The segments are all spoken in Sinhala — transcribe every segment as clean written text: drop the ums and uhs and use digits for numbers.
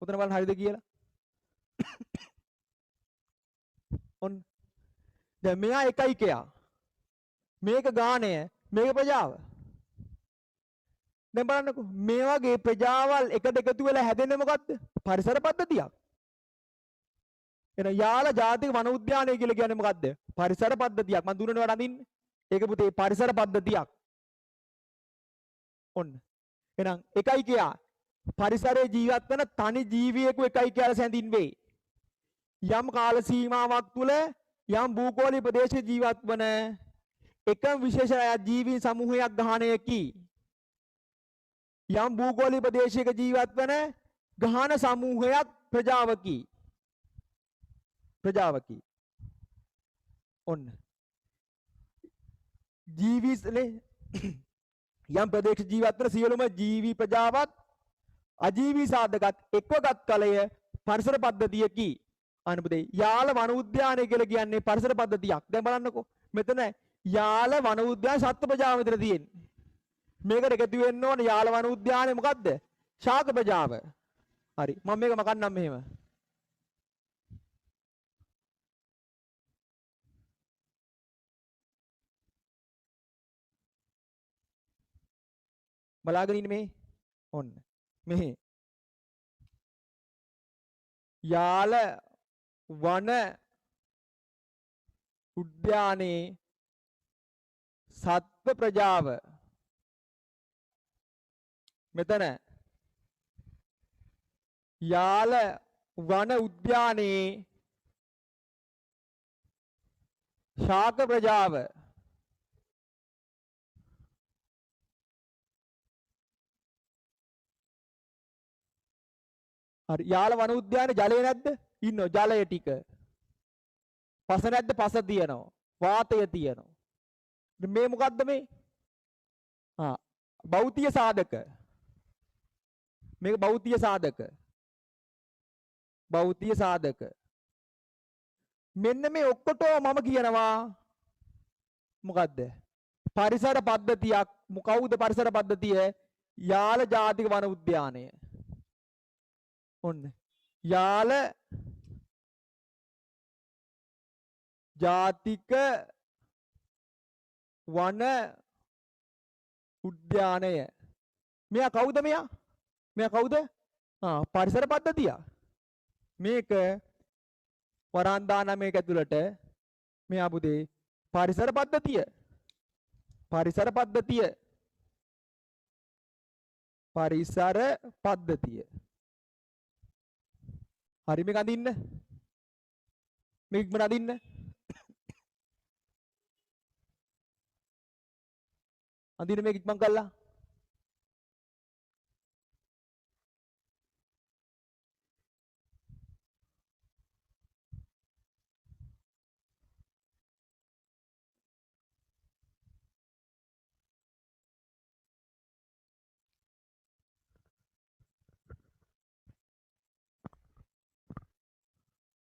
ඔතන බලන්න හරිද කියලා. ඔන්න. දැන් මෙයා එකයිකයා. මේක ගාණය, මේක ප්‍රජාව. දැන් බලන්නකෝ මේ වගේ ප්‍රජාවල් එකට එකතු වෙලා හැදෙන්නේ මොකද්ද? පරිසර පද්ධතියක්. එන යාල ජාතික වන උද්‍යානය කියලා කියන්නේ මොකද්ද? පරිසර පද්ධතියක්. මම දුන්නනේ වඩ අඳින්න. ඒක පුතේ පරිසර පද්ධතියක්. ඔන්න. එහෙනම් එකයි කියා පරිසරයේ ජීවත් වෙන තනි ජීවියෙකු එකයි කියලා සැඳින් වේ. යම් කාල සීමාවක් තුල යම් භූගෝලීය ප්‍රදේශයේ ජීවත් වන එකම විශේෂ ජීවීන් සමූහයක් ගහණයකි. යම් භූගෝලීය ප්‍රදේශයක ජීවත් වන ගහන සමූහයක් ප්‍රජාවකි. ප්‍රජාවකි. ඔන්න. ජීවිස්නේ යම් ප්‍රදේශ ජීවත් වන සියලුම ජීවි ප්‍රජාවත් අජීවී සාධකත් එක්වගත් කලය පරිසර පද්ධතියකි. අනුපදේ යාල වන උද්‍යානය කියලා කියන්නේ පරිසර පද්ධතියක්. දැන් බලන්නකෝ මෙතන යාල වන උද්‍යාන සත්ත්ව ප්‍රජාව විතර තියෙන්නේ. මේකට එකතු වෙන්න ඕන යාල වන උද්‍යානය මොකද්ද? ශාක ප්‍රජාව. හරි. මම මේක මකන්නම් මෙහෙම. බලාගෙන ඉන්නේ මේ. ඔන්න. මෙහි. යාල වන උද්‍යානයේ සත්ව ප්‍රජාව මෙතන යාල වන උද්‍යානයේ ශාක ප්‍රජාව හරි යාල වන උද්‍යානයේ ජලය නැද්ද? ඉන්නෝ ජලය ටික. පස නැද්ද? පස තියෙනවා. වාතය තියෙනවා. මේ මොකද්ද මේ? භෞතික සාධක. මේක භෞතික සාධක. භෞතික සාධක. මෙන්න මේ ඔක්කොටම මම කියනවා මොකද්ද? පරිසර පද්ධතියක්. කවුද පරිසර පද්ධතිය? යාල ජාතික වන උද්‍යානය. ඔන්න. යාල ජාතික වන උද්‍යානය. මෙයා කවුද මෙයා? මෙයා කවුද? පරිසර පද්ධතිය. මේක වරන්දා නමේක ඇතුළට මෙයා පුතේ පරිසර පද්ධතිය. පරිසර පද්ධතිය. පරිසර පද්ධතිය. හරි මේක අඳින්න. මේක ඉක්මනට අඳින්න. අඳින්න මේක ඉක්මන් කළා.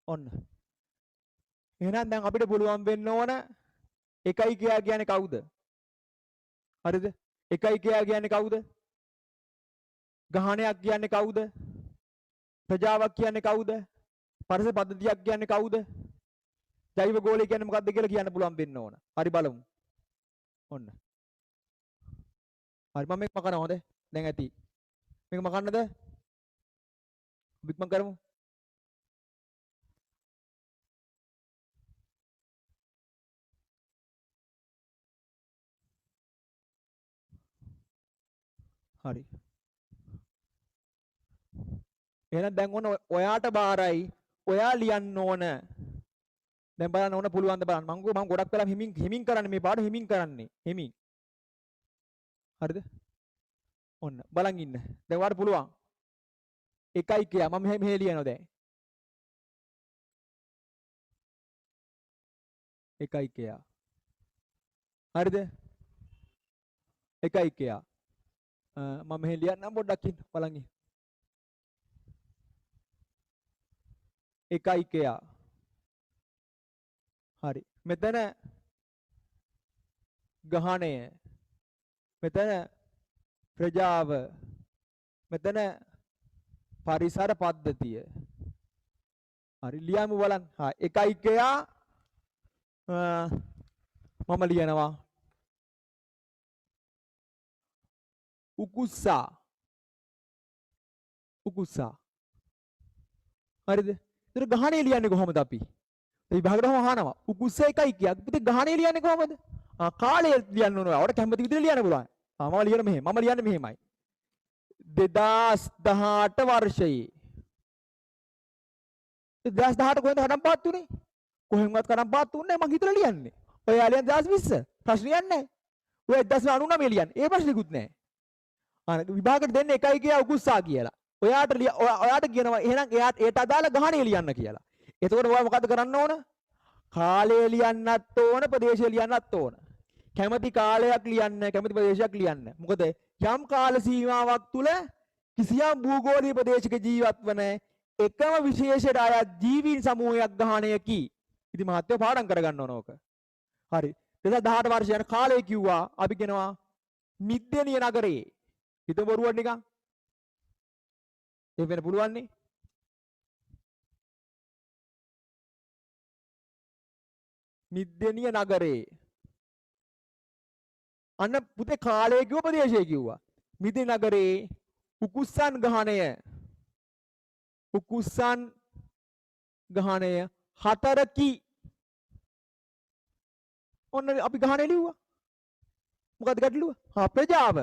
ඔන්න. එහෙනම් දැන් අපිට පුළුවන් වෙන්න ඕන එකයි කියා කියන්නේ කවුද? හරිද? එකයි කියා කියන්නේ කවුද? ගහණයක් කියන්නේ කවුද? ප්‍රජාවක් කියන්නේ කවුද? පරිසර පද්ධතියක් කියන්නේ කවුද? ජෛව ගෝලය කියන්නේ මොකක්ද කියලා කියන්න පුළුවන් වෙන්න ඕන. හරි බලමු. ඔන්න. හරි මම මේක මකනවා හොඳ. දැන් ඇති. මේක මකන්නද? බික්මන් කරමු. හරි. එහෙනම් දැන් ඔන්න ඔයාට බාරයි. ඔයා ලියන්න ඕන. දැන් බලන්න ඕන පුළුවන් ද බලන්න. මම ගොඩක් වෙලා හිමින් කරන්නේ මේ පාඩම හිමින් කරන්නේ. හිමින්. හරිද? ඔන්න බලන් ඉන්න. දැන් ඔයාට පුළුවන්. එකයි කියා මම මෙහෙ ලියනවා දැන්. එකයි කියා. හරිද? එකයි කියා. මම මෙහෙ ලියන්නම් පොඩ්ඩක් ඉන්න බලන් ඉන්න. එකයි කියා. හරි. මෙතන ගහණය. මෙතන ප්‍රජාව. මෙතන පරිසර පද්ධතිය. හරි ලියමු බලන්න. හා එකයි කයා මම ලියනවා උකුස්සා. උකුස්සා. හරිද? ඒතර ගහණේ ලියන්නේ කොහොමද අපි? ඒ විභාගෙටම අහනවා. උකුස්සා එකයි කියක්. ඉතින් ගහණේ ලියන්නේ කොහොමද? කාලය ලියන්න ඕන. ඔයාලට කැමති විදිහට ලියන්න පුළුවන්. මම ලියන මෙහෙම. මම ලියන්නේ මෙහෙමයි. 2018 වර්ෂයේ 2018 කොහෙන්ද කඩම් පාත් උනේ? කොහෙන්වත් කඩම් පාත් උන්නේ නැහැ. මං හිතලා ලියන්නේ. ඔය යාලියන් 2020 ප්‍රශ්නයක් නැහැ. ඔය 1999 ලියන්නේ. ඒ ප්‍රශ්නිකුත් නැහැ. විභාගෙට දෙන්නේ එකයි කියා උකුස්සා කියලා. ඔයාට කියනවා එහෙනම් එයාට අදාළ ගහණේ ලියන්න කියලා. එතකොට ඔයා මොකද කරන්න ඕන? කාලය ලියන්නත් ඕන, ප්‍රදේශය ලියන්නත් ඕන. කැමති කාලයක් ලියන්න, කැමති ප්‍රදේශයක් ලියන්න. මොකද යම් කාල සීමාවක් තුල කිසියම් භූගෝලීය ප්‍රදේශයක ජීවත් වන එකම විශේෂයට අයත් ජීවීන් සමූහයක් ගහණයකි. ඉතින් මහත්වෝ පාඩම් කරගන්න ඕන ඕක. හරි. 2018 වර්ෂය යන කාලය කිව්වා අපි කියනවා මිද්දෙනිය නගරයේ. හිතමු බොරුවක් නිකන්. ඒ වෙන්න පුළුවන් නේ. මිද්දෙනිය නගරේ. අන්න පුතේ කාලය කිව්ව ප්‍රදේශය කිව්වා. මිද්දෙනිය නගරේ උකුස්සන් ගහණය. උකුස්සන් ගහණය 4කි. ඔන්න අපි ගහණය ලිව්වා. මොකද්ද ගැටලුව? ප්‍රජාව.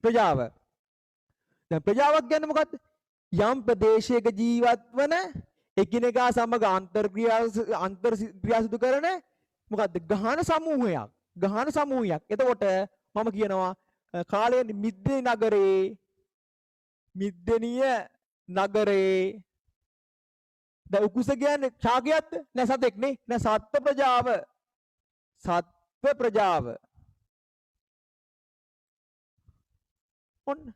ප්‍රජාව. දැන් ප්‍රජාවක් කියන්නේ මොකද්ද? යම් ප්‍රදේශයක ජීවත් වන එකිනෙකා සමග අන්තර්ක්‍රියා සිදු කරන මොකද්ද? ගහන සමූහයක්. ගහන සමූහයක්. එතකොට මම කියනවා කාලයේ මිද්දෙනිය නගරේ දැන් උකුස කියන්නේ ශාකයක්ද? නෑ සතෙක් නේ. නෑ සත්ත්ව ප්‍රජාව. සත්ත්ව ප්‍රජාව. ඔන්න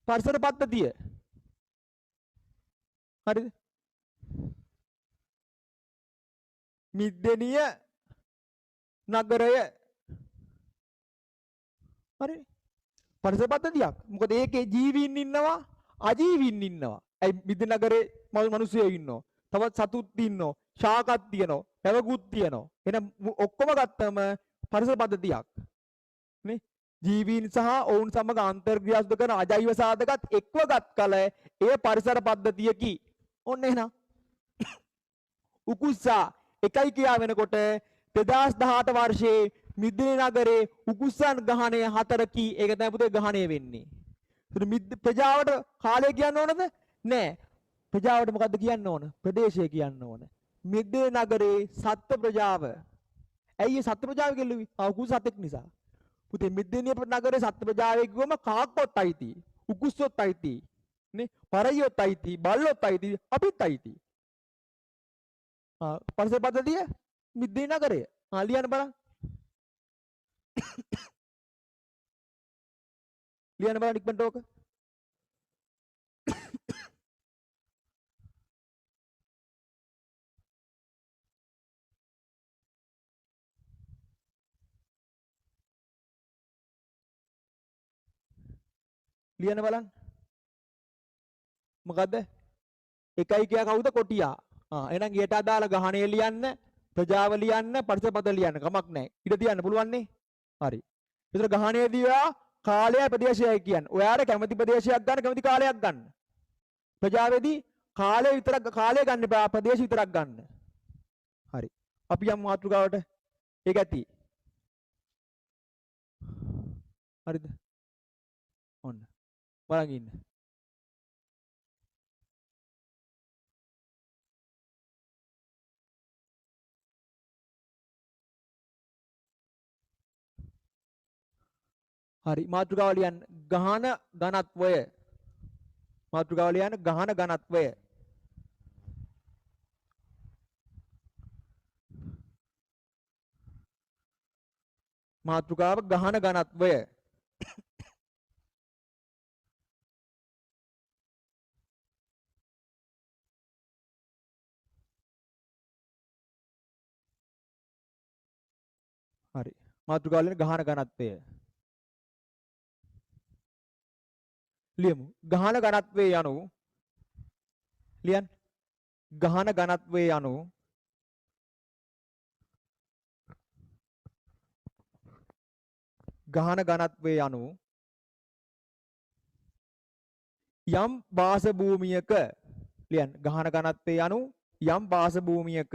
පරිසර පද්ධතිය. හරිද? මිද්දෙනිය නගරය. හරි. පරිසර පද්ධතියක්. මොකද ඒකේ ජීවීන් ඉන්නවා, අජීවීන් ඉන්නවා. ඒ මිද්දෙනිය නගරේ මිනිස්සුයෝ ඉන්නවා. තවත් සතුත් ඉන්නවා, ශාකත් තියෙනවා, පැවකුත් තියෙනවා. එහෙනම් ඔක්කොම ගත්තම පරිසර පද්ධතියක්. නේ? ජීවීන් සහ ඔවුන් සමග අන්තර්ක්‍රියා සිදු කරන අජෛව සාධකත් එක්වගත් කල එය පරිසර පද්ධතියකි. ඔන්න එහෙනම් උකුස්සා එකයි කියා වෙනකොට 2018 වර්ෂයේ මිද්දෙනිය නගරේ උකුස්සන් ගහණය 4කි. ඒක තමයි පුතේ ගහණය වෙන්නේ. ඒතර ප්‍රජාවට කාලය කියන්න ඕනද? නෑ. ප්‍රජාවට මොකද්ද කියන්න ඕන? ප්‍රදේශය කියන්න ඕන. මිද්දෙනිය නගරේ සත්ත්ව ප්‍රජාව. ඇයි ඒ සත්ත්ව ප්‍රජාව කෙල්ලුවේ? උකුස් සතෙක් නිසා. පුතේ මිද්දෙනිය නගරේ සත්ත්ව ප්‍රජාවේ කිව්වම කාක්කොත් අයිති, උකුස්සොත් අයිති, නේ? පරයියොත් අයිති, බල්ලොත් අයිති, අපිත් අයිති. පරිසර පද්ධතිය මිද්දෙනිය නගරය. ලියන්න බලන්න. ලියන්න බලන්න ඉක්මනට ඕක. ලියන්න බලන්න. මොකද්ද? එකයි කියා කවුද? කොටියා. එහෙනම් ඊට අදාළ ගහණය ලියන්න, ප්‍රජාව ලියන්න, පරිසර පද්ධතිය ලියන්න කමක් නැහැ. ඊට තියන්න පුළුවන් නේ. හරි. ඒතර ගහණය දීලා කාලයයි ප්‍රදේශයයි කියන්නේ. ඔයාලා කැමති ප්‍රදේශයක් ගන්න, කැමති කාලයක් ගන්න. ප්‍රජාවේදී කාලය විතරක් කාලය ගන්න එපා, ප්‍රදේශ විතරක් ගන්න. හරි. අපි යමු මාතෘකාවට. ඒක ඇති. හරිද? ඔන්න. බලන් ඉන්න. හරි මාතෘකාව ලියන්න ගහන ඝනත්වය. මාතෘකාව ලියන්න ගහන ඝනත්වය. මාතෘකාව ගහන ඝනත්වය. හරි මාතෘකාව ලියන්න ගහන ඝනත්වය. ලියමු. ගහන ඝනත්වයේ යනු ලියන්න. ගහන ඝනත්වයේ යනු ගහන ඝනත්වයේ යනු යම් වාස භූමියක ලියන්න. ගහන ඝනත්වයේ යනු යම් වාස භූමියක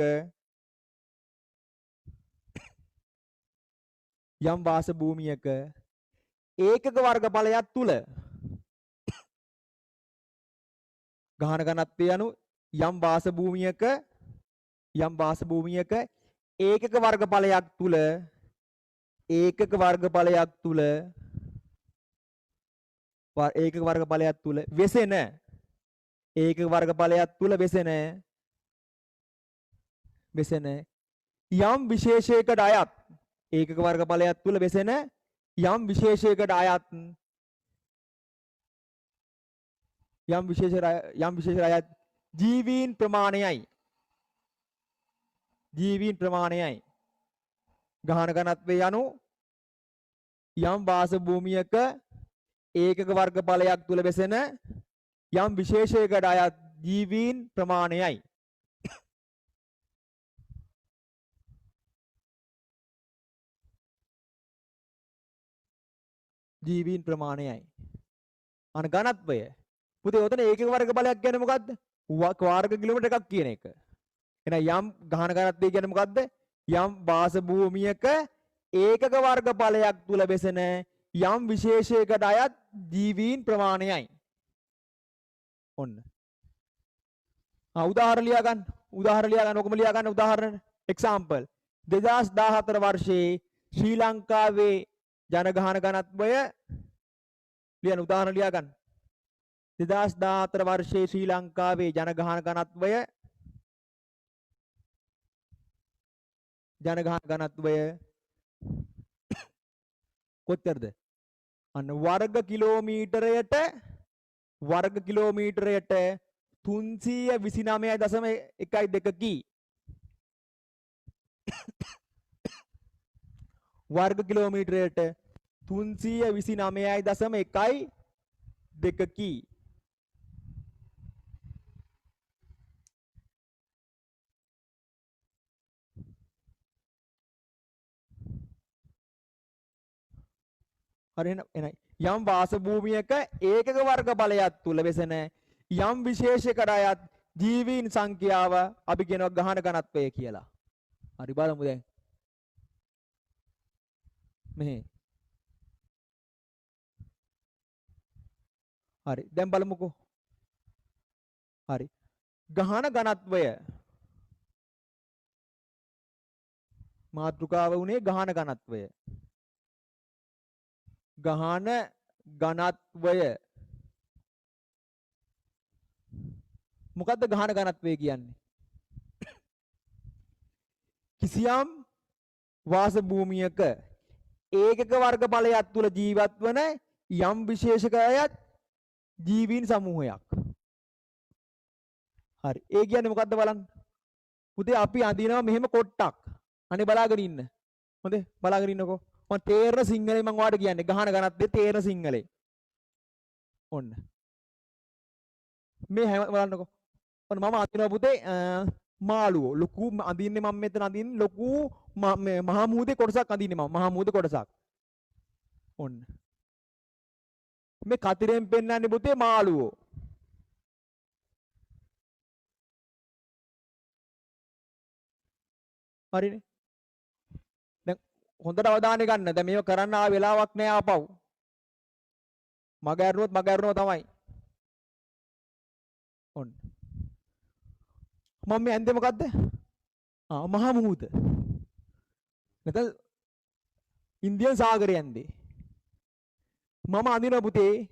යම් වාස භූමියක ඒකක වර්ගඵලයක් තුල ගහන ඝනත්වය යනු යම් වාස භූමියක ඒකක වර්ගඵලයක් තුල වෙසෙන යම් විශේෂයකට අයත් ඒකක වර්ගඵලයක් තුල වෙසෙන යම් විශේෂයකට අයත් ජීවීන් ප්‍රමාණයයි ගහන ඝනත්වයේ යනු යම් වාස භූමියක ඒකක වර්ගඵලයක් තුල වෙසෙන යම් විශේෂයකට අයත් ජීවීන් ප්‍රමාණයයි. අන ඝනත්වය පුතේ ඔතන ඒකක වර්ගඵලයක් කියන්නේ මොකද්ද? වර්ග කිලෝමීටර් එකක් කියන එක. එහෙනම් යම් ගහන ඝනත්වය කියන්නේ මොකද්ද? යම් වාස භූමියක ඒකක වර්ගඵලයක් තුල වෙසෙන යම් විශේෂයකට අයත් ජීවීන් ප්‍රමාණයයි. ඔන්න. උදාහරණ ලියා ගන්න. ඔකම ලියා ගන්න උදාහරණ. එක්සැම්පල් 2014 වර්ෂයේ ශ්‍රී ලංකාවේ ජනගහන ඝනත්වය ලියන උදාහරණ ලියා ගන්න. 2014 වර්ෂයේ ශ්‍රී ලංකාවේ ජනගහන ඝනත්වය කොච්චරද? අන්න වර්ග කිලෝමීටරයට 329.12 කි. වර්ග කිලෝමීටරයට 329.12 කි. හරි එහෙනම් යම් වාස භූමියක ඒකක වර්ගඵලයක් තුල වෙසෙන යම් විශේෂයකට අයත් ජීවීන් සංඛ්‍යාව අපි කියනවා ගහන ඝනත්වය කියලා. හරි බලමු දැන්. මෙහි. හරි දැන් බලමුකෝ. හරි. ගහන ඝනත්වය මාතෘකාව උනේ ගහන ඝනත්වය. මොකද්ද ගහන ඝනත්වය කියන්නේ? කිසියම් වාස භූමියක ඒකක වර්ගඵලයක් තුල ජීවත් වන යම් විශේෂකයක් ජීවීන් සමූහයක්. හරි. ඒ කියන්නේ මොකද්ද බලන්න. පුතේ අපි අඳිනවා මෙහෙම කොට්ටක්. අනේ බලාගෙන ඉන්න. හොඳේ බලාගෙන ඉන්නකෝ. මම තේරෙන සිංහලෙන් මම ඔයාලට කියන්නේ ගහන ඝනත්වයේ තේරෙන සිංහලෙන්. ඔන්න. මේ හැම බලන්නකෝ. ඔන්න මම අඳිනවා පුතේ මාළුවෝ. ලොකු අඳින්නේ මම මෙතන අඳින්නේ ලොකු මහා මුහුදේ කොටසක් අඳින්නේ මම. මහා මුහුදේ කොටසක්. ඔන්න. මේ කතරෙන් පෙන්නන්නේ පුතේ මාළුවෝ. හරිනේ. දැන් හොඳට අවධානය ගන්න. දැන් මේව කරන්න ආ වෙලාවක් නෑ ආපහු. මග ඇරුණොත් තමයි. ඔන්න. මම මේ ඇන්දේ මොකද්ද? මහා මුහුද. නැත්නම් ඉන්දියන් සාගරය ඇන්දේ. මම අඳිනවා පුතේ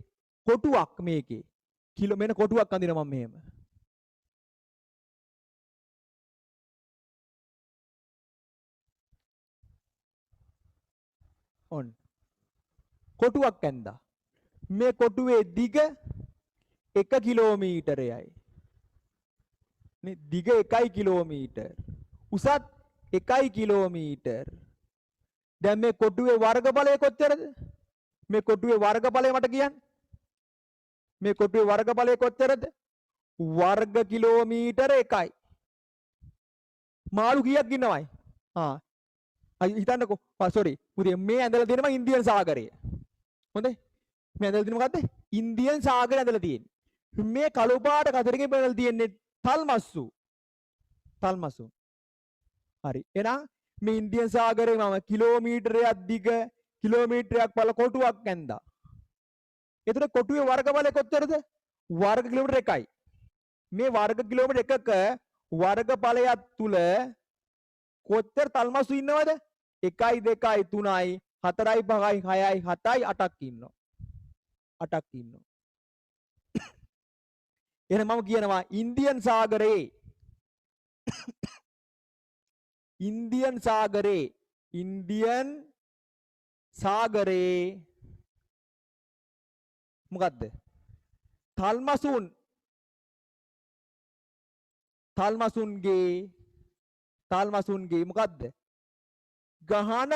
කොටුවක් මේකේ. කිලෝ මෙන්න කොටුවක් අඳිනවා මම මෙහෙම. ඔන්න. කොටුවක් ඇන්දා. මේ කොටුවේ දිග 1 කිලෝමීටරයයි. නේ දිග 1 කිලෝමීටර්. උසත් 1 කිලෝමීටර්. දැන් මේ කොටුවේ වර්ගඵලය කොච්චරද? මේ කොටුවේ වර්ගඵලය මට කියන්න. මේ කොටුවේ වර්ගඵලය කොච්චරද? වර්ග කිලෝමීටර 1යි. මාළු කීයක් ඉන්නවයි? හිතන්නකෝ. සෝරි. පුතේ මේ ඇඳලා තියෙනවා ඉන්දියන් සාගරය. හොඳයි. මේ ඇඳලා තියෙන මොකද්ද? ඉන්දියන් සාගරය ඇඳලා තියෙන්නේ. මේ කළු පාට කතරකින් බෙදලා තියෙන්නේ තල්මස්සු. තල්මස්සු. හරි. එහෙනම් මේ ඉන්දියන් සාගරේ මම කිලෝමීටරයක් දිග කිලෝමීටරයක් පළ කොටුවක් ඇඳා. එතකොට කොටුවේ වර්ගඵලය කොච්චරද? වර්ග කිලෝමීටර 1යි. මේ වර්ග කිලෝමීටර 1ක වර්ගඵලයක් තුල කොච්චර තල්මස්සු ඉන්නවද? 1යි 2යි 3යි 4යි 5යි 6යි 7යි 8ක් ඉන්නවා. 8ක් ඉන්නවා. එහෙනම් මම කියනවා ඉන්දියන් සාගරේ ඉන්දියන් සාගරේ මොකද්ද? තල්මසුන්ගේ මොකද්ද? ගහන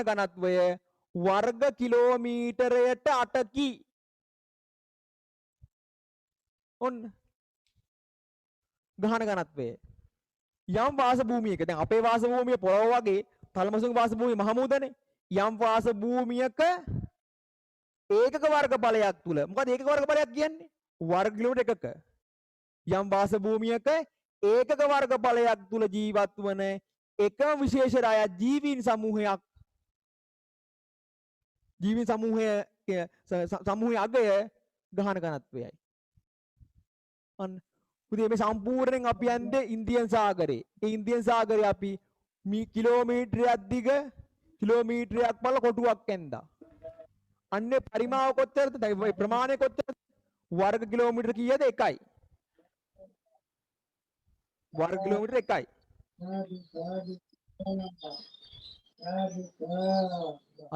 ඝනත්වය වර්ග කිලෝමීටරයට 8කි. ඔන්න ගහන ඝනත්වය. යම් වාස භූමියක දැන් අපේ වාස භූමිය පොළොව වගේ තල්මසුන්ගේ වාස භූමිය මහ මුහුදනේ. යම් වාස භූමියක ඒකක වර්ගඵලයක් තුල මොකද ඒකක වර්ගඵලයක් කියන්නේ? වර්ග කිලෝමීටර 1ක. යම් වාස භූමියක ඒකක වර්ගඵලයක් තුල ජීවත් වන එකම විශේෂ රාය ජීවීන් සමූහයේ අගය ගහන ඝනත්වයයි. අන්න පුතේ මේ සම්පූර්ණයෙන් අපි යන්නේ ඉන්දියන් සාගරේ. ඒ ඉන්දියන් සාගරේ අපි කිලෝමීටරයක් දිග කිලෝමීටරයක් පළ කොටුවක් ඇඳා. අන්නේ පරිමාව කොච්චරද? දැන් ප්‍රමාණය කොච්චරද? වර්ග කිලෝමීටර කීයද? 1යි. වර්ග කිලෝමීටර 1යි.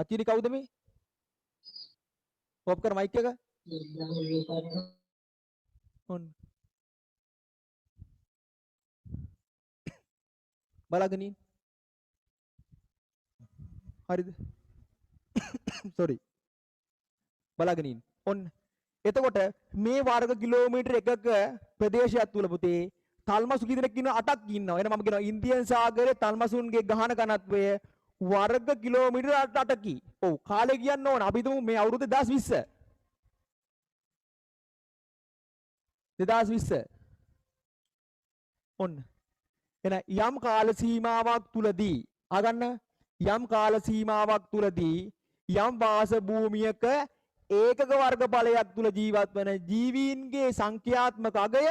අචිරි කවුද මේ? ඔප් කර මයික් එක. ඔන්න. බලාගෙන ඉන්න. හරිද? සෝරි. බලාගෙන ඉන්න. ඔන්න. එතකොට මේ වර්ග කිලෝමීටර 1ක ප්‍රදේශයක් තුල පුතේ තල්මසු කී දෙනෙක් ඉන්නවා? 8ක් ඉන්නවා. එහෙනම් මම කියනවා ඉන්දියන් සාගරයේ තල්මසුන්ගේ ගහන ඝනත්වය වර්ග කිලෝමීටර 8කි. ඔව් කාලේ කියන්න ඕන. අපි හිතමු මේ අවුරුදු 2020. 2020. ඔන්න. එහෙනම් යම් කාල සීමාවක් තුලදී අහගන්න යම් කාල සීමාවක් තුලදී යම් වාස භූමියක ඒකක වර්ගඵලයක් තුල ජීවත් වන ජීවීන්ගේ සංඛ්‍යාත්මක අගය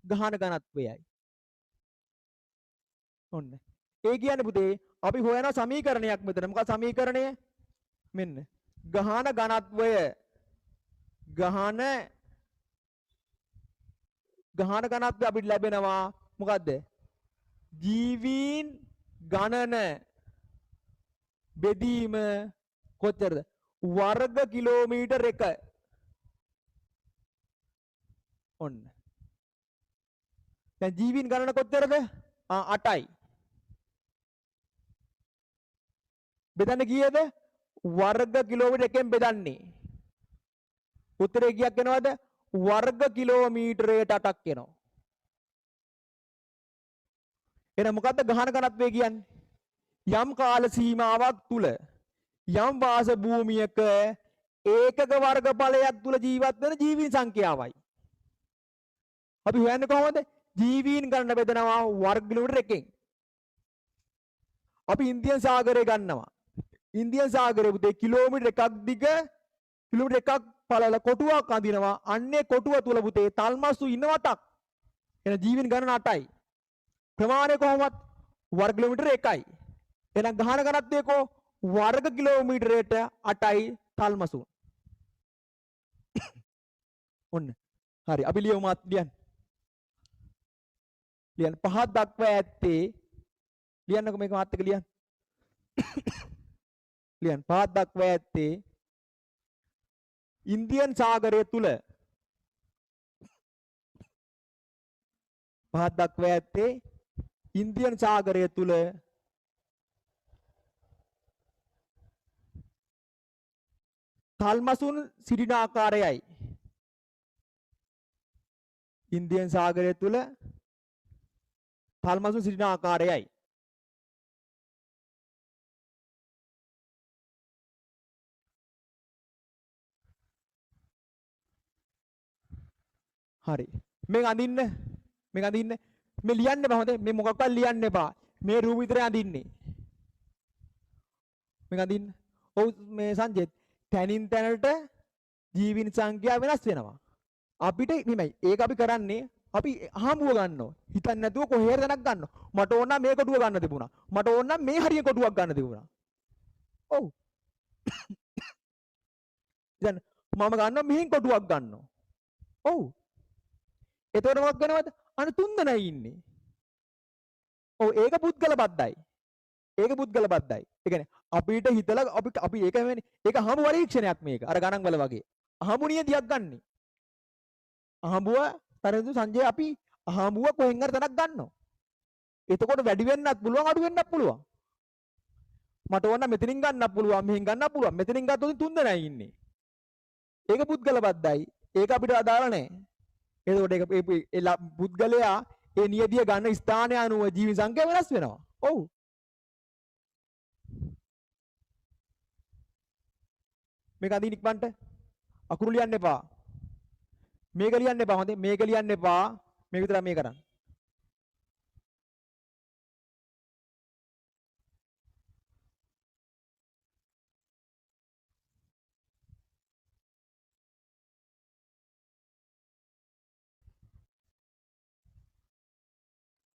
ගහන ඝනත්වයයි. ඔන්න. ඒ කියන්නේ පුතේ අපි හොයන සමීකරණයක් මෙතන. මොකක්ද සමීකරණය? මෙන්න. ගහන ඝනත්වය අපිට ලැබෙනවා මොකද්ද? ජීවීන් ගණන බෙදීම කොච්චරද? වර්ග කිලෝමීටර 1. ඔන්න. දැන් ජීවීන් ගණන කොච්චරද? 8යි. බෙදන්න කීයද? වර්ග කිලෝමීටර 1ෙන් බෙදන්නේ. උත්තරේ කීයක් එනවද? වර්ග කිලෝමීටරයට 8ක් එනවා. එහෙනම් මොකද්ද ගහන ඝනත්වය කියන්නේ? යම් කාල සීමාවක් තුල යම් වාස භූමියක ඒකක වර්ගඵලයක් තුල ජීවත් වෙන ජීවීන් සංඛ්‍යාවයි. අපි හොයන්නේ කොහොමද? ජීවීන් ගණන බෙදනවා වර්ග කිලෝමීටර 1ෙන්. අපි ඉන්දියන් සාගරය ගන්නවා. ඉන්දියන් සාගරයේ පුතේ කිලෝමීටර 1ක් දිග කිලෝමීටර 1ක් පළල කොටුවක් අඳිනවා. අන්නේ කොටුව තුල පුතේ තල්මස්සු ඉන්න 8ක්. එන ජීවීන් ගණන 8යි. ප්‍රමාණය කොහොමද? වර්ග කිලෝමීටර 1යි. එහෙනම් ගහන ඝනත්වය කො වර්ග කිලෝමීටරයට 8යි තල්මසුන්. ඔන්න. හරි. අපි ලියමු මාත් ලියන්න. ලියන්න 5ක් දක්වා ඇත්තේ ලියන්නකො මේක මාත් එක ලියන්න. ලියන්න 5ක් දක්වා ඇත්තේ ඉන්දියන් සාගරය තුල 5ක් දක්වා ඇත්තේ ඉන්දියන් සාගරය තුල තල්මසුන් සිටින ආකාරයයි. ඉන්දියන් සාගරය තුල තල්මසුන් සිටින ආකාරයයි. හරි. මේක අඳින්න. මේක අඳින්න. මේ ලියන්න එපා හොඳේ. මේ මොකක්වත් ලියන්න එපා. මේ රූප විතරයි අඳින්නේ. මේක අඳින්න. ඔව් මේ සංජෙත් තනින් තැනට ජීවින් සංඛ්‍යාව වෙනස් වෙනවා. අපිට නෙමෙයි. ඒක අපි කරන්නේ අපි හාමුව ගන්නවා. හිතන්නේ නැතුව කොහේර තැනක් ගන්නවා. මට ඕන නම් මේ කොටුව ගන්න තිබුණා. මට ඕන නම් මේ හරිය කොටුවක් ගන්න තිබුණා. ඔව්. දැන් මම ගන්නවා මෙහෙන් කොටුවක් ගන්නවා. ඔව්. එතකොට මොකක් වෙනවද? අන්න තුන් දෙනයි ඉන්නේ. ඔව් ඒක පුද්ගල බද්ධයි. ඒක පුද්ගල බද්ධයි. ඒ කියන්නේ අපිට හිතලා අපි ඒක වෙන්නේ. ඒක හමු පරීක්ෂණයක් මේක. අර ගණන් වල වගේ. අහමු නියතියක් ගන්නෙ. අහඹුව තරඳු සංජය අපි අහඹුව කොහෙන් හරි තැනක් ගන්නවා. එතකොට වැඩි වෙන්නත් පුළුවන් අඩු වෙන්නත් පුළුවන්. මට ඕන මෙතනින් ගන්නත් පුළුවන් මෙහෙන් ගන්නත් පුළුවන්. මෙතනින් ගත්තොත් තුන් දෙනයි ඉන්නේ. ඒක පුද්ගල බද්ධයි. ඒක අපිට අදාළ නැහැ. එතකොට ඒක පුද්ගලයා ඒ නියතිය ගන්න ස්ථානය අනුව ජීවි සංඛ්‍යාව වෙනස් වෙනවා. ඔව්. මේක අදින් ඉක්මනට අකුරු ලියන්න එපා. මේක ලියන්න එපා. හොඳේ මේක ලියන්න එපා. මේ විතරයි මේ කරන්නේ.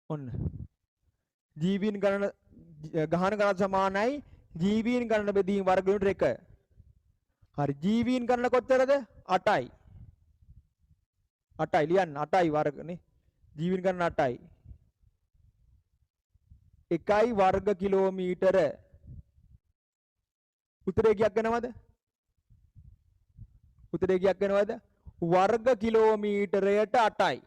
ඔන්න. ජීවීන් ගණන ගහන ගණන සමානයි ජීවීන් ගණන බෙදීම වර්ග වලට 1. හරි ජීවීන් ගණන කොච්චරද? 8යි. 8යි ලියන්න 8යි වර්ගනේ. ජීවීන් ගණන 8යි. 1යි වර්ග කිලෝමීටර. උත්තරේ කීයක් වෙනවද? උත්තරේ කීයක් වෙනවද? වර්ග කිලෝමීටරයට 8යි.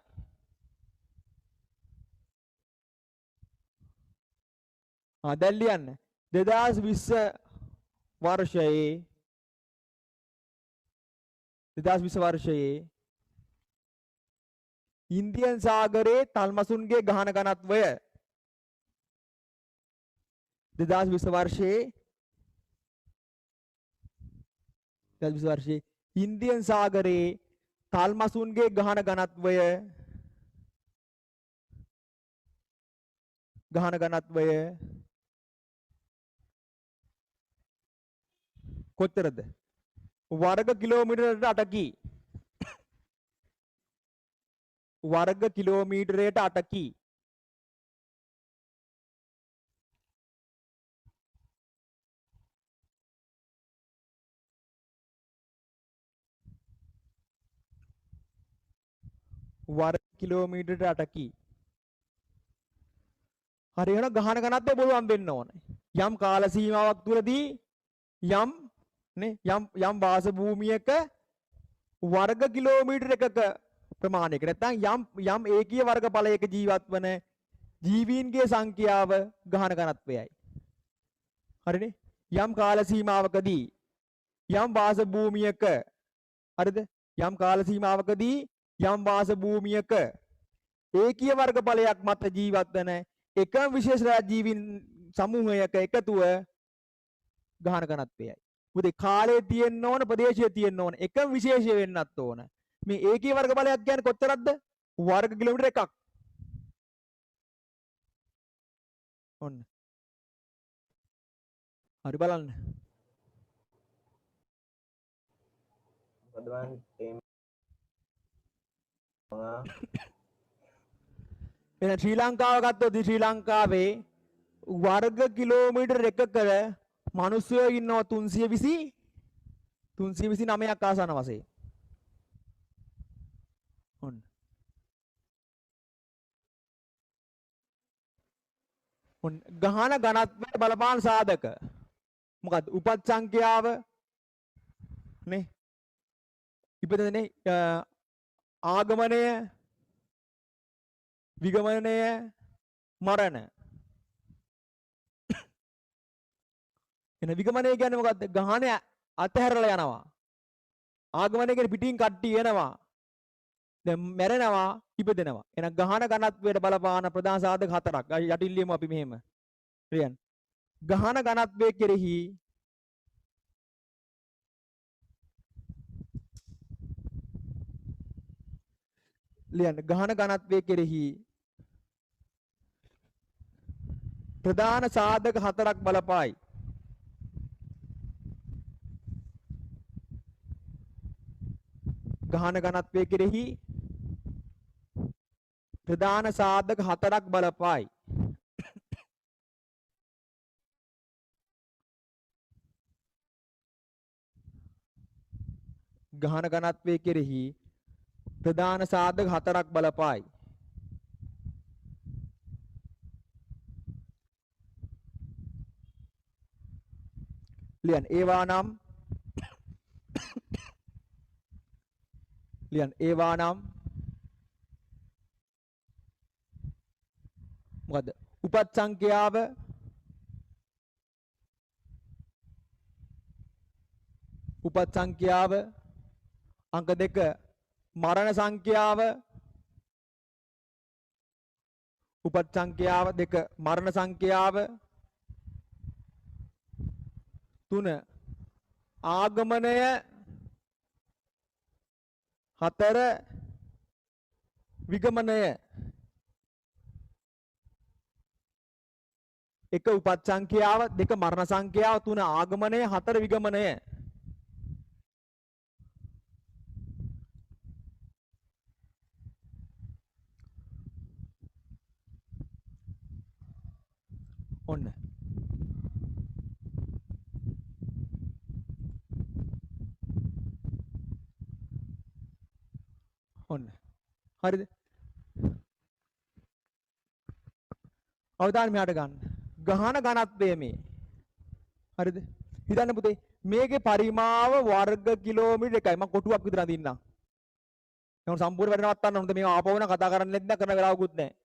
දැන් ලියන්න 2020 වර්ෂයේ ඉන්දියන් සාගරයේ තල්මසුන්ගේ ගහන ඝනත්වය 2020 වර්ෂයේ ඉන්දියන් සාගරයේ තල්මසුන්ගේ ගහන ඝනත්වය කොච්චරද? වර්ග කිලෝමීටරයට 8කි. වර්ග කිලෝමීටරයට 8කි. වර්ග කිලෝමීටරයට 8කි. හරි එහෙනම් ගහන ඝනත්වය බලුවන් වෙන්න ඕනේ. යම් කාල සීමාවක් තුලදී යම් වාස භූමියක වර්ග කිලෝමීටර එකක ප්‍රමාණයක නැත්නම් යම් ඒකීය වර්ගඵලයක ජීවත් වන ජීවීන්ගේ සංඛ්‍යාව ගහන ඝනත්වයයි. හරිනේ? යම් කාල සීමාවකදී යම් වාස භූමියක හරිද? යම් කාල සීමාවකදී යම් වාස භූමියක ඒකීය වර්ගඵලයක් මත ජීවත් වන එකම විශේෂ ජීවීන් සමූහයක එකතුව ගහන ඝනත්වයයි. මොකද කාලයේ තියෙන්න ඕන ප්‍රදේශයේ තියෙන්න ඕන එකම විශේෂය වෙන්නත් ඕන. මේ ඒකීය වර්ගඵලයක් කියන්නේ කොච්චරක්ද? වර්ග කිලෝමීටර 1ක්. ඔන්න. හරි බලන්න. එහෙනම් ශ්‍රී ලංකාව ගත්තොත් ශ්‍රී ලංකාවේ වර්ග කිලෝමීටර එකක මිනිස්සුયો ඉන්නවා 329ක් ආසන්න වශයෙන්. ඔන්න. ගහන ඝනත්වයට බලපාන සාධක මොකද්ද? උපත් සංඛ්‍යාව නේ. ඉපදෙන්නේ ආගමනය, විගමනය, මරණ. එන විගමනය කියන්නේ මොකද්ද? ගහන අතහැරලා යනවා. ආගමනය කියන්නේ පිටින් කට්ටිය එනවා. දැන් මැරෙනවා ඉපදෙනවා. එහෙනම් ගහන ඝනත්වයට බලපාන ප්‍රධාන සාධක හතරක්. යටින් ලියමු අපි මෙහෙම. ලියන්න. ගහන ඝනත්වයේ කෙරෙහි ලියන්න. ගහන ඝනත්වයේ කෙරෙහි ප්‍රධාන සාධක හතරක් බලපායි. ගහන ඝනත්වයේ කෙරෙහි ප්‍රධාන සාධක හතරක් බලපායි. ගහන ඝනත්වයේ කෙරෙහි ප්‍රධාන සාධක හතරක් බලපායි. ලියන්න. ඒවා නම් ලියන්න. ඒවා නම් මොකද්ද? උපත් සංඛ්‍යාව, උපත් සංඛ්‍යාව, අංක 2 මරණ සංඛ්‍යාව, උපත් සංඛ්‍යාව 2 මරණ සංඛ්‍යාව, 3 ආගමනය, 4 විගමනය. 1 උපත් සංඛ්‍යාව, 2 මරණ සංඛ්‍යාව, 3 ආගමනය, 4 විගමනය. ඔන්න. ඔන්න. හරිද? අවධානය මෙහාට ගන්න. ගහන ඝනත්වය මේ. හරිද? හිතන්න පුතේ මේකේ පරිමාව වර්ග කිලෝමීටර් 1යි. මම කොටුවක් විතර අඳින්නම්. එහෙනම් සම්පූර්ණ වැඩ නවත්තන්න ඕනද? මේව ආපහු වෙන කතා කරන්නෙත් නැත්නම් කරන වෙලාවකුත් නැහැ.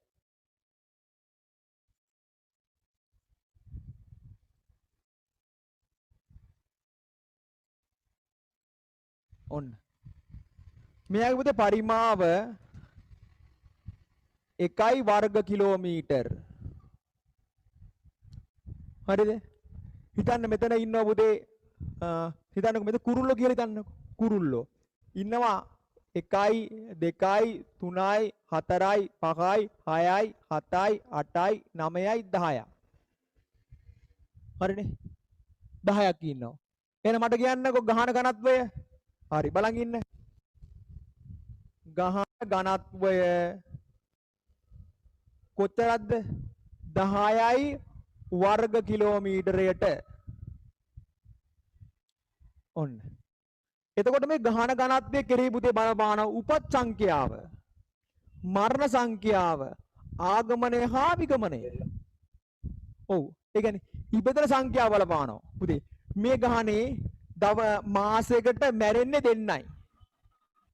ඔන්න. මෙයාගේ පුතේ පරිමාව 1යි වර්ග කිලෝමීටර්. හරිද? හිතන්න මෙතන ඉන්නවා පුතේ හිතන්නකො මෙතන කුරුල්ලෝ කියලා හිතන්නකො. කුරුල්ලෝ ඉන්නවා 1යි 2යි 3යි 4යි 5යි 6යි 7යි 8යි 9යි 10යි. හරිනේ? 10ක් ඉන්නවා. එහෙනම් මට කියන්නකො ගහන ඝනත්වය. හරි බලන් ඉන්න. ගහන ඝනත්වය කොතරම්ද? 10යි වර්ග කිලෝමීටරයට. ඔන්න. එතකොට මේ ගහන ඝනත්වයේ කෙරෙහි පුතේ බලපාන උපත් සංඛ්‍යාව, මරණ සංඛ්‍යාව, ආගමනය හා විගමනය. ඔව්. ඒ කියන්නේ ඉපදෙන සංඛ්‍යාව බලපානවා. පුතේ මේ ගහනේ මාසයකට මැරෙන්නේ දෙන්නයි.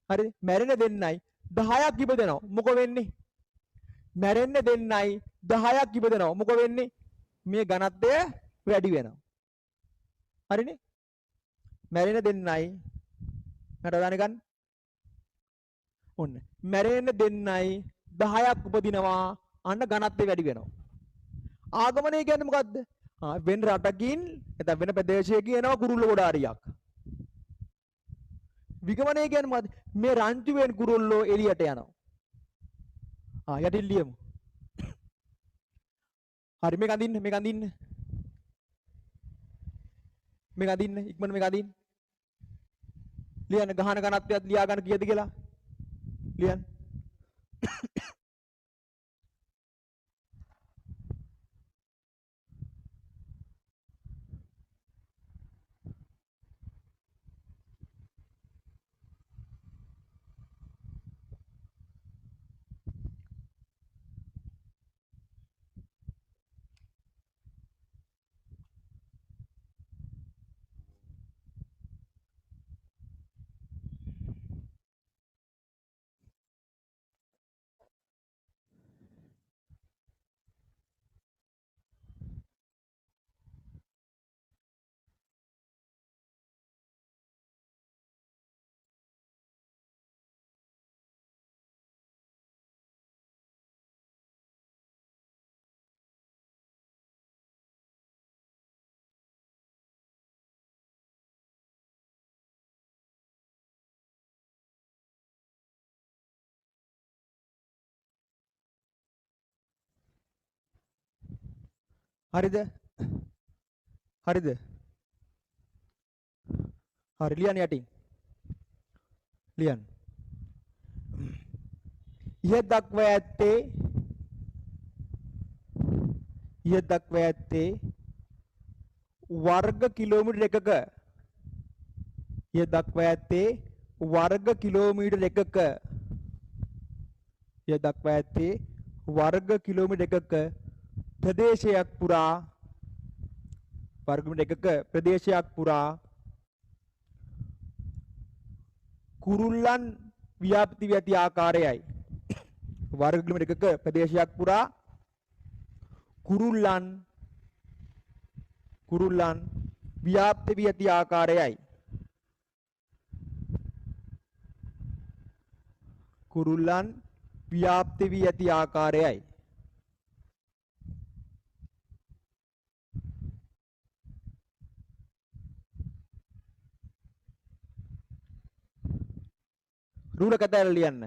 හරිද? මැරෙන්නේ දෙන්නයි 10ක් ඉපදෙනවා. මොක වෙන්නේ? මැරෙන්නේ දෙන්නයි 10ක් ඉපදෙනවා. මොක වෙන්නේ? මේ ඝනත්වය වැඩි වෙනවා. හරිනේ? මැරෙන දෙන්නයි මට දාන ගන්න. ඔන්න. මැරෙන දෙන්නයි 10ක් උපදිනවා. අන්න ඝනත්වය වැඩි වෙනවා. ආගමනය කියන්නේ මොකද්ද? වෙන රටකින් නැත්නම් වෙන ප්‍රදේශයකින් එනවා කුරුල්ල ගොඩාරියක්. විගමනය කියන්නේ මොකද්ද? මේ රංචුවෙන් කුරුල්ලෝ එළියට යනවා. යටින් ලියමු. හරි මේක අඳින්න මේක අඳින්න. මේක අඳින්න ඉක්මන මේක අඳින්න. ලියන්න ගහන ඝනත්වයක් ලියා ගන්න කීයද කියලා. ලියන්න. හරිද? හරිද? හරි ලියන්න යටින්. ලියන්න. ඉහත දක්වා ඇත්තේ වර්ග කිලෝමීටර එකක දක්වා ඇත්තේ වර්ග කිලෝමීටර එකක දක්වා ඇත්තේ වර්ග කිලෝමීටර එකක ප්‍රදේශයක් පුරා කුරුල්ලන් ව්‍යාප්ති වී ඇති ආකාරයයි. වර්ග කිලෝමීටර එකක ප්‍රදේශයක් පුරා කුරුල්ලන් ව්‍යාප්ති වී ඇති ආකාරයයි. කුරුල්ලන් ව්‍යාප්ති වී ඇති ආකාරයයි. රූල කතාව ලියන්න.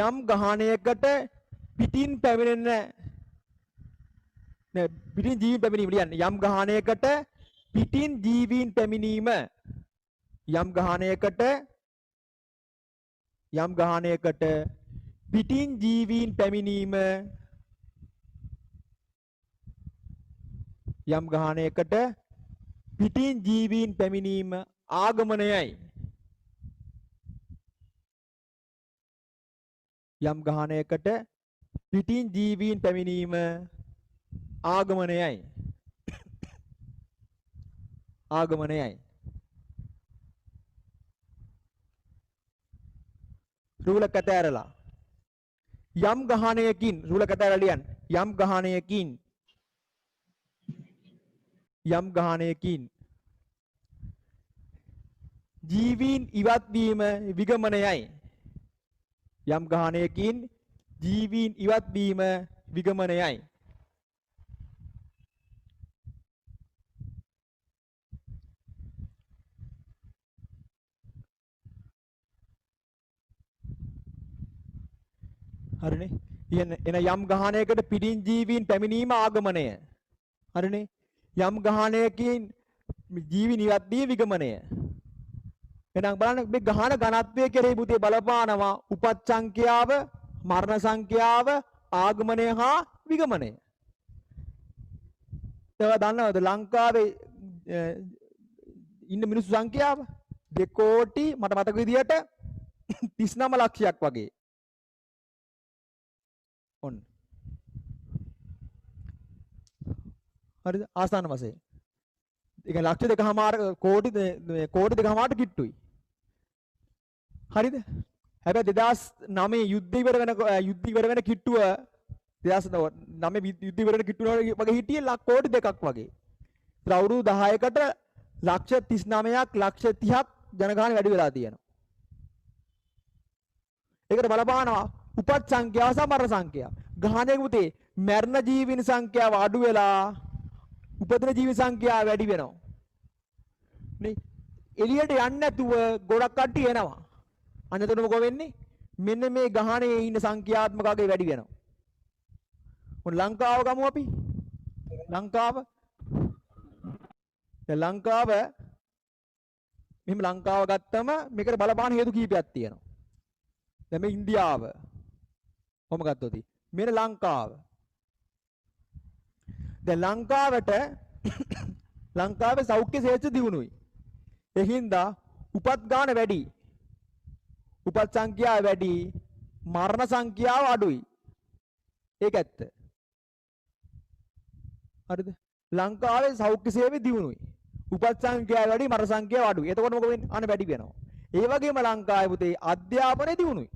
යම් ගහණයකට පිටින් පැමිණෙන පිටින් ජීවීන් පැමිණීම ලියන්න. යම් ගහණයකට පිටින් ජීවීන් පැමිණීම පිටින් ජීවීන් පැමිණීම ආගමනයයි. යම් ගහණයකට පිටින් ජීවීන් පැමිණීම ආගමනයයි. රූල කත ඇරලා යම් ගහණයකින් රූල කත ඇරලා ලියන්න. යම් ගහණයකින් ජීවීන් ඉවත් වීම විගමනයයි. යම් ගහණයකින් ජීවීන් ඉවත් වීම විගමනයයි. හරිනේ. එන යම් ගහණයකට පිටින් ජීවීන් පැමිණීම ආගමනය. හරිනේ. යම් ගහණයකින් ජීවීන් ඉවත් වීම විගමනය. එහෙනම් බලන්න මේ ගහන ඝනත්වය කෙරෙහි පුතේ බලපානවා උපත් සංඛ්‍යාව, මරණ සංඛ්‍යාව, ආගමනය හා විගමනය. ඒවා දන්නවද ලංකාවේ ඉන්න මිනිස්සු සංඛ්‍යාව 2 කෝටි මට මතක විදියට 39 ලක්ෂයක් වගේ. ඔන්න. හරිද? ආසන්න වශයෙන්. ඒක ලක්ෂ දෙකමාර කෝටි දෙකමාරට කිට්ටුයි. හරිද? හැබැයි 2009 යුද්ධ ඉවර වෙන කිට්ටුව 2009 යුද්ධ ඉවර වෙන කිට්ටුව වගේ හිටියේ කෝටි දෙකක් වගේ. ඒත් අවුරුදු 10කට ලක්ෂ 39ක් ලක්ෂ 30ක් ජනගහනය වැඩි වෙලා තියෙනවා. ඒකට බලපානවා උපත් සංඛ්‍යාව සහ මරණ සංඛ්‍යාව. ගහණයක පුතේ මරණ ජීවීන් සංඛ්‍යාව අඩු වෙලා උපදින ජීවි සංඛ්‍යාව වැඩි වෙනවා. නේ එළියට යන්නේ නැතුව ගොඩක් කට්ටිය එනවා. අන්න එතකොට මොකෝ වෙන්නේ? මෙන්න මේ ගහණයේ ඉන්න සංඛ්‍යාත්මක අගය වැඩි වෙනවා. මොන ලංකාව ගමු අපි. ලංකාව මෙහෙම ලංකාව ගත්තම මේකට බලපාන හේතු කීපයක් තියෙනවා. දැන් මේ ඉන්දියාව කොහොම ගත්තොත් මෙන්න ලංකාව. දැන් ලංකාවේ සෞඛ්‍ය ශේෂ්ත්‍ර දියුණුයි. ඒ හින්දා උපත් ගාන වැඩි. උපත් සංඛ්‍යාව වැඩි, මරණ සංඛ්‍යාව අඩුයි. ඒක ඇත්ත. හරිද? ලංකාවේ සෞඛ්‍ය සේවය දියුණුයි. උපත් සංඛ්‍යාව වැඩි, මරණ සංඛ්‍යාව අඩුයි. එතකොට මොකද වෙන්නේ? අන්න වැඩි වෙනවා. ඒ වගේම ලංකාවේ පුතේ අධ්‍යාපනය දියුණුයි.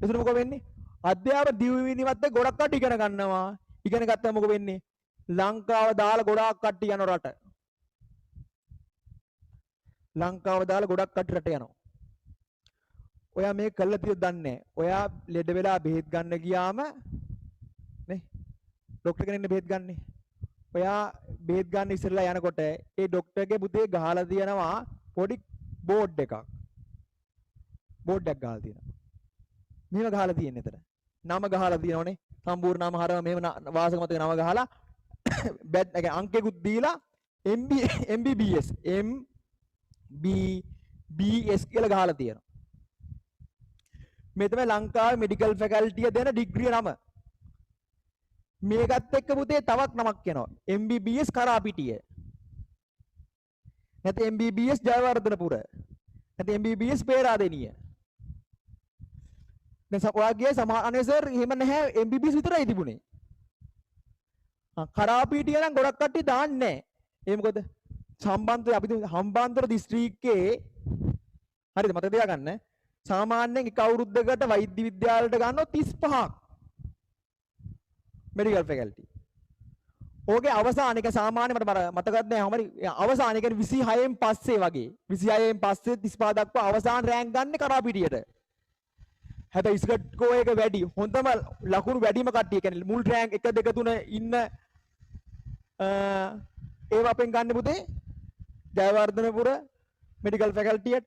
එතකොට මොකද වෙන්නේ? අධ්‍යාපන දියුණුවීමත් ගොඩක් කට්ටිය ඉගෙන ගන්නවා. ඉගෙන ගත්තම මොකද වෙන්නේ? ලංකාව දාලා ගොඩාක් කට්ටිය යන රට. ලංකාව දාලා ගොඩක් කට්ටිය රට යනවා. ඔයා මේක කළා තියොත් දන්නේ නැහැ. ඔයා ලෙඩ වෙලා බෙහෙත් ගන්න ගියාම නේ ડોක්ටර් කෙනෙක් බෙහෙත් ගන්නෙ. ඔයා බෙහෙත් ගන්න ඉස්සෙල්ලා යනකොට ඒ ડોක්ටර්ගේ පුතේ ගහලා තියෙනවා පොඩි බෝඩ් එකක්. බෝඩ් එකක් ගහලා තියෙනවා. මෙහෙම ගහලා තියෙන එතන. නම ගහලා තියෙනවනේ. සම්පූර්ණ නම හරව මෙහෙම වාසක මතක නම ගහලා බැට් එක අංකයකුත් දීලා MBBS MBBS කියලා ගහලා තියෙනවා. මේ තමයි ලංකාවේ මෙඩිකල් ෆැකල්ටිය දෙන ඩිග්‍රිය නම. මේකත් එක්ක පුතේ තවත් නමක් එනවා. MBBS කරාපිටිය. නැත්නම් MBBS ජයවර්ධනපුර. නැත්නම් MBBS පේරාදෙණිය. දැන් ඔයාගේ සමානේ සර් එහෙම නැහැ MBBS විතරයි තිබුණේ. කරාපිටිය නම් ගොඩක් කට්ටිය දාන්නේ නැහැ. ඒ මොකද සම්බන්ධ අපි හම්බන්තොට දිස්ත්‍රික්කයේ හරිද මතක තියාගන්න. සාමාන්‍යයෙන් එක අවුරුද්දකට වෛද්‍ය විද්‍යාලයට ගන්නව 35ක්. Medical faculty. ඕකේ අවසාන එක සාමාන්‍ය මට මතකත් නැහැ. අවසාන එක 26න් පස්සේ වගේ 26න් පස්සේ 35 දක්වා අවසාන රෑන්ක් ගන්න කරාපිටියට. හැබැයි ඉස්කට් කෝ එක වැඩි. හොඳම ලකුණු වැඩිම කට්ටිය කියන්නේ මුල් රෑන්ක් 1 2 3 ඉන්න ඒව අපෙන් ගන්න පුතේ ජයවර්ධනපුර මෙඩිකල් ෆැකල්ටියට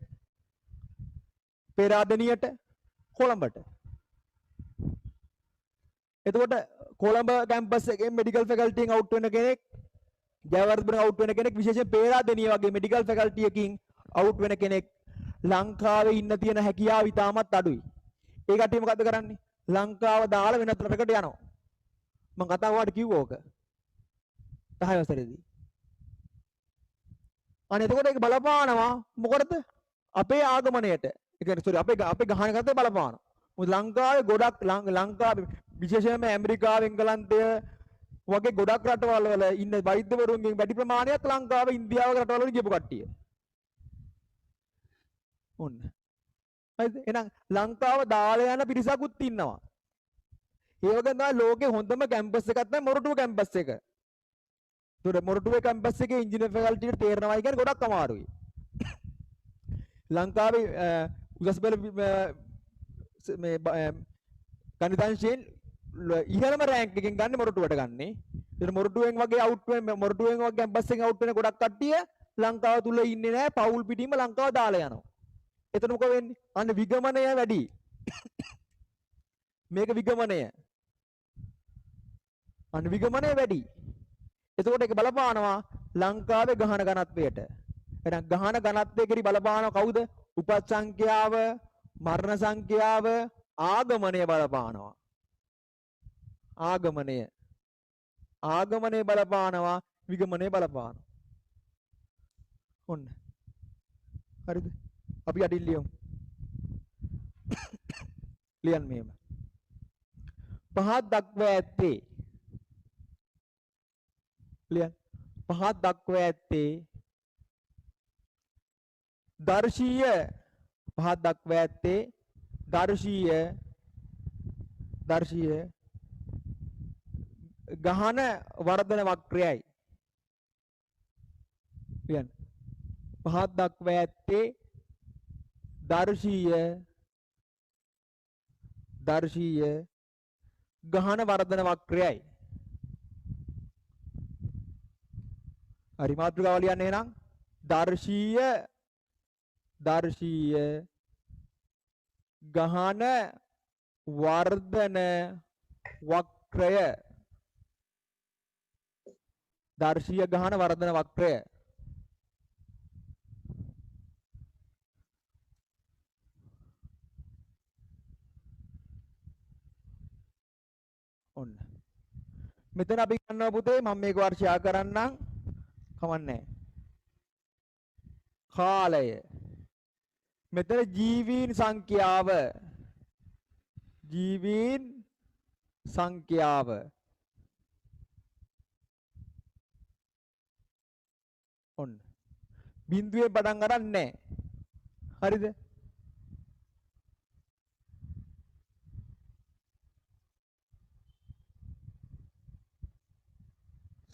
පේරාදෙණියට කොළඹට. එතකොට කොළඹ කැම්පස් එකේ මෙඩිකල් ෆැකල්ටියෙන් අවුට් වෙන කෙනෙක් ජයවර්ධන අවුට් වෙන කෙනෙක් විශේෂයෙන් පේරාදෙණිය වගේ මෙඩිකල් ෆැකල්ටි එකකින් අවුට් වෙන කෙනෙක් ලංකාවේ ඉන්න තියෙන හැකියාව ඉතාමත් අඩුයි. ඒ කට්ටිය මොකද්ද කරන්නේ? ලංකාව දාලා වෙනත් රටකට යනවා. මම කතාව වාට කිව්වා ඕක. 10 වසරේදී. අනේ එතකොට ඒක බලපානවා මොකටද? අපේ ආගමනයට. ඒ කියන්නේ සෝරි අපේ ගහන ගතේ බලපානවා. මොකද ලංකාවේ ගොඩක් ලංකාවේ විශේෂයෙන්ම ඇමරිකාව එංගලන්තය වගේ ගොඩක් රටවල් වල ඉන්න වෛද්‍යවරුන්ගෙන් වැඩි ප්‍රමාණයක් ලංකාවේ ඉන්දියාව වගේ රටවල් වල ගියපු කට්ටිය. ඔන්න. හරිද? එහෙනම් ලංකාව දාලා යන පිරිසකුත් ඉන්නවා. ඒ වගේ තමයි ලෝකේ හොඳම කැම්පස් එකක් තමයි මොරටුව කැම්පස් එක. ඒතකොට මොරටුවේ කැම්පස් එකේ ඉංජිනේර ෆැකල්ටි එකට තේරෙනවා කියන්නේ ගොඩක් අමාරුයි. ලංකාවේ උසස් පෙළ මේ ගණිතාංශයෙන් ඉහළම රෑන්ක් එකකින් ගන්න මොරටුවට ගන්නේ. ඒතර මොරටුවෙන් වගේ අවුට් වෙන මොරටුවෙන් වගේ කැම්පස් එකෙන් අවුට් වෙන ගොඩක් කට්ටිය ලංකාව තුල ඉන්නේ නැහැ. පවුල් පිටින්ම ලංකාව දාලා යනවා. එතන මොකද වෙන්නේ? අන්න විගමනය වැඩි. මේක විගමනය. අන්න විගමනය වැඩි. එතකොට ඒක බලපානවා ලංකාවේ ගහන ඝනත්වයට. එහෙනම් ගහන ඝනත්වයේ කිරි බලපානවා කවුද? උපත් සංඛ්‍යාව, මරණ සංඛ්‍යාව, ආගමනය බලපානවා. ආගමනය බලපානවා, විගමනය බලපානවා. ඔන්න. හරිද? අපි යටින් ලියමු. ලියන්න මෙහෙම. පහත් දක්වා ඇත්තේ ලියන්න. පහත් දක්වා ඇත්තේ දර්ශීය පහත් දක්වා ඇත්තේ දර්ශීය ගහන වර්ධන වක්‍රයයි. ලියන්න. පහත් දක්වා ඇත්තේ දර්ශීය ගහන වර්ධන වක්‍රයයි. හරි මාතෘකාව ලියන්න එහෙනම් දර්ශීය ගහන වර්ධන වක්‍රය. දර්ශීය ගහන වර්ධන වක්‍රය. ඔන්න. මෙතන අපි ගන්නවා පුතේ මම මේක වර්ෂයා කරන්නම්. කමන්නේ. කාලය. මෙතන ජීවීන් සංඛ්‍යාව ඔන්න. බිඳුවේ පටන් ගන්න නැහැ. හරිද?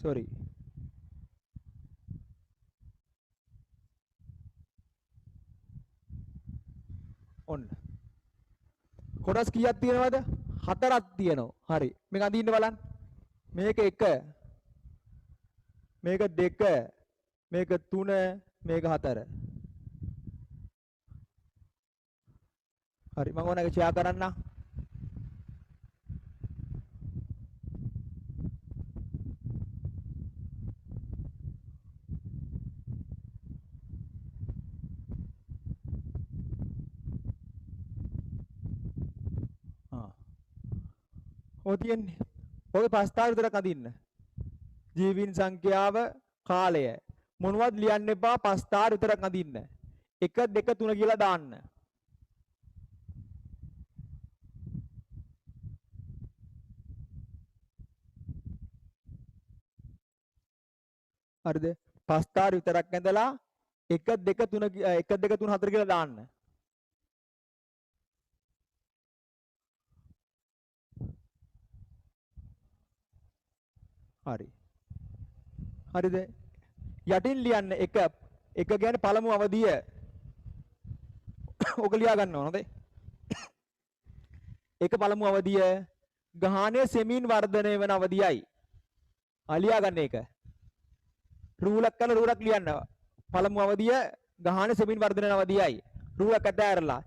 sorry. ඔන්න. කොටස් කීයක් තියෙනවද? 4ක් තියෙනවා. හරි. මේක අඳින්න බලන්න. මේක 1. මේක 2. මේක 3. මේක 4. හරි. මම ඕනෑක ෂෙයා කරන්න. ඔය තියෙන්නේ. ඔය පස්තාර විතරක් අඳින්න. ජීවීන් සංඛ්‍යාව කාලය මොනවද ලියන්න එපා පස්තාර විතරක් අඳින්න. 1 2 3 කියලා දාන්න. හරිද? පස්තාර විතරක් ඇඳලා 1 2 3 1 2 3 4 කියලා දාන්න. හරි. හරිද? යටින් ලියන්න 1 කියන්නේ පළමු අවධිය. ඔක ලියා ගන්න ඕනද? 1 පළමු අවධිය ගහණය සෙමින් වර්ධනය වෙන අවධියයි. අලියා ගන්න එක. රූලක් කරලා රූලක් ලියන්න. පළමු අවධිය ගහණය සෙමින් වර්ධනය වෙන අවධියයි. රූලක් අතෑරලා.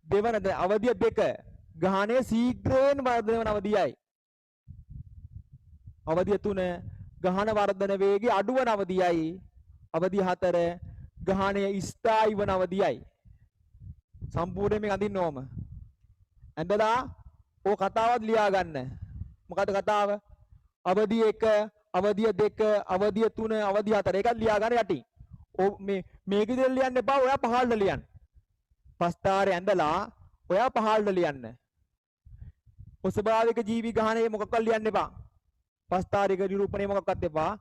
දෙවන අවධිය 2 ගහණය ශීඝ්‍රයෙන් වර්ධනය වෙන අවධියයි. අවධිය 3 ගහන වර්ධන වේගය අඩු වන අවධියයි. අවධිය 4 ගහණය ස්ථායි වන අවධියයි. සම්පූර්ණයෙන් මේක අඳින්න ඕම. ඇඳලා ඕ කතාවත් ලියා ගන්න. මොකද කතාව? අවධිය 1, අවධිය 2, අවධිය 3, අවධිය 4 ඒකත් ලියා ගන්න යටින්. ඕ මේක ඉතින් ලියන්න එපා. ඔයා පහළට ලියන්න. පස්තාරේ ඇඳලා ඔයා පහළට ලියන්න. ස්වභාවික ජීවි ගහණය මොකක්වත් ලියන්න එපා. පස්තාරික නිරූපණය මොකක්වත් එපා.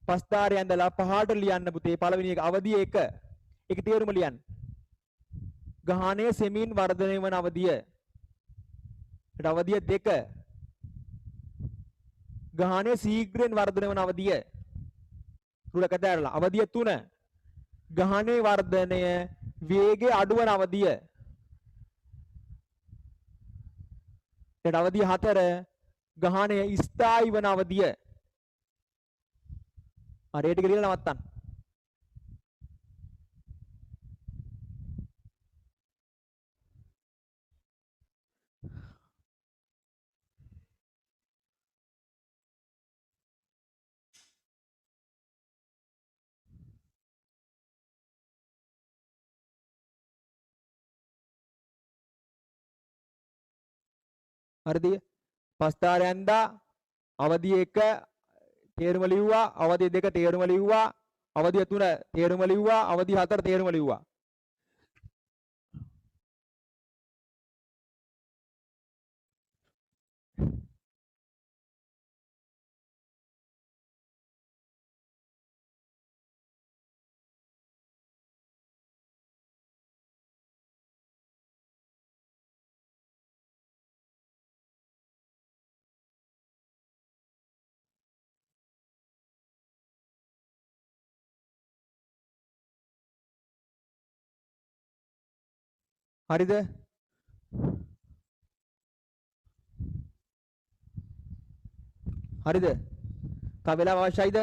පස්තාරේ ඇඳලා පහළට ලියන්න පුතේ. පළවෙනි එක අවධිය 1. ඒක තේරුම ලියන්න. ගහණය සෙමින් වර්ධනය වන අවධිය. ඊට අවධිය 2. ගහණය ශීඝ්‍රයෙන් වර්ධනය වන අවධිය. රුලක දැරලා අවධිය 3. ගහණේ වර්ධනය වේගය අඩු වන අවධිය. ඊට අවධිය 4. ගහණය ස්ථායි වන අවධිය. හරි ඒ ටික ලියලා නවත්තන්න. හරිද? පස්තාරේ ඇඳා අවධිය 1 තේරුම ලිව්වා, අවධිය 2 තේරුම ලිව්වා, අවධිය 3 තේරුම ලිව්වා, අවධිය 4 තේරුම ලිව්වා. හරිද? හරිද? තව වෙලාව අවශ්‍යයිද?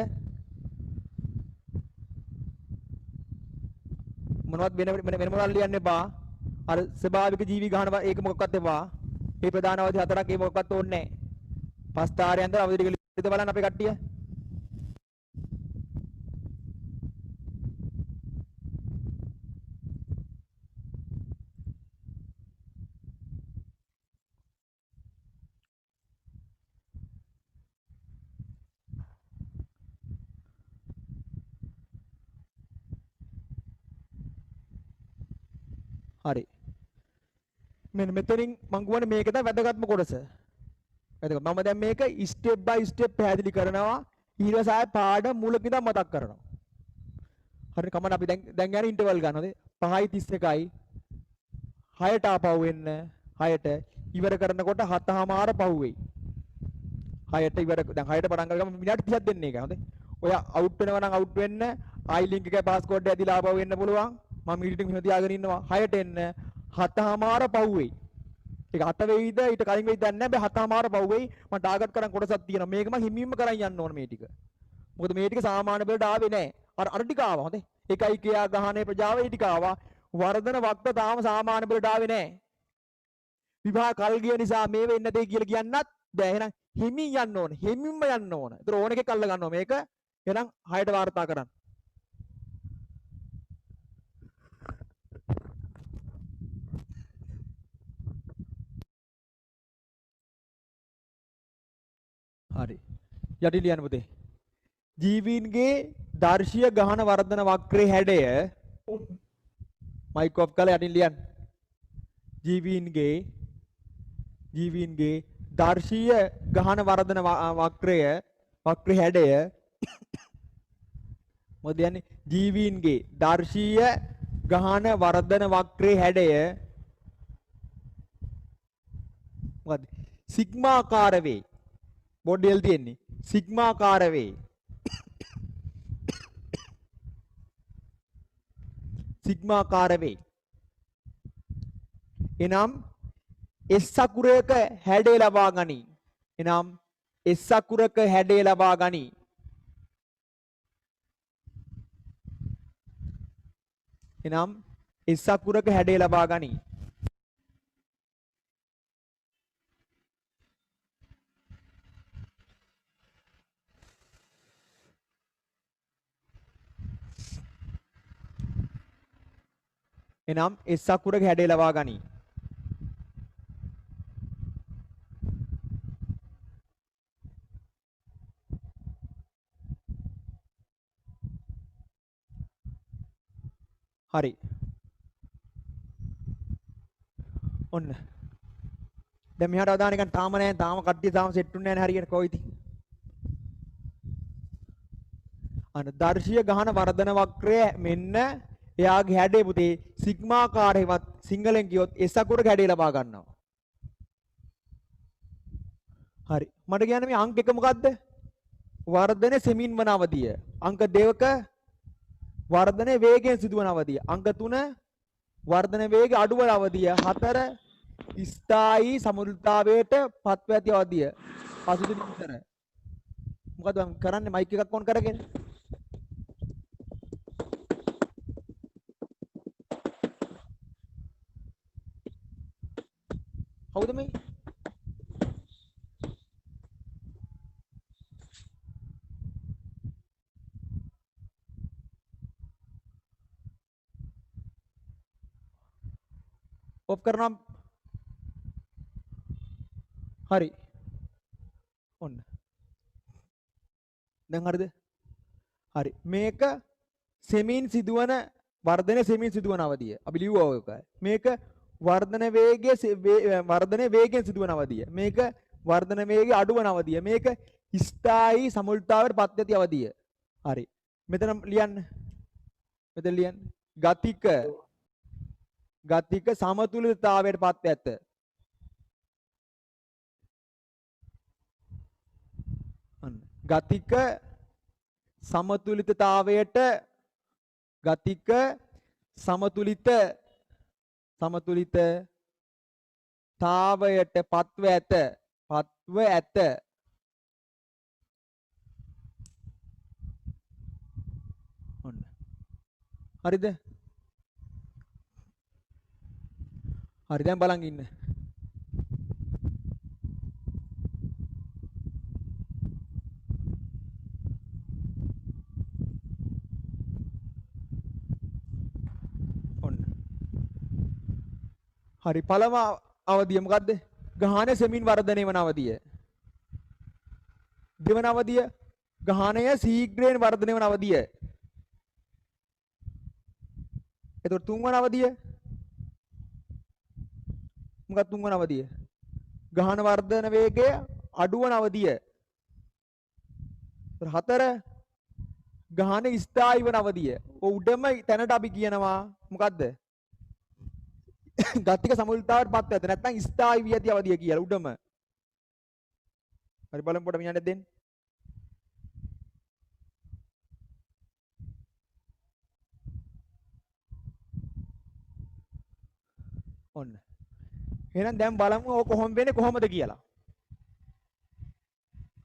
මොනවත් වෙන මොනවද ලියන්න එපා. අර ස්වභාවික ජීවි ගහන ඒක මොකක්වත් එපා. මේ ප්‍රධාන අවධි 4ක් ඒ මොකක්වත් ඕනේ නැහැ. පස්තාරේ ඇඳලා අවධි ටික ලියලා බලන්න අපේ කට්ටිය. හරි. මෙන්න මෙතනින් මම කියන්නේ මේක තමයි වැදගත්ම කොටස. වැදගත්. මම දැන් මේක ස්ටෙප් බයි ස්ටෙප් පැහැදිලි කරනවා. ඊට පස්සේ ආයෙ පාඩම මූලික ඉඳන් මතක් කරනවා. හරි කමන්න අපි දැන් යන ඉන්ටර්වල් ගන්නවද? 5:31යි 6ට ආපහු එන්න 6ට ඉවර කරනකොට 7:00මාර පහු වෙයි. 6ට ඉවර දැන් 6ට පටන් ගන්න විනාඩි 30ක් දෙන්න එක. හොඳයි. ඔය අවුට් වෙනවා නම් අවුට් වෙන්න ආයි ලින්ක් එකේ පාස්කෝඩ් එක ඇදලා ආපහු එන්න පුළුවන්. මම මීටින් මෙහෙම තියාගෙන ඉන්නවා. 6ට එන්න 7:00මාර පහු වෙයි. ඒක 8 වෙයිද ඊට කලින් වෙයිද දන්නේ නැහැ. 7:00මාර පහු වෙයි. මම ටාගට් කරන් කොටසක් තියෙනවා. මේක මම හිමින්ම කරන් යන්න ඕන මේ ටික. මොකද මේ ටික සාමාන්‍ය බෙලට ආවේ නැහැ. අර ටික ආවා. හොඳයි. ඒකයි කියා ගහනේ ප්‍රජාව ඒ ටික ආවා. වර්ධන වක්ත තාම සාමාන්‍ය බෙලට ආවේ නැහැ. විභාග කල් ගිය නිසා මේ වෙන්නේ නැtei කියලා කියන්නත් බෑ. එහෙනම් හිමින් යන්න ඕන. හිමින්ම යන්න ඕන. ඒතර ඕන එකෙක් අල්ල ගන්නවා මේක. එහෙනම් 6ට වාර්තා කරන්න. හරි. යටි ලියන්න පුතේ. ජීවීන්ගේ දර්ශීය ගහන වර්ධන වක්‍රයේ හැඩය මයික් ඔෆ් කරලා යටින් ලියන්න. ජීවීන්ගේ දර්ශීය ගහන වර්ධන වක්‍රයේ හැඩය මොකද කියන්නේ? ජීවීන්ගේ දර්ශීය ගහන වර්ධන වක්‍රයේ හැඩය මොකද? සිග්මාකාර වේ. බෝඩ් එකේ තියෙන්නේ සිග්මාකාර වේ. සිග්මාකාර වේ. එනම් S අකුරයක හැඩය ලබා ගනි. එනම් S අකුරක හැඩය ලබා ගනි. එනම් S අකුරක හැඩය ලබා ගනි. එනම් S අකුරක හැඩය ලබා ගනි. හරි. ඔන්න. දැන් මෙහාට අවධානය ගන්න. තාම නැහැ. තාම කට්ටිය තාම සෙට් වෙන්නේ නැහැ හරියට කොයිද? අන්න දර්ශීය ගහන වර්ධන වක්‍රය මෙන්න එයාගේ හැඩේ පුතේ සිග්මාකාරයවත් සිංහලෙන් කියොත් S අකුරක හැඩය ලබා ගන්නවා. හරි. මට කියන්න මේ අංක 1 මොකද්ද? වර්ධන සෙමින් වන අවධිය. අංක 2ක වර්ධන වේගයෙන් සිදුවන අවධිය. අංක 3 වර්ධන වේගය අඩු වන අවධිය. 4 ස්ථායී සමතුලිතතාවයට පත්ව ඇති අවධිය. පසුදින විතර. මොකද මම කරන්නේ මයික් එකක් ඔන් කරගෙන. කවුද මේ? ඔෆ් කරනවා. හරි. ඔන්න. දැන් හරිද? හරි. මේක සෙමින් සිදුවන වර්ධනයේ සෙමින් සිදුවන අවධිය. අපි ලිව්වා ඔක. මේක වර්ධන වේගයෙන් සිදුවන අවධිය. මේක වර්ධන වේගය අඩු වන අවධිය. මේක ස්ථායී සමතුලිතතාවයට පත් ඇති අවධිය. හරි. මෙතන ලියන්න. ගතික සමතුලිතතාවයට පත් ඇත. අන්න. ගතික සමතුලිතතාවයට පත්ව ඇත. ඔන්න. හරිද? හරි දැන් බලන් ඉන්න. ඔන්න. හරි පළම අවධිය මොකද්ද? ගහනය සෙමින් වර්ධනය වන අවධිය. දෙවන අවධිය ගහනය ශීඝ්‍රයෙන් වර්ධනය වන අවධිය. එතකොට තුන්වන අවධිය මොකක්ද? තුන්වන අවධිය ගහන වර්ධන වේගය අඩු වන අවධිය. හතර ගහන ස්ථායී වන අවධිය. උඩම තැනට අපි කියනවා මොකද්ද? ගතික සමතුලිතතාවයට පත් වෙත නැත්නම් ස්ථායී වී ඇති අවධිය කියලා උඩම. හරි බලමු පොඩ මිනිහට දෙන්න. ඔන්න. එහෙනම් දැන් බලමු ඕක කොහොම වෙන්නේ කොහොමද කියලා.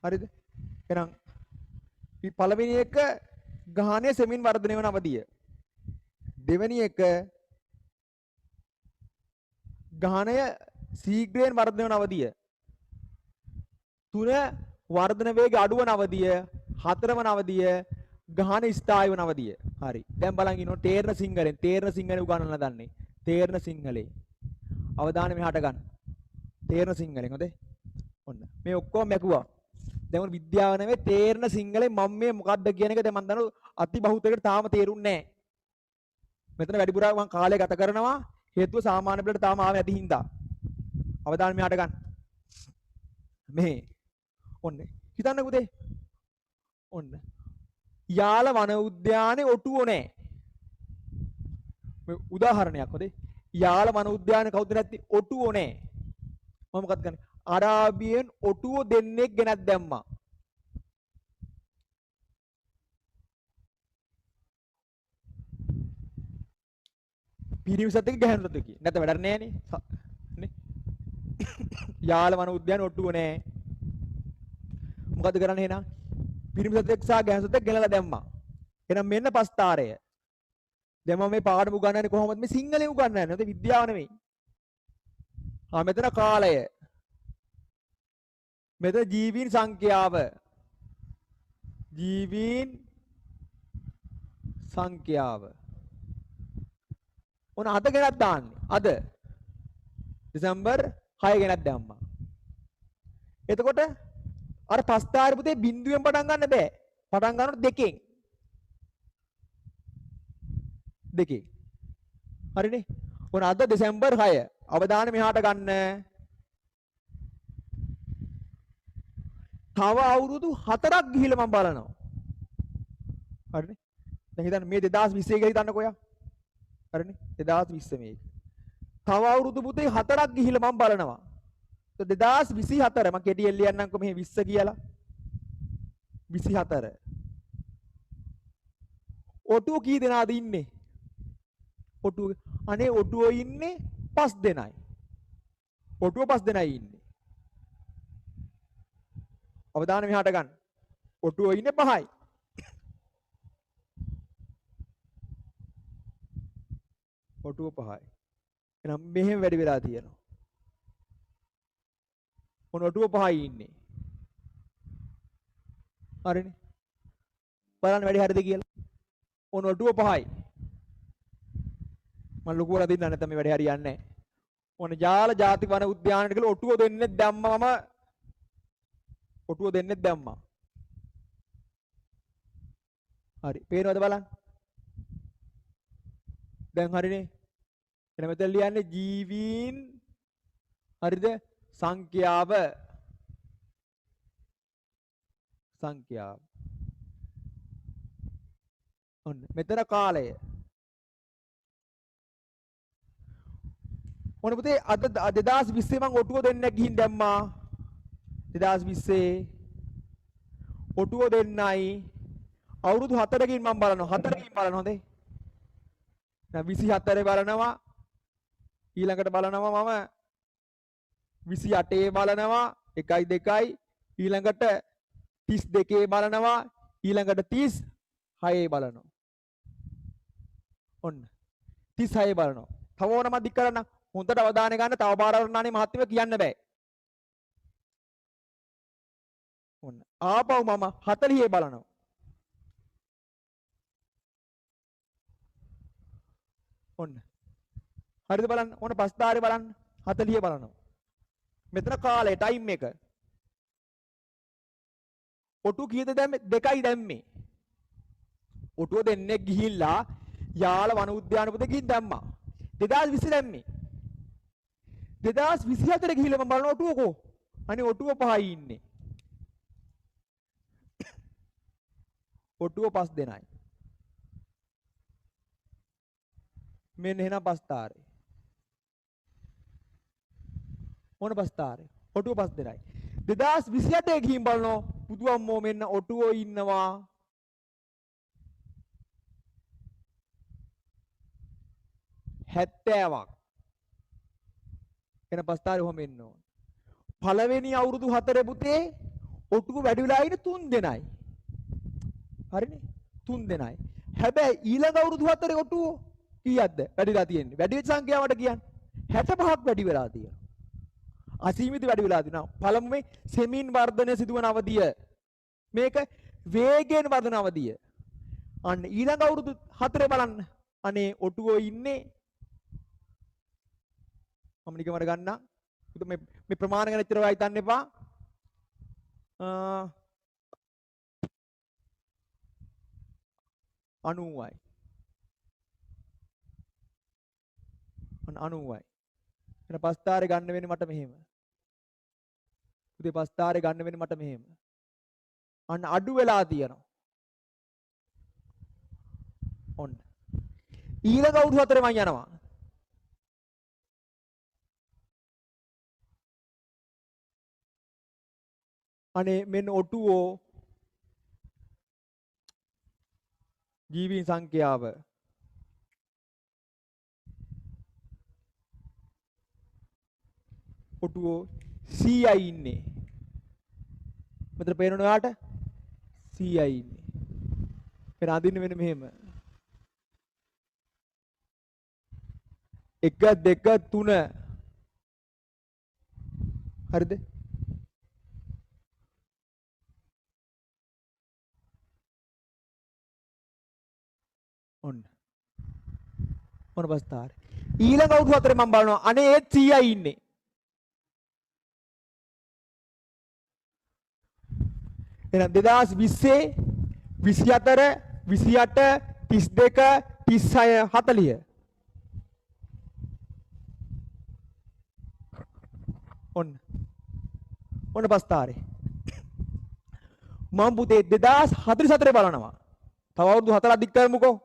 හරිද? එහෙනම් පළවෙනි එක ගහනය සෙමින් වර්ධනය වන අවධිය. දෙවෙනි එක ගහනය ශීඝ්‍රයෙන් වර්ධනය වන අවධිය. තුන වර්ධන වේගය අඩු වන අවධිය. හතරවන අවධිය ගහන ස්ථායී වන අවධිය. හරි. දැන් බලන් ඉන්නෝ තේරන සිංහලෙන් උගන්වන්න දන්නේ. තේරන සිංහලෙන්. අවධානය මෙහාට ගන්න. තේරන සිංහලෙන් හොඳේ. ඔන්න. මේ ඔක්කොම මැකුවා. දැන් මොන විද්‍යාව නෙමෙයි තේරෙන සිංහලෙන් මම මේ මොකද්ද කියන එක දැන් මම දන්නවා අති බහුතරයකට තාම තේරුන්නේ නැහැ. මෙතන වැඩිපුර මම කාලය ගත කරනවා හේතුව සාමාන්‍ය පිළිවෙලට තාම ආවේ නැති හින්දා. අවධානය මෙහාට ගන්න. මෙහෙ. ඔන්න. හිතන්න පුතේ. ඔන්න. යාල වන උද්‍යානයේ ඔටුවෝ නැහැ. මේ උදාහරණයක් හොදේ. යාල වන උද්‍යානයේ කවුද නැති ඔටුවෝ නැහැ. මම මොකක්ද කරන්නේ? අරාබියෙන් ඔටුවෝ දෙන්නෙක් ගෙනත් දැම්මා. පිරිමි සතෙක් ගැහැණු සතෙක්. නැත්නම් වැඩක් නැහැනේ. නේ? යාල වන උද්‍යානයේ ඔටුවෝ නැහැ. මොකද කරන්නේ එහෙනම්? පිරිමි සතෙක් සහ ගැහැණු සතෙක් ගෙනලා දැම්මා. එහෙනම් මෙන්න පස්තාරය. දැන් මම මේ පාඩම උගන්වන්නේ කොහොමද? මේ සිංහලෙන් උගන්වන්නේ. නැත්නම් විද්‍යාව නෙමෙයි. මෙතන කාලය. මෙතන ජීවීන් සංඛ්‍යාව. ජීවීන් සංඛ්‍යාව. ඔන්න අද ගෙනත් දාන්නේ. අද දෙසැම්බර් 6 ගෙනත් දැම්මා. එතකොට අර පස්තාරේ පුතේ බිඳුවෙන් පටන් ගන්න බෑ. පටන් ගන්නකොට දෙකෙන්. දෙකේ. හරිනේ? ඔන්න අද දෙසැම්බර් 6. අවධානය මෙහාට ගන්න. තව අවුරුදු 4ක් ගිහිල්ලා මම බලනවා. හරිනේ? දැන් හිතන්න මේ 2020 කියලා හිතන්නකෝ යා. හරිනේ? 2020 මේක. තව අවුරුදු පුතේ 4ක් ගිහිල්ලා මම බලනවා. 2024 මම කෙටියෙන් ලියන්නම්කෝ මෙහි 20 කියලා. 24. ඔටුව කී දෙනාද ඉන්නේ? ඔටුව අනේ ඔටුව ඉන්නේ 5 දෙනයි. ඔටුව 5 දෙනයි ඉන්නේ. අවධානය මෙහාට ගන්න. ඔටුව ඉන්නේ 5යි. ඔටුව 5යි. එහෙනම් මෙහෙම වැඩි වෙලා තියෙනවා. ඔන්න ඔටුව 5යි ඉන්නේ. හරිනේ. බලන්න වැඩි හරිද කියලා. ඔන්න ඔටුව 5යි. මම ලොකු කරලා දෙන්න නැත්නම් මේ වැඩි හරියන්නේ නැහැ. ඔන්න ජාල ජාති වන උද්‍යානයට කියලා ඔටුව දෙන්නෙත් දැම්මම ඔටුව දෙන්නෙත් දැම්මා. හරි. පේනවද බලන්න? දැන් හරිනේ. එන මෙතන ලියන්නේ ජීවීන් හරිද? සංඛ්‍යාව. සංඛ්‍යාව. ඔන්න මෙතන කාලය. ඔන්න පුතේ අද 2020 මම ඔටුව දෙන්නෙක් ගිහින් දැම්මා. 2020 ඔටුව දෙන්නයි අවුරුදු 4කින් මම බලනවා 4කින් බලන හොඳේ දැන් 24 බලනවා ඊළඟට බලනවා මම 28 බලනවා 1 2යි ඊළඟට 32 බලනවා ඊළඟට 36 බලනවා ඔන්න 36 බලනවා තව ඕනම දික් කරන්න හොඳට අවධානය ගන්න තව පාරවරණානේ මහත්මයා කියන්න බෑ ඔන්න ආපහු මම 40 බලනවා ඔන්න හරිද බලන්න ඕන පස්තාරේ බලන්න 40 බලනවා මෙතන කාලය ටයිම් එක ඔටු කීයද දැම්මේ 2යි දැම්මේ ඔටුව දෙන්නේ ගිහිල්ලා යාල වන උද්‍යානපතේ ගිහින් දැම්මා 2020 දැම්මේ 2024 ගිහිල්ලා මම බලන ඔටුවකෝ අනේ ඔටුව 5යි ඉන්නේ ඔටුව 5 දෙනයි මෙන්න එහෙනම් පස්තාරේ මොන පස්තාරේ ඔටුව 5 දෙනයි 2028 ගිහින් බලනවා බුදුම්මෝ මෙන්න ඔටුවෝ ඉන්නවා 70ක් එන පස්තාරේ ඔහම එන්න ඕන පළවෙනි අවුරුදු 4 පුතේ ඔටුව වැඩි වෙලා ඉන්නේ 3 දෙනයි හරිනේ 3 දෙනයි හැබැයි ඊළඟ අවුරුදු 4 ඔටුව කීයක්ද වැඩිලා තියෙන්නේ වැඩි වෙච්ච සංඛ්‍යාවට කියන්නේ 65ක් වැඩි වෙලා තියෙනවා අසීමිත වැඩි වෙලා තියෙනවා පළමුවේ සෙමින් වර්ධනය සිදුවන අවධිය මේක වේගයෙන් වර්ධන අවධිය අන්න ඊළඟ අවුරුදු 4 බලන්න අනේ ඔටුවෝ ඉන්නේ මම නිකමර ගන්න මේ ප්‍රමාණ ගැන ඉතර වෙලා හිතන්න එපා අනුවයි. අනුවයි. එන පස්තාරේ ගන්න වෙන්නේ මට මෙහෙම. උදේ පස්තාරේ ගන්න වෙන්නේ මට මෙහෙම. අන්න අඩු වෙලා තියෙනවා. ඔන්න. ඊළඟ අවුරුදු 4 මම යනවා. අනේ මෙන්න ඔටුවෝ ජීවීන් සංඛ්‍යාව ඔටුවෝ 100යි ඉන්නේ. මෙතන පේනවද ඔයාලට? 100යි ඉන්නේ. එන අඳින්න වෙන මෙහෙම. 1 2 3 හරිද? ඔන්න. මොන බස්තාර. ඊළඟ අවුරුදු 4 මම බලනවා අනේ ඒත් 100යි ඉන්නේ. එහෙනම් 2020 24 28 32 36 40 ඔන්න පස්තාරේ මම පුතේ 2044 බලනවා. තව අවුරුදු 4ක් දික් කරමුකෝ.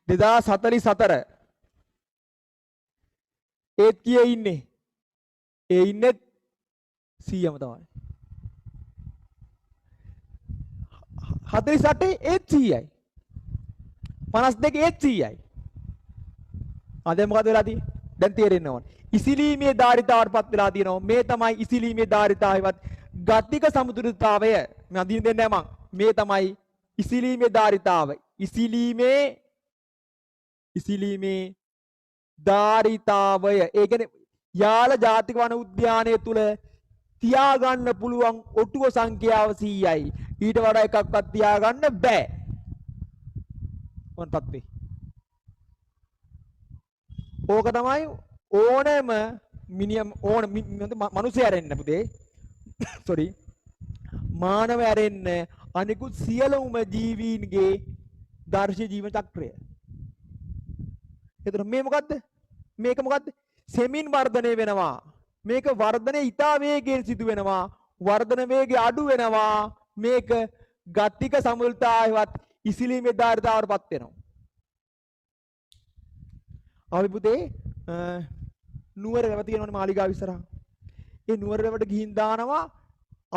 දෙදා 44 ඒත් කීයේ ඉන්නේ? ඒ ඉන්නේ 100ම තමයි. 48 ඒත් 100යි. 52 ඒත් 100යි. දැන් මොකද වෙලා තියෙන්නේ? දැන් තේරෙන්න ඕන. ඉසිලීමේ ධාරිතාවටපත් වෙලා තියෙනවා. මේ තමයි ඉසිලීමේ ධාරිතාවයවත් ගතික සමතුලිතතාවය. මම අදින්න දෙන්නේ නැහැ මං. මේ තමයි ඉසිලීමේ ධාරිතාවය. ඉසිලීමේ ධාරිතාවය. ඒ කියන්නේ යාල ජාතික වන උද්‍යානය තුල තියාගන්න පුළුවන් ඔටුව සංඛ්‍යාව 100යි. ඊට වඩා එකක්වත් තියාගන්න බෑ. මොන තත්ත්වේ? ඕක තමයි ඕනෑම මිනිහම ඕන මිනිස්සු ඇරෙන්න පුතේ. සෝරි. මානව ඇරෙන්න අනිකුත් සියලුම ජීවීන්ගේ දර්ශ ජීවන චක්‍රය. එතන මේ මොකද්ද? මේක මොකද්ද? සෙමින් වර්ධනය වෙනවා. මේක වර්ධනයේ ඊටා වේගයෙන් සිදු වෙනවා. වර්ධන වේගය අඩු වෙනවා. මේක ගතික සමතුලිතතාවයවත් ඉසිලීමේ ධාරිතාවටපත් වෙනවා. අපි පුතේ නුවර රැව තියෙනවනේ මාලිගාව ඉස්සරහා. ඒ නුවර රැවට ගිහින් දානවා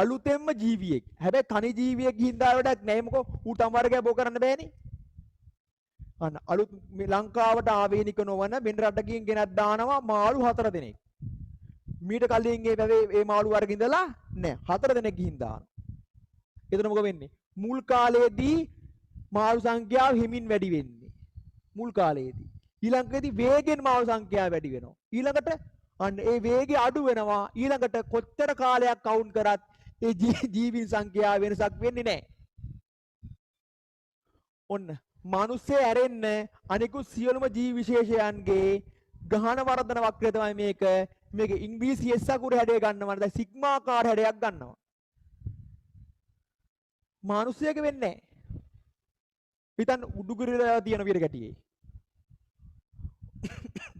අලුතෙන්ම ජීවියෙක්. හැබැයි තනි ජීවියෙක් ගිහින් දාලා වැඩක් නැහැ. මොකෝ ඌටම් වර්ගය බෝ කරන්න බෑනේ. අන්න අලුත් මේ ලංකාවට ආවේනික නොවන වෙන රටකින් ගෙනත් දානවා මාළු 4 දෙනෙක්. මීට කලින් ඒ මාළු වර්ග ඉඳලා නැහැ. 4 දෙනෙක් ගිහින් දානවා. එතන මොකද වෙන්නේ? මුල් කාලයේදී මාළු සංඛ්‍යාව හිමින් වැඩි වෙන්නේ. මුල් කාලයේදී. ඊළඟටදී වේගෙන් මාළු සංඛ්‍යාව වැඩි වෙනවා. ඊළඟට අන්න ඒ වේගය අඩු වෙනවා. ඊළඟට කොච්චර කාලයක් කවුන්ට් කරත් ඒ ජීවීන් සංඛ්‍යාව වෙනසක් වෙන්නේ නැහැ. ඔන්න මිනිස්සේ ඇරෙන්න අනිකුත් සියලුම ජීව විශේෂයන්ගේ ගහන වර්ධන වක්‍රය තමයි මේක. මේක ඉංග්‍රීසි S අකුර හැඩය ගන්නවා. දැන් සිග්මාකාර හැඩයක් ගන්නවා. මිනිස්සෙක වෙන්නේ නැහැ. හිතන්න උඩුගිරිලා තියෙන විදිහට ගැටියේ.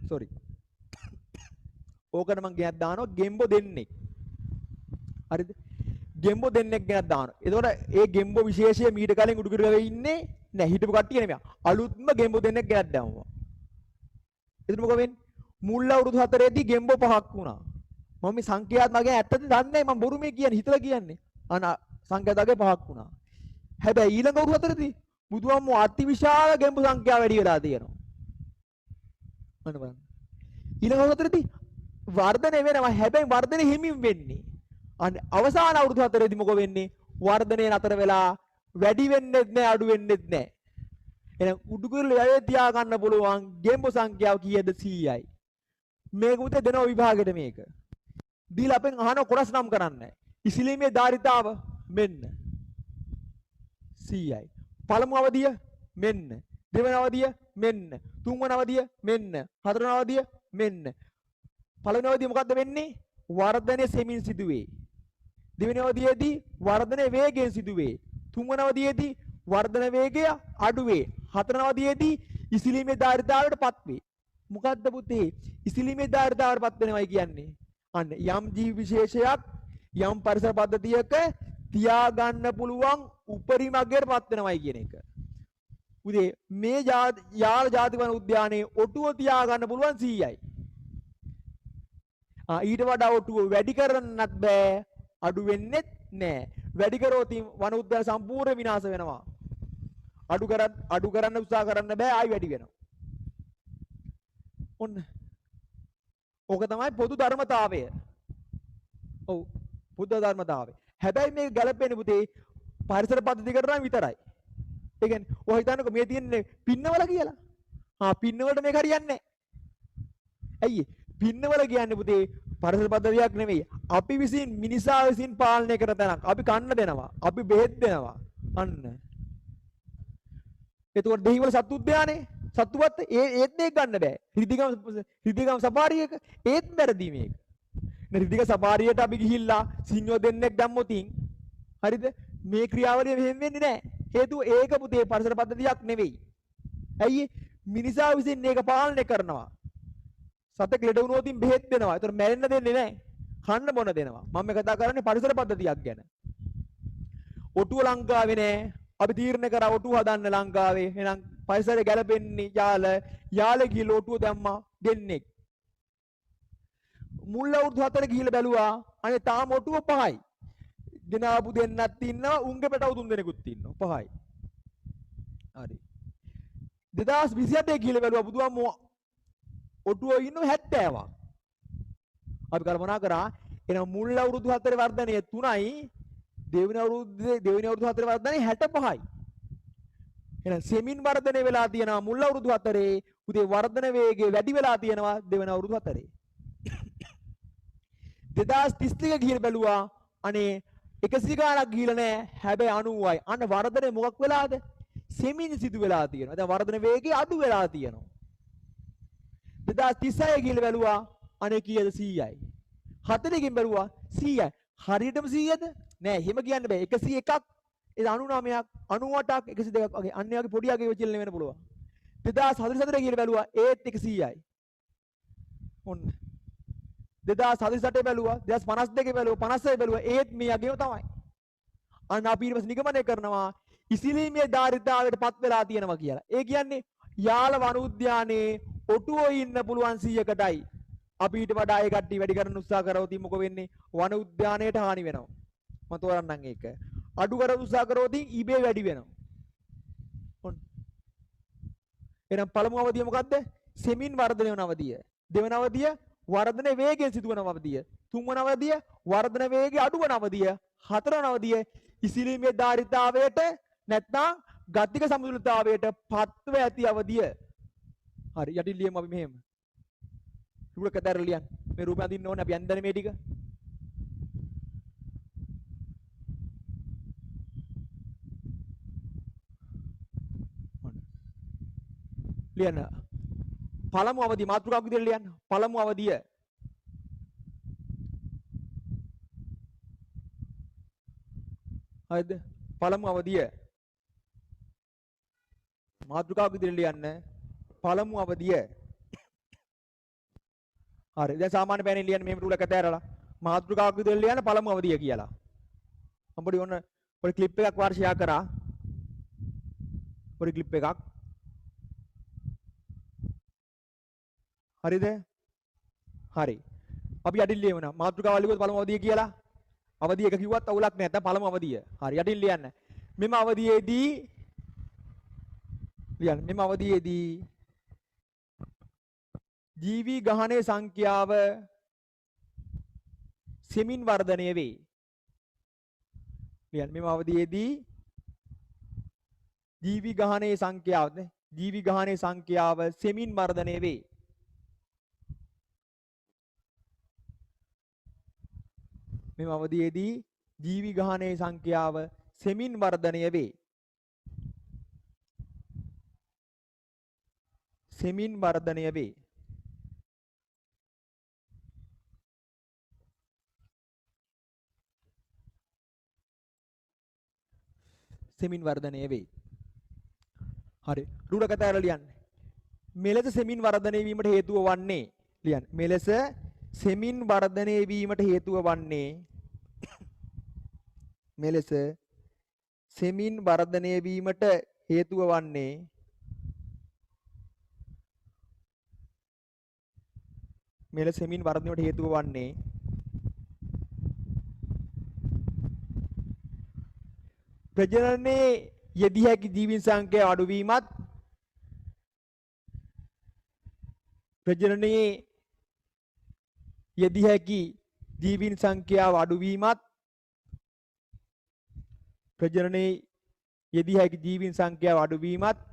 සෝරි. ඕකට මම ගියක් දානවා ගෙම්බෝ දෙන්නෙක්. හරිද? ගෙම්බෝ දෙන්නෙක් ගැන දානවා. එතකොට ඒ ගෙම්බෝ විශේෂය මීට කලින් උඩුගිරිලා ඉන්නේ නැහැ. හිටපු කට්ටිය නෙමෙයි. අලුත්ම ගෙම්බෝ දෙන්නෙක් ගැන දානවා. එතකොට මොකද වෙන්නේ? මුල් අවුරුදු 4ේදී ගෙම්බෝ 5ක් වුණා. මම මේ සංඛ්‍යාත්මක ගැන ඇත්තද දන්නේ නැහැ. මම බොරු මේ කියන්නේ හිතලා කියන්නේ. සංඛ්‍යාතගේ 5ක් වුණා. හැබැයි ඊළඟ අවුරුදු 4ේදී බුදුහාමුදුරුවෝ අතිවිශාල ගෙම්බෝ සංඛ්‍යාව වැඩි වෙලා තියෙනවා. මම බලන්න. ඊළඟ අවුරුදු 4ේදී වර්ධනය වෙනවා. හැබැයි වර්ධනය හිමින් වෙන්නේ. අවසාන අවුරුදු 4ේදී මොකද වෙන්නේ? වර්ධනය නතර වෙලා වැඩි වෙන්නෙත් නැහැ අඩු වෙන්නෙත් නැහැ. එහෙනම් උඩුකුරුල වැවේ තියා ගන්න පුළුවන් ගෙම්බෝ සංඛ්‍යාව කීයද? 100යි. මේක උතේ දෙනවා විභාගෙට මේක. දීලා අපෙන් අහන කොටස් නම් කරන්නේ. ඉසිලීමේ ධාරිතාව මෙන්න 100යි. පළමු අවධිය මෙන්න. දෙවන අවධිය මෙන්න. තුන්වන අවධිය මෙන්න. හතරවන අවධිය මෙන්න පළවෙනි අවධිය මොකද්ද වෙන්නේ? වර්ධනය සෙමින් සිදුවේ. දෙවෙනි අවධියේදී වර්ධනය වේගයෙන් සිදුවේ. තුන්වන අවධියේදී වර්ධන වේගය අඩු වේ. හතරවන අවධියේදී ඉසිලීමේ ධාරිතාවයටපත් වේ. මොකද්ද පුතේ? ඉසිලීමේ ධාරිතාවයටපත් වෙනවයි කියන්නේ. අන්න යම් ජීව විශේෂයක් යම් පරිසර පද්ධතියක තියාගන්න පුළුවන් උපරිම අගයටපත් වෙනවයි කියන එක. උදේ මේ යාල ජාතික වන උද්‍යානයේ ඔටුව තියාගන්න පුළුවන් 100යි. ඊට වඩා ඔටුව වැඩි කරන්නත් බෑ අඩු වෙන්නෙත් නෑ. වැඩි කරොත් වන උද්‍යාන සම්පූර්ණ විනාශ වෙනවා. අඩු කරන්න උත්සාහ කරන්න බෑ ආයි වැඩි වෙනවා. ඔන්න. ඕක තමයි පොදු ධර්මතාවය. ඔව් පොදු ධර්මතාවය. හැබැයි මේක ගැලපෙන්නේ පුතේ පරිසර පද්ධතියකට නම් විතරයි. ඒ කියන්නේ ඔය හිතන්නකො මේ තියෙන්නේ පින්නවල කියලා. පින්නවලට මේක හරියන්නේ නැහැ. ඇයි? පින්නවල කියන්නේ පුතේ පරිසර පද්ධතියක් නෙමෙයි. අපි විසින් මිනිසා විසින් පාලනය කරන තැනක්. අපි කන්න දෙනවා. අපි බෙහෙත් දෙනවා. අන්න. එතකොට දෙහිවල සත්තු උද්‍යානේ සත්තුවත් ඒත් මේක ගන්න බෑ. රිදිගම සෆාරියක ඒත් බැරදි මේක. රිදිග සෆාරියට අපි ගිහිල්ලා සිංහෝ දෙන්නෙක් දැම්මොතින් හරිද? මේ ක්‍රියාවලිය මෙහෙම වෙන්නේ නැහැ. හේතුව ඒක පුතේ පරිසර පද්ධතියක් නෙවෙයි. ඇයි? මිනිසා විසින් මේක පාලනය කරනවා. සතෙක් ලෙඩ වුණොත් බෙහෙත් දෙනවා. ඒතර මැරෙන්න දෙන්නේ නැහැ. කන්න බොන දෙනවා. මම මේ කතා කරන්නේ පරිසර පද්ධතියක් ගැන. ඔටුව ලංකාවේ නෑ. අපි තීරණය කරා ඔටුව හදන්න ලංකාවේ. එහෙනම් පරිසරය ගැලපෙන්නේ යාලේ ගිහලා ඔටුව දැම්මා දෙන්නේ. මුල් අවුරුදු 4 ගිහලා බැලුවා. අනේ තාම ඔටුව 5යි. ගෙනාවු දෙන්නත් ඉන්නවා. උන්ගේ පැටව 3 දෙනෙකුත් ඉන්නවා. 5යි. හරි. 2028 ගිහලා බැලුවා බුදුහාමෝ ඔටුව ඉන්නෝ 70ක්. අපි කල්පනා කරා එහෙනම් මුල් අවුරුදු 4 වර්ධනය 3යි දෙවෙනි අවුරුදු 4 වර්ධනය 65යි. එහෙනම් සෙමින් වර්ධනය වෙලා තියෙනවා මුල් අවුරුදු 4 උදේ වර්ධන වේගය වැඩි වෙලා තියෙනවා දෙවෙනි අවුරුදු 4. 2032 ගිහින් බැලුවා අනේ 100 ගාණක් ගිහිල්ලා නැහැ හැබැයි 90යි. අන්න වර්ධනය මොකක් වෙලාද? සෙමින් සිදු වෙලා තියෙනවා. දැන් වර්ධන වේගය අඩු වෙලා තියෙනවා. 2036 ගිහින් බැලුවා අනේ කීයද 100යි. 4කින් බැලුවා 100යි. හරියටම 100ද? නෑ එහෙම කියන්න බෑ. 101ක් 99ක් 98ක් 102ක් වගේ අන්න වගේ පොඩි අගේ විචලන වෙන්න පුළුවන්. 2044 ගිහින් බැලුවා ඒත් 100යි. ඔන්න 2048 බැලුවා 2052 බැලුවා 56 බැලුවා ඒත් මේ අගේම තමයි. අන්න අපි ඊට පස්සේ නිගමනය කරනවා ඉසිලීමේ ධාරිතාවයට පත් වෙලා තියෙනවා කියලා. ඒ කියන්නේ යාල වන උද්‍යානයේ ඔටුවෝ ඉන්න පුළුවන් 100කටයි. අපි ඊට වඩා ඒ කට්ටිය වැඩි කරන්න උත්සාහ කරවොත් මොකෝ වෙන්නේ? වන උද්‍යානයට හානි වෙනවා. මම තෝරන්නම් ඒක. අඩු කර උත්සාහ කරවොත් ඉබේ වැඩි වෙනවා. ඔන්න. එහෙනම් පළමු අවධිය මොකද්ද? සෙමින් වර්ධනය වන අවධිය. දෙවන අවධිය වර්ධන වේගයෙන් සිදුවන අවධිය. තුන්වන අවධිය වර්ධන වේගය අඩු වන අවධිය. හතරවන අවධිය ඉසිලීමේ ධාරිතාවයට නැත්නම් ගතික සමතුලිතතාවයට පත්ව ඇති අවධිය. හරි යටින් ලියමු අපි මෙහෙම. රූපක කතර ලියන්න. මේ රූපය අඳින්න ඕනේ අපි අඳින්න මේ ටික. ලියන්න. පළමු අවධිය මාතෘකාවක් විදිහට ලියන්න. පළමු අවධිය. හරිද? පළමු අවධිය. මාතෘකාවක් විදිහට ලියන්න. පළමු අවධිය. හරි. දැන් සාමාන්‍ය පෑනේ ලියන්න මෙහෙම රූල එක තැරලා. මාතෘකාවක් විදිහට ලියන්න පළමු අවධිය කියලා. මම පොඩි ඔන්න පොඩි ක්ලිප් එකක් වාර ෂෙයා කරා. පොඩි ක්ලිප් එකක්. හරිද? හරි. අපි යටින් ලියමුනා. මාතෘකාව ලියුවොත් පළමු අවධිය කියලා. අවධිය එක කිව්වත් අවුලක් නැහැ. නැත්නම් පළමු අවධිය. හරි යටින් ලියන්න. මෙම අවධියේදී ලියන්න. මෙම අවධියේදී ජීවි ගහනයේ සංඛ්‍යාව සෙමින් වර්ධනය වේ. ලියන්න. මෙම අවධියේදී ජීවි ගහනයේ සංඛ්‍යාව ජීවි ගහනයේ සංඛ්‍යාව සෙමින් වර්ධනය වේ. මෙම අවධියේදී ජීවි ගහනයේ සංඛ්‍යාව සෙමින් වර්ධනය වේ. සෙමින් වර්ධනය වේ. සෙමින් වර්ධනය වෙයි. හරි. රුල කතාවල ලියන්න. මෙලෙස සෙමින් වර්ධනය වීමට හේතුව වන්නේ ලියන්න. මෙලෙස සෙමින් වර්ධනය වීමට හේතුව වන්නේ මෙලෙස සෙමින් වර්ධනය වීමට හේතුව වන්නේ මෙලෙස සෙමින් වර්ධනයට හේතුව වන්නේ ප්‍රජනනයේ යෙදී හැකි ජීවීන් සංඛ්‍යාව අඩුවීමත් ප්‍රජනනයේ යෙදී හැකි ජීවීන් සංඛ්‍යාව අඩුවීමත් ප්‍රජනනයේ යෙදී හැකි ජීවීන් සංඛ්‍යාව අඩුවීමත්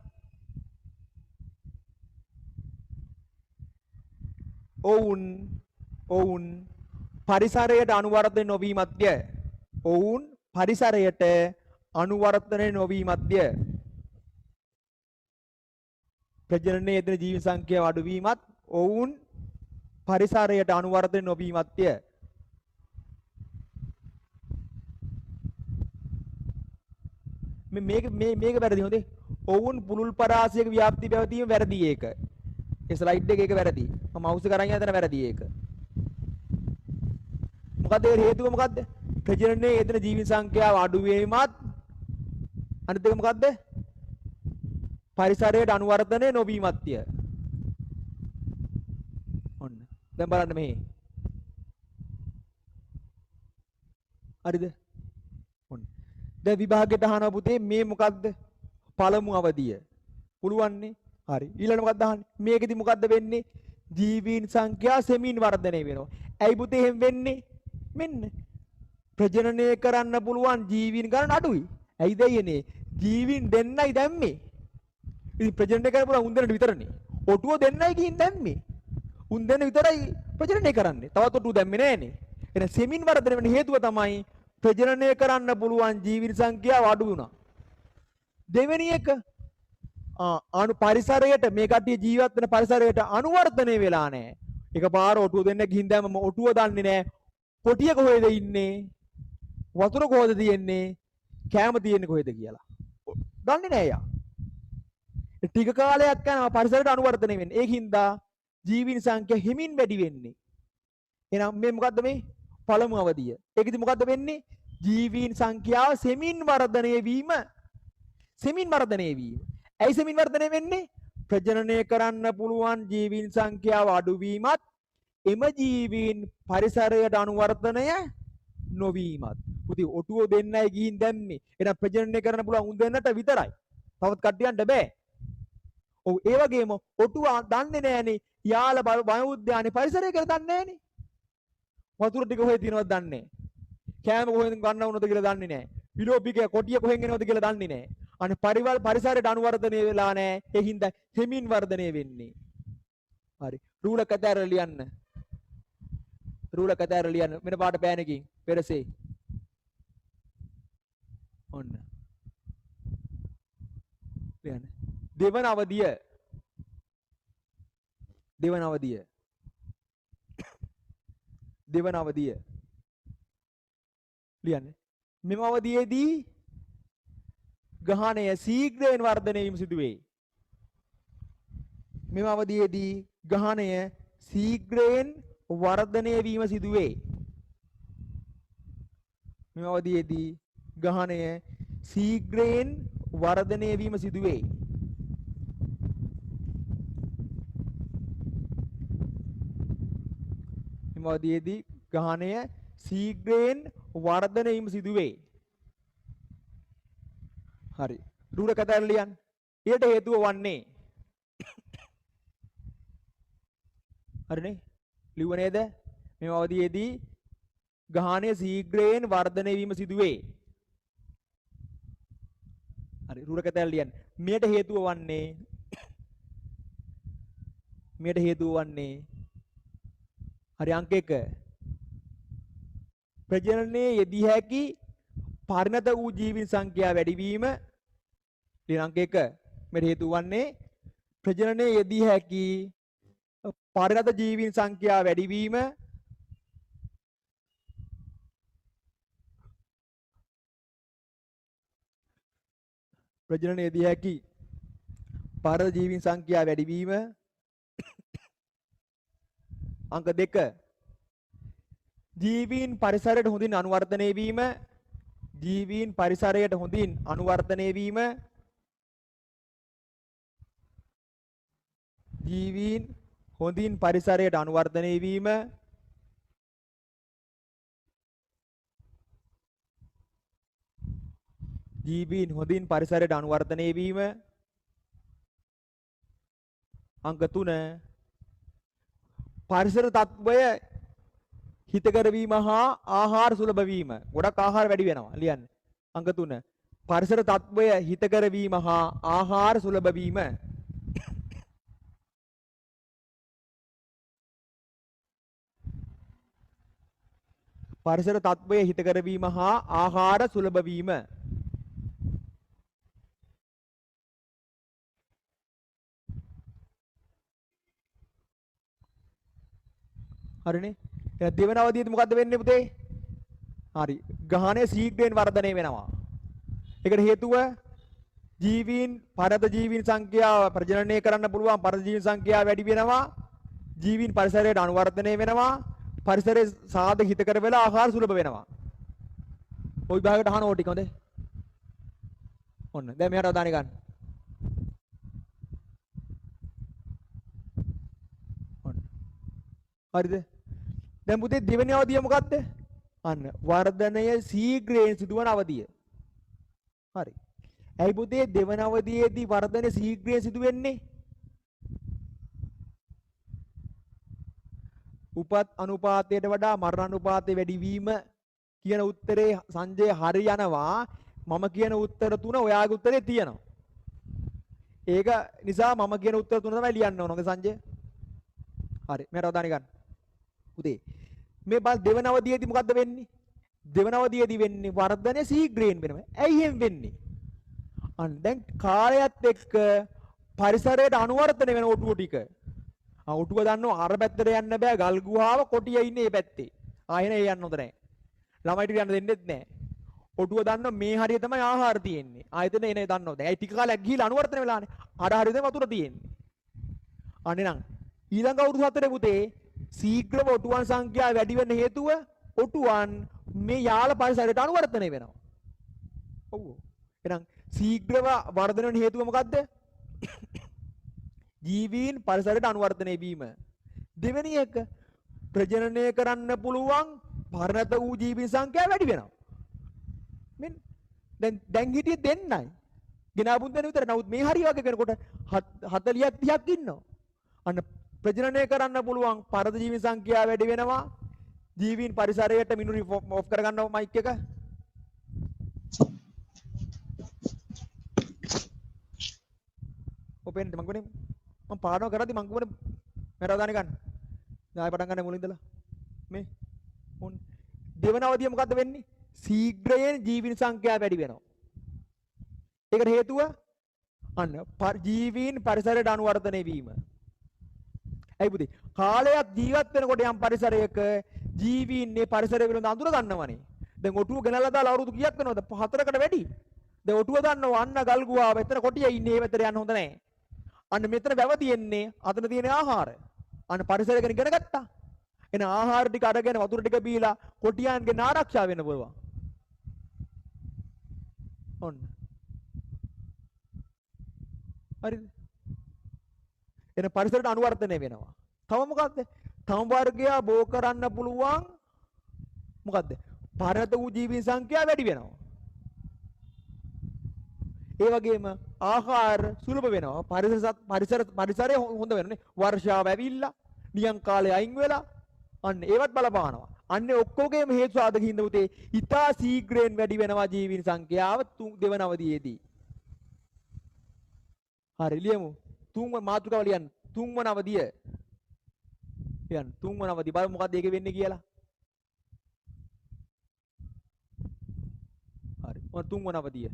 ඔවුන් පරිසරයට අනුවර්තනය නොවීමත්ය. ඔවුන් පරිසරයට අනුවර්තනය නොවීමත්ය. ප්‍රජනනයේ යෙදෙන ජීවීන් සංඛ්‍යාව අඩුවීමත් ඔවුන් පරිසරයට අනුවර්තනය නොවීමත්ය. මේක වැරදි හොඳේ. ඔවුන් පුළුල් පරාසයක ව්‍යාප්ති පැවතීම වැරදි ඒක. ඒ ස්ලයිඩ් එකේ ඒක වැරදි. මම මවුස් එක අරන් යන වැරදි ඒක. මොකද ඒ හේතුව මොකද්ද? ප්‍රජනනයේ යෙදෙන ජීවීන් සංඛ්‍යාව අඩු වීමත් අනිත් එක මොකද්ද? පරිසරයට අනුවර්තනය නොවීමත්ය. ඔන්න. දැන් බලන්න මේ. හරිද? ඔන්න. දැන් විභාගයට අහනවා පුතේ මේ මොකද්ද? පළමු අවධිය. පුළුවන්නේ? හරි. ඊළඟ මොකක්ද අහන්නේ? මේකෙදි මොකද්ද වෙන්නේ? ජීවීන් සංඛ්‍යාව සෙමින් වර්ධනය වෙනවා. ඇයි පුතේ එහෙම වෙන්නේ? මෙන්න ප්‍රජනනය කරන්න පුළුවන් ජීවීන් ගණන අඩුයි. ඇයිද යන්නේ? ජීවීන් දෙන්නයි දැම්මේ. ඉතින් ප්‍රජනනය කරන්න පුළුවන් උන් දෙන්නට විතරනේ. ඔටුව දෙන්නයි ගිහින් දැම්මේ. උන් දෙන්න විතරයි ප්‍රජනනය කරන්නේ. තවත් ඔටුව දැම්මේ නෑනේ. එහෙනම් සෙමින් වර්ධනය වෙන හේතුව තමයි ප්‍රජනනය කරන්න පුළුවන් ජීවීන් සංඛ්‍යාව අඩු වුණා. දෙවෙනි එක අනු පරිසරයට මේ කට්ටිය ජීවත් වෙන පරිසරයට අනුවර්තනය වෙලා නැහැ. එකපාර ඔටුව දෙන්න ගිහින් දැම්මම ඔටුව දන්නේ නැහැ. කොටිය කොහෙද ඉන්නේ? වතුර කොහෙද තියෙන්නේ? කෑම තියෙන්නේ කොහෙද කියලා. දන්නේ නැහැ යා. ටික කාලයක් යනවා පරිසරයට අනුවර්තනය වෙන්නේ. ඒකින්ද ජීවීන් සංඛ්‍යාව හිමින් වැඩි වෙන්නේ. එහෙනම් මේ මොකද්ද මේ? පළමු අවධිය. ඒකෙදි මොකද්ද වෙන්නේ? ජීවීන් සංඛ්‍යාව සෙමින් වර්ධනය වීම. සෙමින් වර්ධනය වීම. ඇයි සෙමින් වර්ධනය වෙන්නේ? ප්‍රජනනය කරන්න පුළුවන් ජීවීන් සංඛ්‍යාව අඩුවීමත් එම ජීවීන් පරිසරයට අනුවර්තනය නොවීමත්. පුතේ ඔටුව දෙන්නයි ගිහින් දැම්මේ. එහෙනම් ප්‍රජනනය කරන්න පුළුවන් උන් දෙන්නට විතරයි. තවත් කට්ටියන්ට බෑ. ඔව් ඒ වගේම ඔටුව දන්නේ නෑනේ යාල වනෝද්‍යානයේ පරිසරය කියලා දන්නේ නෑනේ. වතුර ටික කොහෙද තියෙනවද දන්නේ නෑ. කෑම කොහෙන්ද ගන්න වුණද කියලා දන්නේ නෑ. විලෝපිකය කොටිය කොහෙන් එනවද කියලා දන්නේ නෑ. අනේ පරිසරයට අනුවර්ධනය වෙලා නෑ. ඒ හින්දා හිමින් වර්ධනය වෙන්නේ. හරි. රූල කතාර ලියන්න. රූල කතාර ලියන්න. මෙන්න පාට පෑනකින් පෙරසේ. ඔන්න. ලියන්න. දෙවන අවධිය. දෙවන අවධිය. දෙවන අවධිය. ලියන්න. මෙම අවධියේදී ගහණය ශීඝ්‍රයෙන් වර්ධනය වීම සිදු වේ. මෙම අවධියේදී ගහණය ශීඝ්‍රයෙන් වර්ධනය වීම සිදු වේ. මෙම අවධියේදී ගහණය ශීඝ්‍රයෙන් වර්ධනය වීම සිදු වේ. මෙම අවධියේදී ගහණය ශීඝ්‍රයෙන් වර්ධනය වීම සිදු වේ. හරි. රූල කතාර ලියන්න. ඊට හේතුව වන්නේ හරිනේ. ලිව්ව නේද? මේ අවධියේදී ගහණය ශීඝ්‍රයෙන් වර්ධනය වීම සිදු වේ. හරි. රූල කතාර ලියන්න. මෙයට හේතුව වන්නේ හරි අංක 1. ප්‍රජනනයේ යෙදී හැකි පරිණත වූ ජීවීන් සංඛ්‍යාව වැඩි වීම. අංක 1. මෙයට හේතුව වන්නේ ප්‍රජනනයේ යෙදී හැකි පරිණත ජීවීන් සංඛ්‍යාව වැඩි වීම. ප්‍රජනනයේදී හැකි පරජීවීන් සංඛ්‍යාව වැඩිවීම. අංක 2 ජීවීන් පරිසරයට හොඳින් අනුවර්තනය වීම. ජීවීන් පරිසරයට හොඳින් අනුවර්තනය වීම. ජීවීන් හොඳින් පරිසරයට අනුවර්තනය වීම. ජීවීන් හොඳින් පරිසරයට අනුවර්තනය වීම. අංක 3 පරිසර තත්වය හිතකර වීම හා ආහාර සුලභ වීම. ගොඩක් ආහාර වැඩි වෙනවා ලියන්න. අංක 3 පරිසර තත්වය හිතකර වීම හා ආහාර සුලභ වීම. පරිසර තත්වය හිතකර වීම හා ආහාර සුලභ වීම. හරිනේ. එහෙනම් දෙවන අවධියේදී මොකද්ද වෙන්නේ පුතේ? හරි. ගහණය ශීඝ්‍රයෙන් වර්ධනය වෙනවා. ඒකට හේතුව ජීවීන් පරත ජීවීන් සංඛ්‍යාව ප්‍රජනනය කරන්න පුළුවන් පරත ජීවීන් සංඛ්‍යාව වැඩි වෙනවා. ජීවීන් පරිසරයට අනුවර්තනය වෙනවා. පරිසරයේ සාධක හිතකර වෙලා ආහාර සුලභ වෙනවා. ওই විභාගයට අහන ඕ ටික හොඳේ. ඔන්න. දැන් මෙහාට අවධානය ගන්න. ඔන්න. හරිද? දැන් පුතේ දෙවෙනි අවධිය මොකද්ද? අන්න වර්ධනය ශීඝ්‍රයෙන් සිදුවන අවධිය. හරි. ඇයි පුතේ දෙවන අවධියේදී වර්ධනය ශීඝ්‍රයෙන් සිදු වෙන්නේ? උපත් අනුපාතයට වඩා මරණ අනුපාතය වැඩි වීම කියන උත්තරේ සංජය හරි යනවා. මම කියන උත්තර තුන ඔයාගේ උත්තරේ තියෙනවා. ඒක නිසා මම කියන උත්තර තුන තමයි ලියන්න ඕන. සංජය. හරි. මම අවධානය ගන්න. පුතේ මේ බල දෙවන අවධියේදී මොකද්ද වෙන්නේ? දෙවන අවධියේදී වෙන්නේ වර්ධනය ශීඝ්‍රයෙන් වෙනවා. ඇයි එහෙම වෙන්නේ? අන්න දැන් කාලයත් එක්ක පරිසරයට අනුවර්තන වෙන ඔටුව ටික. ඔටුව දන්නව අර පැත්තට යන්න බෑ ගල් ගුහාව කොටිය ඉන්නේ මේ පැත්තේ. ආයෙන ඒ යන්න හොඳ නැහැ. ළමයිට යන්න දෙන්නෙත් නැහැ. ඔටුව දන්නව මේ හරිය තමයි ආහාර තියෙන්නේ. ආයෙතන එනේ දන්නව. දැන් ඒ ටික කාලයක් ගිහිලා අනුවර්තන වෙලානේ. අර හරිය තමයි වතුර තියෙන්නේ. අනේ නම් ඊළඟ අවුරුදු 4 පුතේ ශීඝ්‍රව ඔටුවන් සංඛ්‍යාව වැඩි වෙන්න හේතුව ඔටුවන් මේ යාල පරිසරයට අනුවර්තනය වෙනවා. ඔව්. එහෙනම් ශීඝ්‍රව වර්ධනය වෙන හේතුව මොකද්ද? ජීවීන් පරිසරයට අනුවර්තනය වීම. දෙවෙනි එක ප්‍රජනනය කරන්න පුළුවන් පරණත වූ ජීවීන් සංඛ්‍යාව වැඩි වෙනවා. මෙන්න දැන් හිටියේ දෙන්නයි. ගෙනාවුන් දෙන විතර. නමුත් මේ හරිය වගේ කෙනෙකුට 40ක් 30ක් ඉන්නවා. අන්න ප්‍රජනනය කරන්න පුළුවන් පරත ජීවීන් සංඛ්‍යාව වැඩි වෙනවා. ජීවීන් පරිසරයට මිනුරි ඔෆ් කරගන්නව මයික් එක. ඔපෙන් මං ගොනේ මම පාඩම කරද්දි මං ගොනේ මට අවධානය ගන්න. දැන් ආයෙ පටන් ගන්න මුලින් ඉඳලා. මේ මොන් දෙවන අවධිය මොකද්ද වෙන්නේ? ශීඝ්‍රයෙන් ජීවීන් සංඛ්‍යාව වැඩි වෙනවා. ඒකට හේතුව අන්න ජීවීන් පරිසරයට අනුවර්තනය වීම. ඇයි පුතේ? කාලයක් ජීවත් වෙනකොට යම් පරිසරයක ජීවීන් මේ පරිසරය පිළිබඳ අඳුර ගන්නවනේ. දැන් ඔටුව ගෙනල්ලා දාලා අවුරුදු කීයක් වෙනවද? 4කට වැඩි. දැන් ඔටුව දන්නව අන්න ගල් ගුහාව එතන කොටිය ඉන්නේ. ඒ පැත්තට යන්න හොඳ නැහැ. අන්න මෙතන වැව තියෙන්නේ. අතන තියෙන ආහාර. අන්න පරිසරය ගැන ඉගෙන ගත්තා. එන ආහාර ටික අරගෙන වතුර ටික බීලා කොටියන්ගෙන් ආරක්ෂා වෙන්න පුළුවන්. ඔන්න. හරිද? එන පරිසරයට අනුවර්තනය වෙනවා. තව මොකද්ද? තම වර්ගයා බෝ කරන්න පුළුවන් මොකද්ද? පරත වූ ජීවීන් සංඛ්‍යාව වැඩි වෙනවා. ඒ වගේම ආහාර සුලභ වෙනවා. පරිසරය හොඳ වෙනනේ. වර්ෂාව ඇවිල්ලා නියං කාලේ අයින් වෙලා අන්න ඒවත් බලපානවා. අන්නේ ඔක්කොගේම හේතු සාධක හින්දා උතේ ඉතා ශීඝ්‍රයෙන් වැඩි වෙනවා ජීවීන් සංඛ්‍යාව දෙවන අවධියේදී. හරි ලියමු. තුන්වන මාතෘකාව ලියන්න. තුන්වන අවධිය. ලියන්න. තුන්වන අවධිය බලමු මොකද්ද ඒකේ වෙන්නේ කියලා. හරි. ඔන්න තුන්වන අවධිය.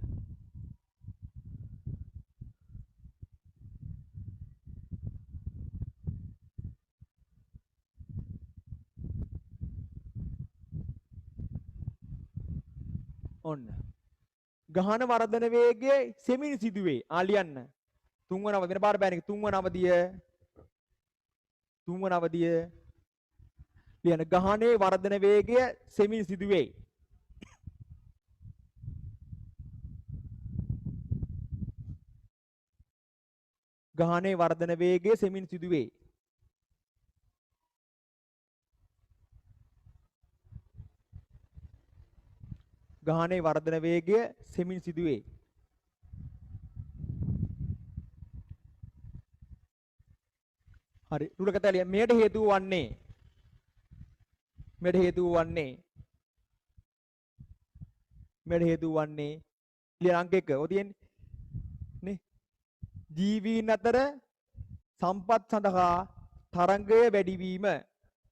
ඔන්න ගහන වර්ධන වේගය සෙමින් සිදුවේ. ලියන්න. තුන්වන අවධිය වෙන පාර බෑනේ. තුන්වන අවධිය ලියන්න. ගහනේ වර්ධන වේගය සෙමින් සිදුවේ. ගහනේ වර්ධන වේගය සෙමින් සිදුවේ. ගහනේ වර්ධන වේගය සෙමින් සිදුවේ. හරි. රුල කතාලිය මෙයට හේතු වන්නේ ලියන අංක 1 ඔය තියෙන්නේ නේ. ජීවීන් අතර සම්පත් සඳහා තරංගය වැඩිවීම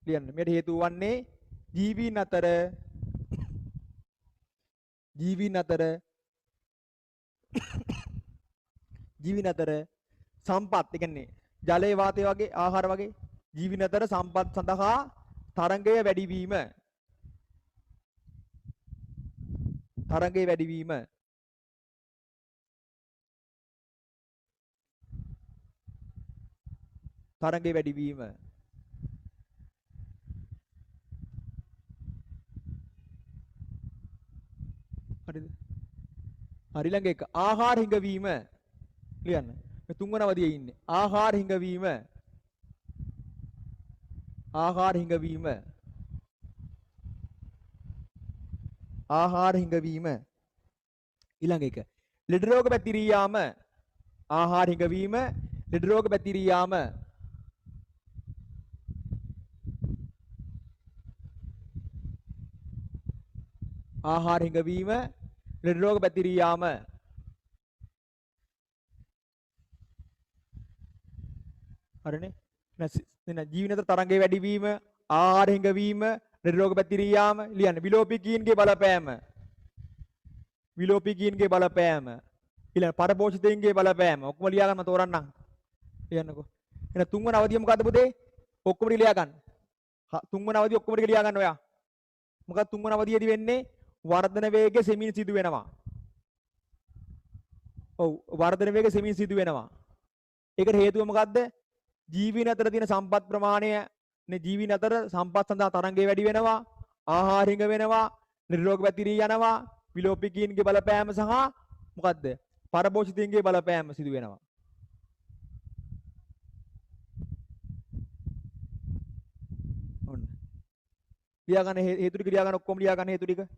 ලියන්න. මෙයට හේතු වන්නේ ජීවීන් අතර සම්පත්, ඒ කියන්නේ ජලය වාතය වගේ ආහාර වගේ ජීවීන් අතර සම්පත් සඳහා තරංගය වැඩිවීම. හරිද? හරි ළඟ එක ආහාර හිඟවීම ලියන්න. මේ තුන්වන අවධියේ ඉන්නේ. ආහාර හිඟවීම. ඊළඟ එක ලෙඩ රෝග පැතිරී යාම. ආහාර හිඟවීම ලෙඩ රෝග පැතිරී යාම. ආහාර හිඟවීම ලෙඩ රෝග පැතිරී යාම. හරිනේ. නැත්නම් ජීවන අතර තරංගයේ වැඩිවීම, ආහාර හිඟවීම, ලෙඩ රෝග පැතිරී යාම ලියන්න. විලෝපිකීන්ගේ බලපෑම. ඊළඟ පරපෝෂිතයින්ගේ බලපෑම. ඔක්කොම ලියා ගන්න තෝරන්නම්. ලියන්නකෝ. එහෙනම් තුන්වන අවධිය මොකද්ද පුතේ? ඔක්කොම ලියා ගන්න. තුන්වන අවධිය ඔක්කොම ටික ලියා ගන්න ඔයා. මොකද තුන්වන අවධියේදී වෙන්නේ වර්ධන වේගය සෙමින් සිදු වෙනවා. ඔව් වර්ධන වේගය සෙමින් සිදු වෙනවා. ඒකට හේතුව මොකද්ද? ජීවීන් අතර තියෙන සම්පත් ප්‍රමාණය නේ. ජීවීන් අතර සම්පත් සඳහා තරංගය වැඩි වෙනවා, ආහාර හිඟ වෙනවා, නිරෝග පැතිරී යනවා, විලෝපිකීන්ගේ බලපෑම සහ මොකද්ද? පරපෝෂිතයින්ගේ බලපෑම සිදු වෙනවා. ඔන්න. ලියා ගන්න හේතු ටික ලියා ගන්න. ඔක්කොම ලියා ගන්න හේතු ටික.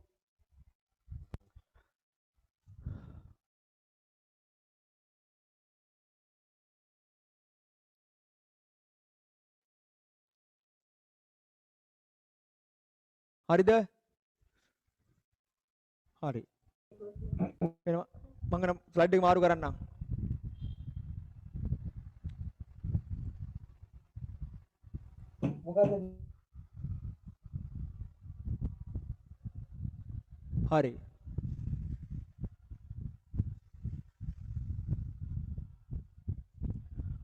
හරිද? හරි. එනවා මම නම් ස්ලයිඩ් එක මාරු කරන්නම්. මොකද? හරි.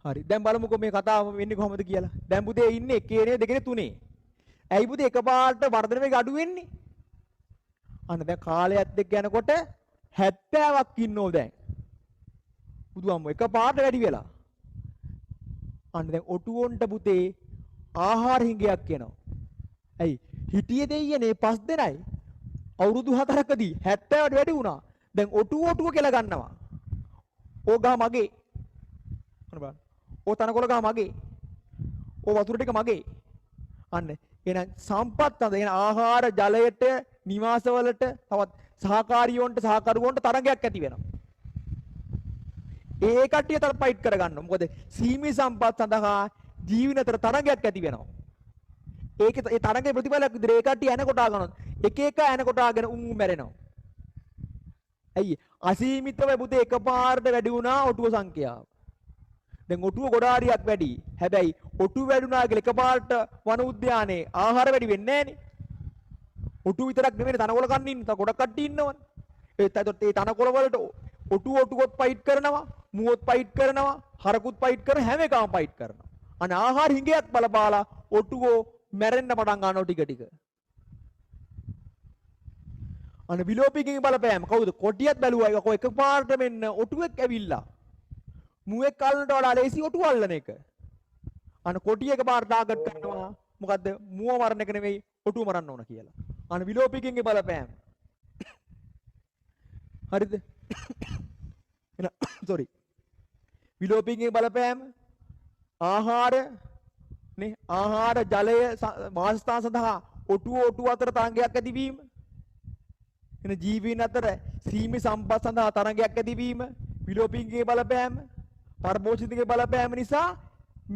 හරි. දැන් බලමුකෝ මේ කතාව වෙන්නේ කොහොමද කියලා. දැන් පුතේ ඉන්නේ එකේ නේ දෙකේ තුනේ. ඇයි පුතේ එකපාරට වර්ධන වේගය අඩු වෙන්නේ? අන්න දැන් කාලයත් එක්ක යනකොට 70ක් ඉන්නෝ දැන්. බුදුහාම එකපාරට වැඩි වෙලා. අන්න දැන් ඔටුවොන්ට පුතේ ආහාර හිඟයක් එනවා. ඇයි? හිටියේ දෙයියනේ 5 දෙනයි. අවුරුදු 4කදී 70ට වැඩි වුණා. දැන් ඔටුව කියලා ගන්නවා. ඕගා මගේ. මොන බලන්න. ඕ තනකොළ ගා මගේ. ඕ වතුර ටික මගේ. අන්න එහෙනම් සම්පත් අඳ එහෙනම් ආහාර ජලයට නිවාසවලට තවත් සහකාරියොන්ට සහකරුවොන්ට තරගයක් ඇති වෙනවා. ඒ කට්ටිය තර ෆයිට් කරගන්නවා. මොකද සීමී සම්පත් සඳහා ජීවින අතර තරගයක් ඇති වෙනවා. ඒකේ ඒ තරගයේ ප්‍රතිඵලයක් විදිහට ඒ කට්ටිය එන කොටා ගන්නවා. එක එක එන කොටාගෙන උන් මැරෙනවා. ඇයි? අසීමිතව පුතේ එකපාරට වැඩි වුණා ඔටුව සංඛ්‍යාව. දැන් ඔටුව ගොඩාරියක් වැඩි. හැබැයි ඔටුව වැඩුණා කියලා එකපාරට වන උද්‍යානයේ ආහාර වැඩි වෙන්නේ නැහනේ. ඔටුව විතරක් නෙමෙයි තනකොළ කන්න ඉන්න. තව ගොඩක් කට්ටිය ඉන්නවනේ. ඒත් ඒ තනකොළ වලට ඔටුවොත් ෆයිට් කරනවා, මුවොත් ෆයිට් කරනවා, හරකුත් ෆයිට් කරන හැම එකම ෆයිට් කරනවා. අනේ ආහාර හිඟයක් බලපාලා ඔටුවෝ මැරෙන්න පටන් ගන්නවා ටික ටික. අන විලෝපිකගේ බලපෑම කවුද? කොටියත් බැලුවා ඒක කො එකපාරට මෙන්න ඔටුවෙක් ඇවිල්ලා. මුවෙක් කල්නට වඩා ලේසි ඔටුව අල්ලන එක. අන කොටිය එකපාරට ටාගට් කරනවා. මොකද්ද? මුව මරණ එක නෙවෙයි ඔටුව මරන්න ඕන කියලා. අන විලෝපිකගේ බලපෑම. හරිද? sorry. විලෝපිකගේ බලපෑම ආහාර නේ ආහාර ජලය වාසස්ථාන සඳහා ඔටුව අතර තරංගයක් ඇතිවීම එන ජීවීන් අතර සීමි සම්පත් සඳහා තරංගයක් ඇතිවීම විලෝපිකගේ බලපෑම පරභෝෂිතගේ බලපෑම නිසා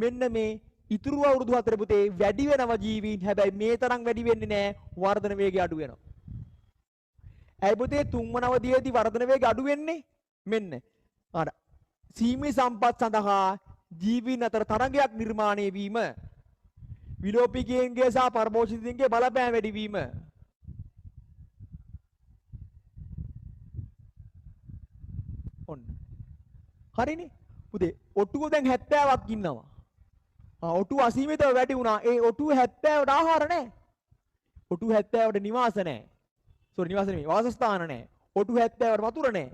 මෙන්න මේ ඉතුරු අවුරුදු 4 පුතේ වැඩි වෙනවා ජීවීන්. හැබැයි මේ තරම් වැඩි වෙන්නේ නැහැ. වර්ධන වේගය අඩු වෙනවා. ඇයි පුතේ තුන්වන අවධියේදී වර්ධන වේගය අඩු වෙන්නේ? මෙන්න අර සීමි සම්පත් සඳහා ජීවීන් අතර තරංගයක් නිර්මාණය වීම විලෝපිකයන්ගේ සහ පරභෝෂිතයන්ගේ බලපෑම වැඩි වීම. ඔන්න. හරිනේ. පුතේ ඔටුව දැන් 70ක් ඉන්නවා. ඔටුව අසීමිතව වැඩි වුණා. ඒ ඔටුව 70ට ආහාර නැහැ. ඔටුව 70ට නිවාස නැහැ. සෝරි නිවාස නෙමෙයි වාසස්ථාන නැහැ. ඔටුව 70ට වතුර නැහැ.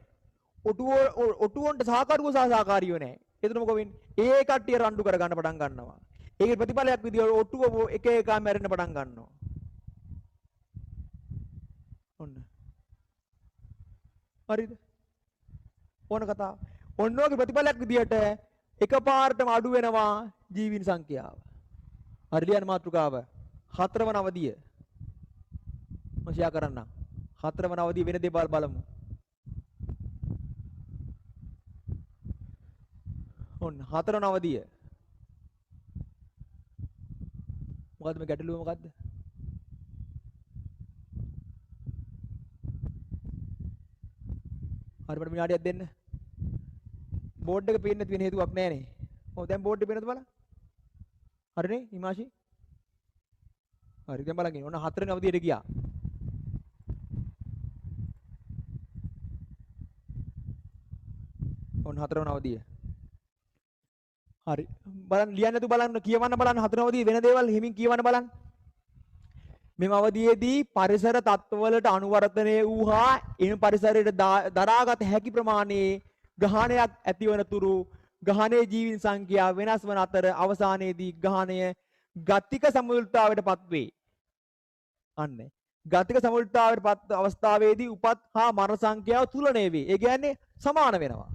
ඔටුවන්ට සහකරුවෝ සහ සහකාරියෝ නැහැ. එතන මොකද වෙන්නේ? ඒ කට්ටිය රණ්ඩු කර ගන්න පටන් ගන්නවා. ඒකේ ප්‍රතිඵලයක් විදියට ඔටුව එක එක මැරෙන්න පටන් ගන්නවා. ඔන්න. හරිද? ඕන කතාව. ඔන්න ඔගේ ප්‍රතිඵලයක් විදියට එකපාරටම අඩු වෙනවා ජීවීන් සංඛ්‍යාව. හරි ලියන්න මාතෘකාව. 4 වන අවධිය. මම ෂෙයා කරන්නම්. 4 වන අවධිය වෙන දේවල් බලමු. ඔන්න 4 වන අවධිය. මොකද්ද මේ ගැටලුව මොකද්ද? හරි මට විනාඩියක් දෙන්න. බෝඩ් එක පේන්නේ නැති වෙන හේතුවක් නැහැ නේ. ඔව් දැන් බෝඩ් එක පේනද බලන්න. හරිනේ හිමාෂි? හරි දැන් බලන්න. ඔන්න 4 වෙනි අවධියට ගියා. ඔන්න 4 වෙනි අවධිය. හරි. බලන්න ලියන්න නැතුව බලන්න කියවන්න බලන්න 4 වෙනි අවධිය වෙන දේවල් හිමින් කියවන්න බලන්න. මෙම අවධියේදී පරිසර තත්ත්වවලට අනුවර්තනය වූ හා එම පරිසරයට දරාගත හැකි ප්‍රමාණයේ ගහණයක් ඇතිවන තුරු ගහණයේ ජීවීන් සංඛ්‍යාව වෙනස් වන අතර අවසානයේදී ගහණය ගතික සමතුලිතතාවයට පත්වේ. අන්න. ගතික සමතුලිතතාවයට පත් අවස්ථාවේදී උපත් හා මරණ සංඛ්‍යාව තුලණය වේ. ඒ කියන්නේ සමාන වෙනවා.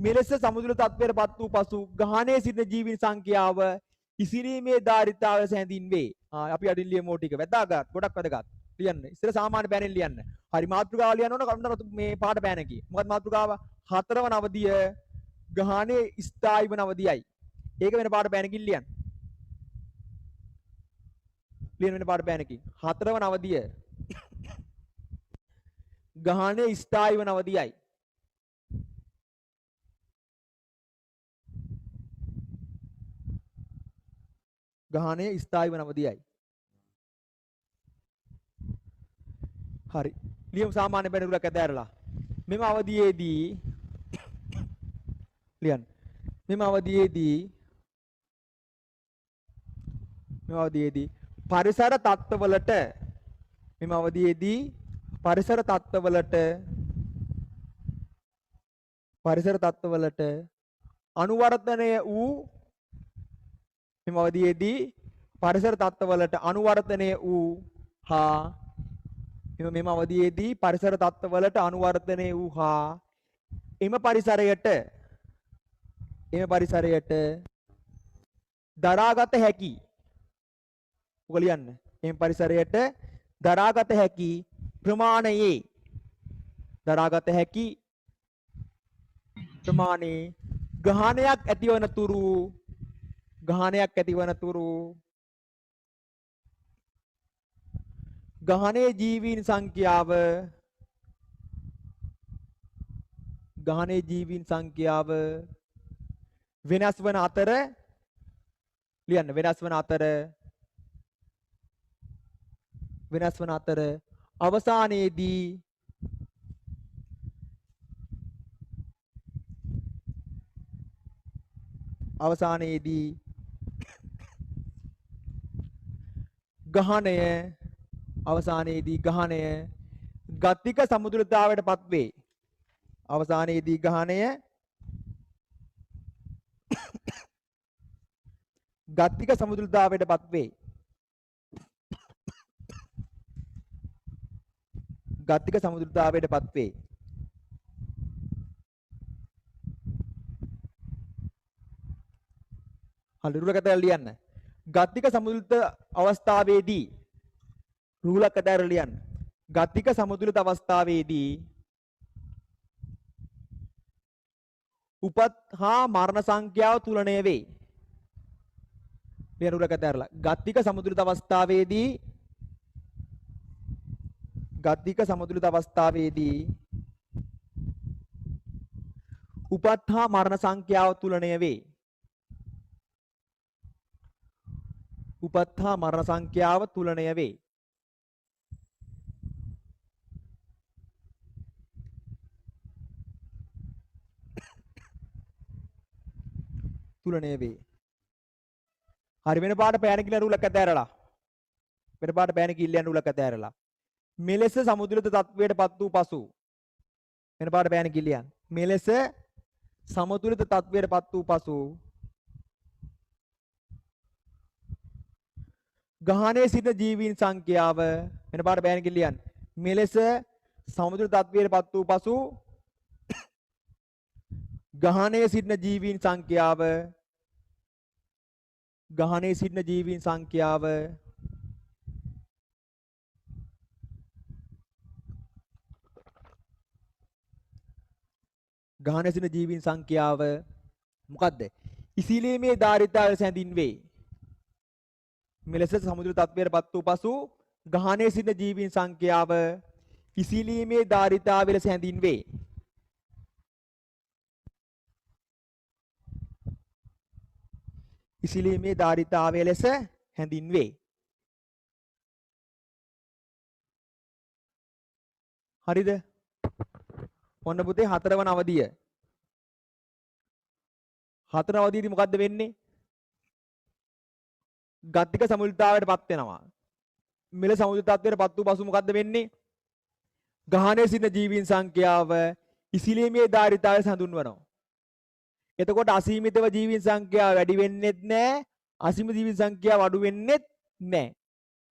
මෙලෙස සමතුලිත තත්ත්වයට පත් වූ පසු ගහණයේ සිටින ජීවීන් සංඛ්‍යාව ඉසිරීමේ ධාරිතාවය හැඳින්වේ. අපි අදින් ලියමු ටික වැදගත් ගොඩක් වැදගත්. ලියන්න. ඉතින් සාමාන්‍ය බෑනෙන් ලියන්න. හරි මාතෘකාව ලියන්න ඕන කවුරුන්ට මේ පාඩ බෑනකි. මොකද මාතෘකාව 4 වන අවධිය ගහණයේ ස්ථායි වන අවධියයි. ඒක වෙන පාඩ බෑනකින් ලියන්න. ලියන්න වෙන පාඩ බෑනකින්. 4 වන අවධිය ගහණයේ ස්ථායි වන අවධියයි. ගහණයේ ස්ථායි වන අවධියයි. හරි. ලියමු සාමාන්‍ය බැනුරක් ඇදහැරලා. මෙම අවධියේදී ලියන්න. මෙම අවධියේදී පරිසර තත්ත්වවලට අනුවර්තනය වූ මෙම අවධියේදී පරිසර තත්ත්වවලට අනුවර්තනය වූ හා මෙම අවධියේදී පරිසර තත්ත්වවලට අනුවර්තනය වූ හා එම පරිසරයට දරාගත හැකි ඔක ලියන්න. එම පරිසරයට දරාගත හැකි ප්‍රමාණයේ ගහණයක් ඇතිවන තුරු ගහණයේ ජීවීන් සංඛ්‍යාව වෙනස් වන අතර අවසානයේදී ගහණය ගතික සමතුලිතතාවයටපත් වේ. අවසානයේදී ගහණය ගතික සමතුලිතතාවයටපත් වේ. ගතික සමතුලිතතාවයටපත් වේ. හලුරුල කතාව ලියන්න. ගතික සමතුලිත අවස්ථාවේදී රුලක් කතාව ලියන්න. ගතික සමතුලිත අවස්ථාවේදී උපත් හා මරණ සංඛ්‍යාව තුලණය වේ. ලියන රුලක් කතාවලා ගතික සමතුලිත අවස්ථාවේදී ගතික සමතුලිත අවස්ථාවේදී උපත් හා මරණ සංඛ්‍යාව තුලණය වේ. උපත් හා මරණ සංඛ්‍යාව තුලණය වේ. තුලණය වේ. හරි වෙන පාට පෑන කියලා රුලක් ඇතෑරලා. වෙන පාට පෑන කිල්ලයන් රුලක් ඇතෑරලා. මෙලෙස සමතුලිත තත්වයටපත් වූ පසු වෙන පාට පෑන කිල්ලයන්. මෙලෙස සමතුලිත තත්වයටපත් වූ පසු ගහණයේ සිටින ජීවීන් සංඛ්‍යාව වෙන පාට පෑන කිල්ලයන්. මෙලෙස සමතුලිත තත්වයටපත් වූ පසු ගහණයේ සිටින ජීවීන් සංඛ්‍යාව ගහණයේ සිටින ජීවීන් සංඛ්‍යාව ගහණයේ සිටින ජීවීන් සංඛ්‍යාව මොකද්ද? ඉසිලීමේ ධාරිතාවය සැඳින් වේ. මෙලෙස සමුද්‍ර තත්වයටපත් වූ පසු ගහණයේ සිටින ජීවීන් සංඛ්‍යාව ඉසිලීමේ ධාරිතාවය ලෙස හැඳින් වේ. ඉසිලීමේ ධාරිතාවය ලෙස හැඳින්වේ. හරිද? ඔන්න පුතේ හතරවන අවධිය. හතරවන අවධියේදී මොකද්ද වෙන්නේ? ගතික සමුලිතාවයටපත් වෙනවා. මෙල සමුලිතාවයටපත් වූ පසු මොකද්ද වෙන්නේ? ගහණයේ සිටින ජීවීන් සංඛ්‍යාව ඉසිලීමේ ධාරිතාවය හඳුන්වනවා. එතකොට අසීමිතව ජීවීන් සංඛ්‍යාව වැඩි වෙන්නේත් නැහැ, අසීමිත ජීවීන් සංඛ්‍යාව අඩු වෙන්නේත් නැහැ.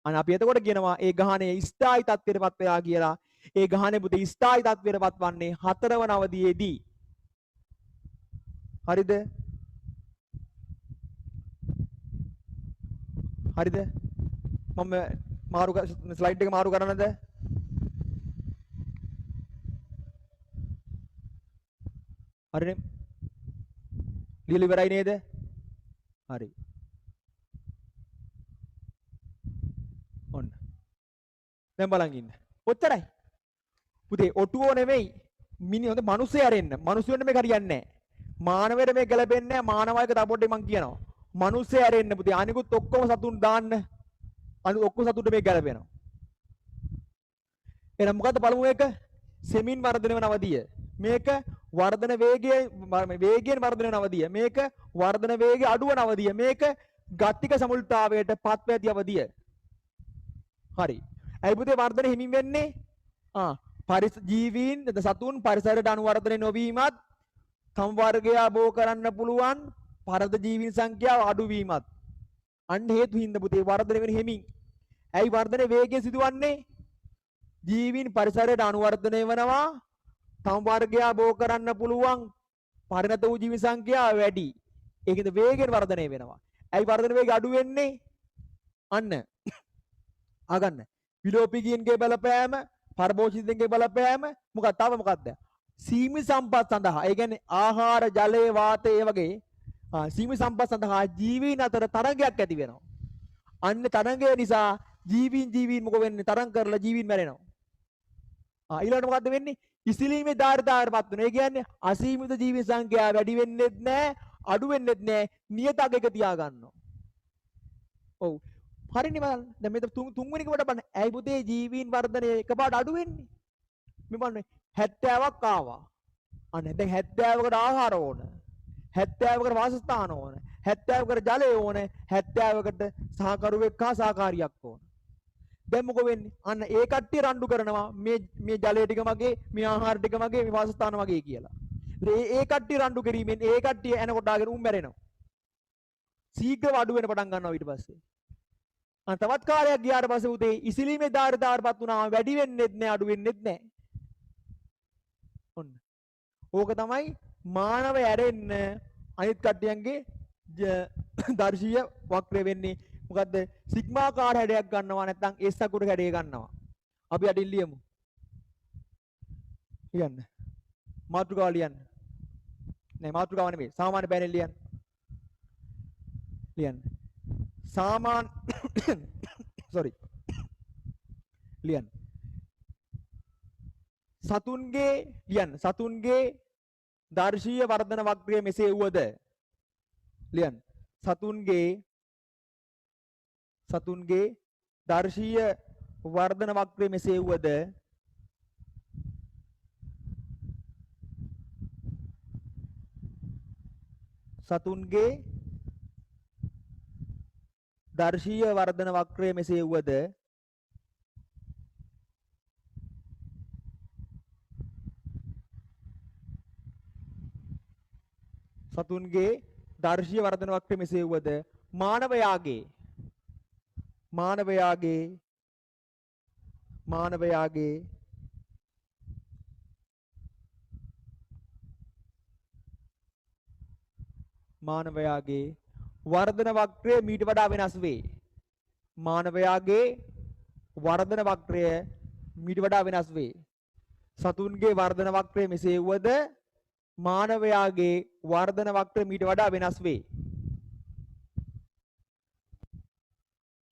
අන්න අපි එතකොට කියනවා ඒ ගහණය ස්ථායි තත්ත්වයටපත් වෙලා කියලා. ඒ ගහණය පුතේ ස්ථායි තත්ත්වයටපත් වන්නේ හතරවන අවධියේදී. හරිද? හරිද? මම මාරු ස්ලයිඩ් එක මාරු කරන්නද? හරිනේ? ලියලා ඉවරයි නේද? හරි. ඔන්න. දැන් බලන් ඉන්න. ඔච්චරයි. පුතේ ඔටුවෝ නෙමෙයි. හොඳ මිනිස්සු ඇරෙන්න. මිනිස්සුන්ට මේක හරියන්නේ නැහැ. මානවයට මේක ගැලපෙන්නේ නැහැ. මානවයික තපොට්ටේ මං කියනවා. මිනිස්සු ඇරෙන්න පුතේ. අනිකුත් ඔක්කොම සතුන් දාන්න. අනිත් ඔක්කොම සතුන්ට මේක ගැලපෙනවා. එහෙනම් මොකද්ද පළමු එක? සෙමින් වර්ධනය වෙන අවධිය. මේක වර්ධන වේගයෙන් වර්ධනය වෙන අවධිය. මේක වර්ධන වේගය අඩු වෙන අවධිය. මේක ගතික සමුල්තාවයට පත් වෙති අවධිය. හරි. ඇයි පුතේ වර්ධන හිමින් වෙන්නේ? ජීවීන් සතුන් පරිසරයට අනුවර්ධනය නොවීමත්, තම වර්ගය බෝ කරන්න පුළුවන් පරද ජීවීන් සංඛ්‍යාව අඩු වීමත්. අන්න හේතු හින්දා පුතේ වර්ධනය වෙන හිමින්. ඇයි වර්ධනයේ වේගය සිදුවන්නේ? ජීවීන් පරිසරයට අනුවර්ධනය වෙනවා, තම වර්ගය බෝ කරන්න පුළුවන් පරිණත වූ ජීවි සංඛ්‍යාව වැඩි. ඒකෙන්ද වේගයෙන් වර්ධනය වෙනවා. ඇයි වර්ධන වේගය අඩු වෙන්නේ? අන්න අගන්න. විලෝපිකයන්ගේ බලපෑම, පරභෝජිතයන්ගේ බලපෑම මොකක්ද? තව මොකක්ද? සීමිත සම්පත් සඳහා. ඒ කියන්නේ ආහාර, ජලය, වාතය වගේ සීමිත සම්පත් සඳහා ජීවීන් අතර තරංගයක් ඇති වෙනවා. අන්න තරංගය නිසා ජීවීන් මොකද වෙන්නේ? තරංග කරලා ජීවීන් මැරෙනවා. ඊළඟට මොකද්ද වෙන්නේ? ඉසිලීමේ ධාරිතාවයටපත් වෙනවා. ඒ කියන්නේ අසීමිත ජීවි සංඛ්‍යාව වැඩි වෙන්නේත් නැහැ, අඩු වෙන්නේත් නැහැ. නියත අගයක තියා ගන්නවා. ඔව්. හරිනේ බලන්න. දැන් මේක තුන්වෙනි කොට බලන්න. ඇයි පුතේ ජීවීන් වර්ධනය එකපාරට අඩු වෙන්නේ? මේ බලන්න 70ක් ආවා. අන්න දැන් 70කට ආහාර ඕන. 70කට වාසස්ථාන ඕන. 70කට ජලය ඕන. 70කට සහකරුවෙක් හා සහකාරියක් ඕන. දැන් මොකෝ වෙන්නේ? අන්න ඒ කට්ටිය රණ්ඩු කරනවා මේ ජලය ටික මගේ, මේ ආහාර ටික මගේ, මේ වාසස්ථාන මගේ කියලා. ඒ කට්ටිය රණ්ඩු කිරීමෙන් ඒ කට්ටිය එන කොටාගෙන උන් මැරෙනවා. ශීඝ්‍රව අඩු වෙන පටන් ගන්නවා ඊට පස්සේ. අන්න තවත් කාලයක් ගියාට පස්සේ උදේ ඉසිලීමේ ධාරිතාවටපත් වුණාම වැඩි වෙන්නේත් නැහැ, අඩු වෙන්නේත් නැහැ. ඔන්න. ඕක තමයි මානව ඇරෙන්න අනිත් කට්ටියන්ගේ දර්ශීය වක්‍රය වෙන්නේ. මොකද්ද? සිග්මාකාර හැඩයක් ගන්නවා නැත්නම් S අකුර හැඩය ගන්නවා. අපි අදින් ලියමු. ලියන්න. මාතෘකාව ලියන්න. නෑ මාතෘකාව නෙමෙයි. සාමාන්‍ය පැනෙල් ලියන්න. ලියන්න. sorry. ලියන්න. සතුන්ගේ ලියන්න. සතුන්ගේ දර්ශීය වර්ධන වක්‍රය මෙසේ වුවද ලියන්න. සතුන්ගේ දර්ශීය වර්ධන වක්‍රය මෙසේ වුවද සතුන්ගේ දර්ශීය වර්ධන වක්‍රය මෙසේ වුවද සතුන්ගේ දර්ශීය වර්ධන වක්‍රය මෙසේ වුවද මානවයාගේ වර්ධන වක්‍රය මීට වඩා වෙනස් වේ. මානවයාගේ වර්ධන වක්‍රය මීට වඩා වෙනස් වේ. සතුන්ගේ වර්ධන වක්‍රය මෙසේ වුවද මානවයාගේ වර්ධන වක්‍රය මීට වඩා වෙනස් වේ.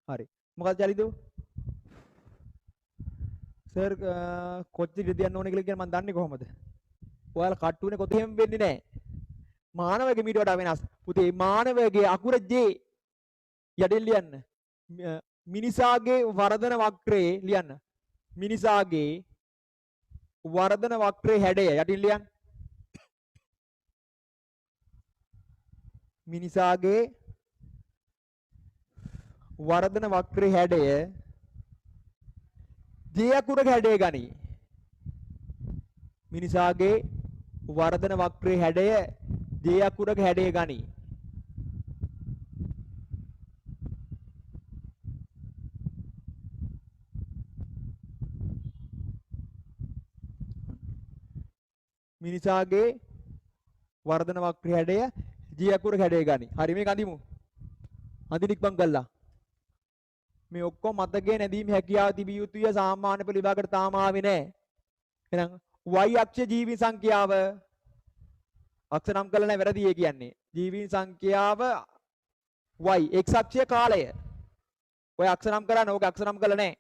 හරි. මොකක්ද ජලිදෝ? සර් කොච්චර ඉඩ තියන්න ඕනේ කියලා කියන මම දන්නේ කොහොමද? ඔයාලා කට්ටුනේ කොතෙම වෙන්නේ නැහැ. මානවයාගේ මීට වඩා වෙනස්. පුතේ මානවයාගේ අකුර J යටින් ලියන්න. මිනිසාගේ වර්ධන වක්‍රයේ ලියන්න. මිනිසාගේ වර්ධන වක්‍රයේ හැඩය යටින් ලියන්න. මිනිසාගේ වර්ධන වක්‍රයේ හැඩය J අකුරක හැඩය ගනි. මිනිසාගේ වර්ධන වක්‍රයේ හැඩය J අකුරක හැඩය ගනි. මිනිසාගේ වර්ධන වක්‍රයේ හැඩය J අකුරක හැඩය ගනි. හරි මේක අඳිමු. අඳිනික්මන් කළා. මේ ඔක්කොම මතකයේ නැදීම හැකියාව තිබිය යුතුය. සාමාන්‍ය පෙළ විභාගයට තාම ආවේ නැහැ. එහෙනම් y අක්ෂ ජීවි සංඛ්‍යාව අක්ෂ නම් කළා නැහැ වැරදි ඒ කියන්නේ. ජීවීන් සංඛ්‍යාව y x අක්ෂය කාලය. ඔය අක්ෂ නම් කරන්නේ ඕක අක්ෂ නම් කළා නැහැ.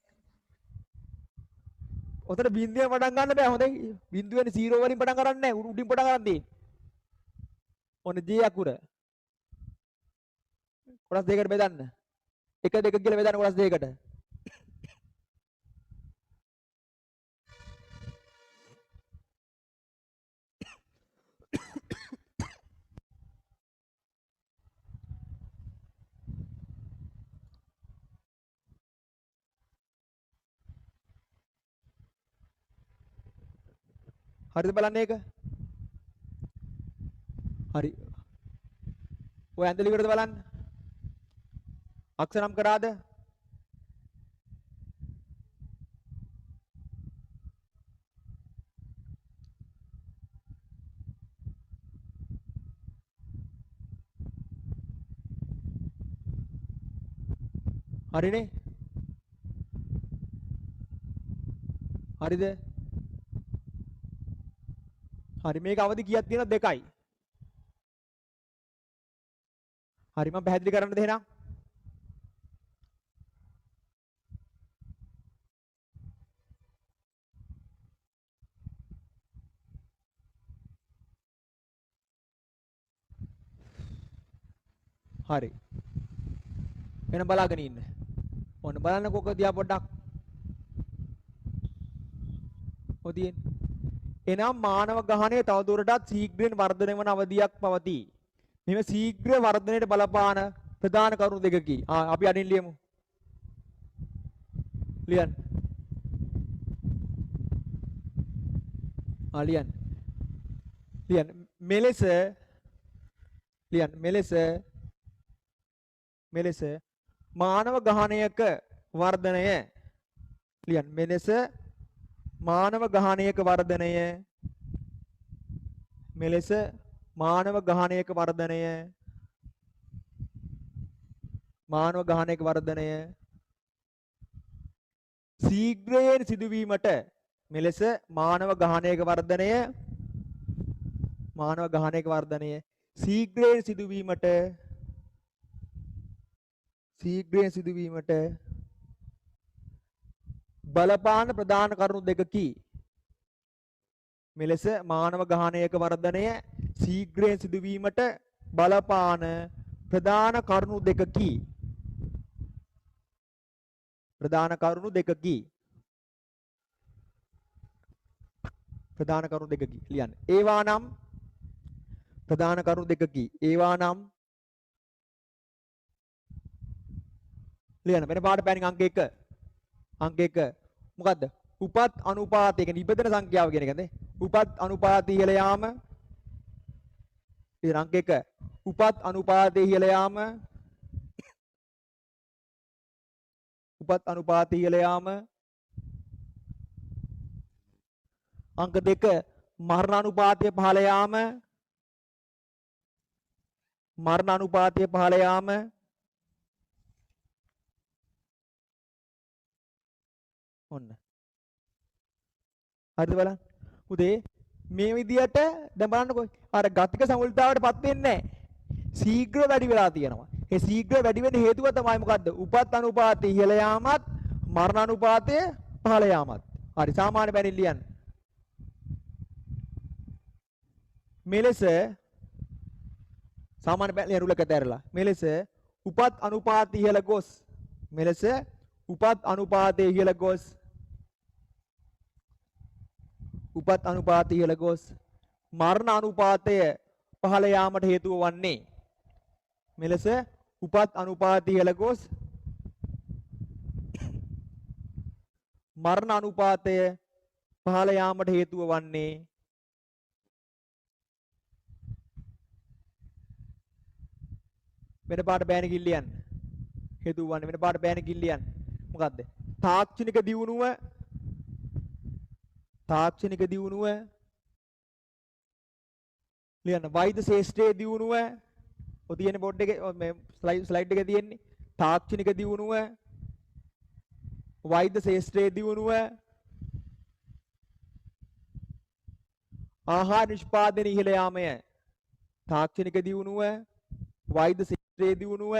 ඔතන බිඳුවෙන් පටන් ගන්න බෑ හොඳයි. බිඳුවෙන් 0 වලින් පටන් ගන්න නැහැ. උඩින් පටන් ගන්න දෙන්නේ. ඔන්න J අකුර. කොටස් දෙකකට බෙදන්න. 1 2 කියලා බෙදන්න කොටස් දෙකකට. හරිද බලන්න ඒක? හරි. ඔය ඇඳලි වලද බලන්න. අක්ෂර නම් කරාද? හරිනේ? හරිද? හරි මේක අවදි කීයක් තියෙනවද? 2යි. හරි මම පැහැදිලි කරන්නද එහෙනම්? හරි. එහෙනම් බලාගෙන ඉන්න. ඔන්න බලන්න කොක දිහා පොඩ්ඩක්. ඔදියෙන්. එනම් මානව ගහණය තවදුරටත් ශීඝ්‍රයෙන් වර්ධනය වන අවධියක් පවතී. මෙම ශීඝ්‍ර වර්ධනයට බලපාන ප්‍රධාන කරුණු දෙකකි. අපි අදින් ලියමු. ලියන්න. ලියන්න. ලියන්න. මෙලෙස ලියන්න. මෙලෙස මානව ගහණයක වර්ධනය ලියන්න. මෙලෙස මානව ගහණයක වර්ධනය මෙලෙස මානව ගහණයක වර්ධනය ශීඝ්‍රයෙන් සිදුවීමට මෙලෙස මානව ගහණයක වර්ධනය ශීඝ්‍රයෙන් සිදුවීමට බලපාන ප්‍රධාන කරුණු දෙකකි. මෙලෙස මානව ගහණයක වර්ධනය ශීඝ්‍රයෙන් සිදුවීමට බලපාන ප්‍රධාන කරුණු දෙකකි. ලියන්න. ඒවා නම් ප්‍රධාන කරුණු දෙකකි. ලියන්න. වෙන පාඩ පැනින් අංක 1 මොකද්ද? උපත් අනුපාතය කියන්නේ ඉපදෙන සංඛ්‍යාව කියන එකනේ. උපත් අනුපාතය ඉහළ යාම. ඊළඟ අංක 1 උපත් අනුපාතය ඉහළ යාම. අංක 2 මරණ අනුපාතය පහළ යාම. ඔන්න. හරිද බලන්න. උදේ මේ විදියට දැන් බලන්නකෝ අර ගතික සමුල්තාවයටපත් වෙන්නේ නැහැ. ශීඝ්‍ර වැඩි වෙලා තියෙනවා. ඒ ශීඝ්‍ර වැඩි වෙන්න හේතුව තමයි මොකද්ද? උපත් අනුපාතය ඉහළ යාමත් මරණ අනුපාතය පහළ යාමත්. හරි සාමාන්‍ය බැනින් ලියන්න. මෙලෙස සාමාන්‍ය බැනින් රුලක ඇතැරලා මෙලෙස උපත් අනුපාතය ඉහළ ගොස් මරණ අනුපාතය පහළ යාමට හේතුව වන්නේ මෙලෙස උපත් අනුපාතය ඉහළ ගොස් මරණ අනුපාතය පහළ යාමට හේතුව වන්නේ වෙන පාට බෑන කිල්ලියන් හේතුව වන්නේ වෙන පාට බෑන කිල්ලියන් මොකද්ද? තාක්ෂණික දියුණුව ලියන්න. වෛද්‍ය ශාස්ත්‍රයේ දියුණුව ඔය තියෙන බෝඩ් එකේ මේ ස්ලයිඩ් එකේ තියෙන්නේ. තාක්ෂණික දියුණුව වෛද්‍ය ශාස්ත්‍රයේ දියුණුව ආහාර නිෂ්පාදනය ඉහළ යාමය. තාක්ෂණික දියුණුව වෛද්‍ය ශාස්ත්‍රයේ දියුණුව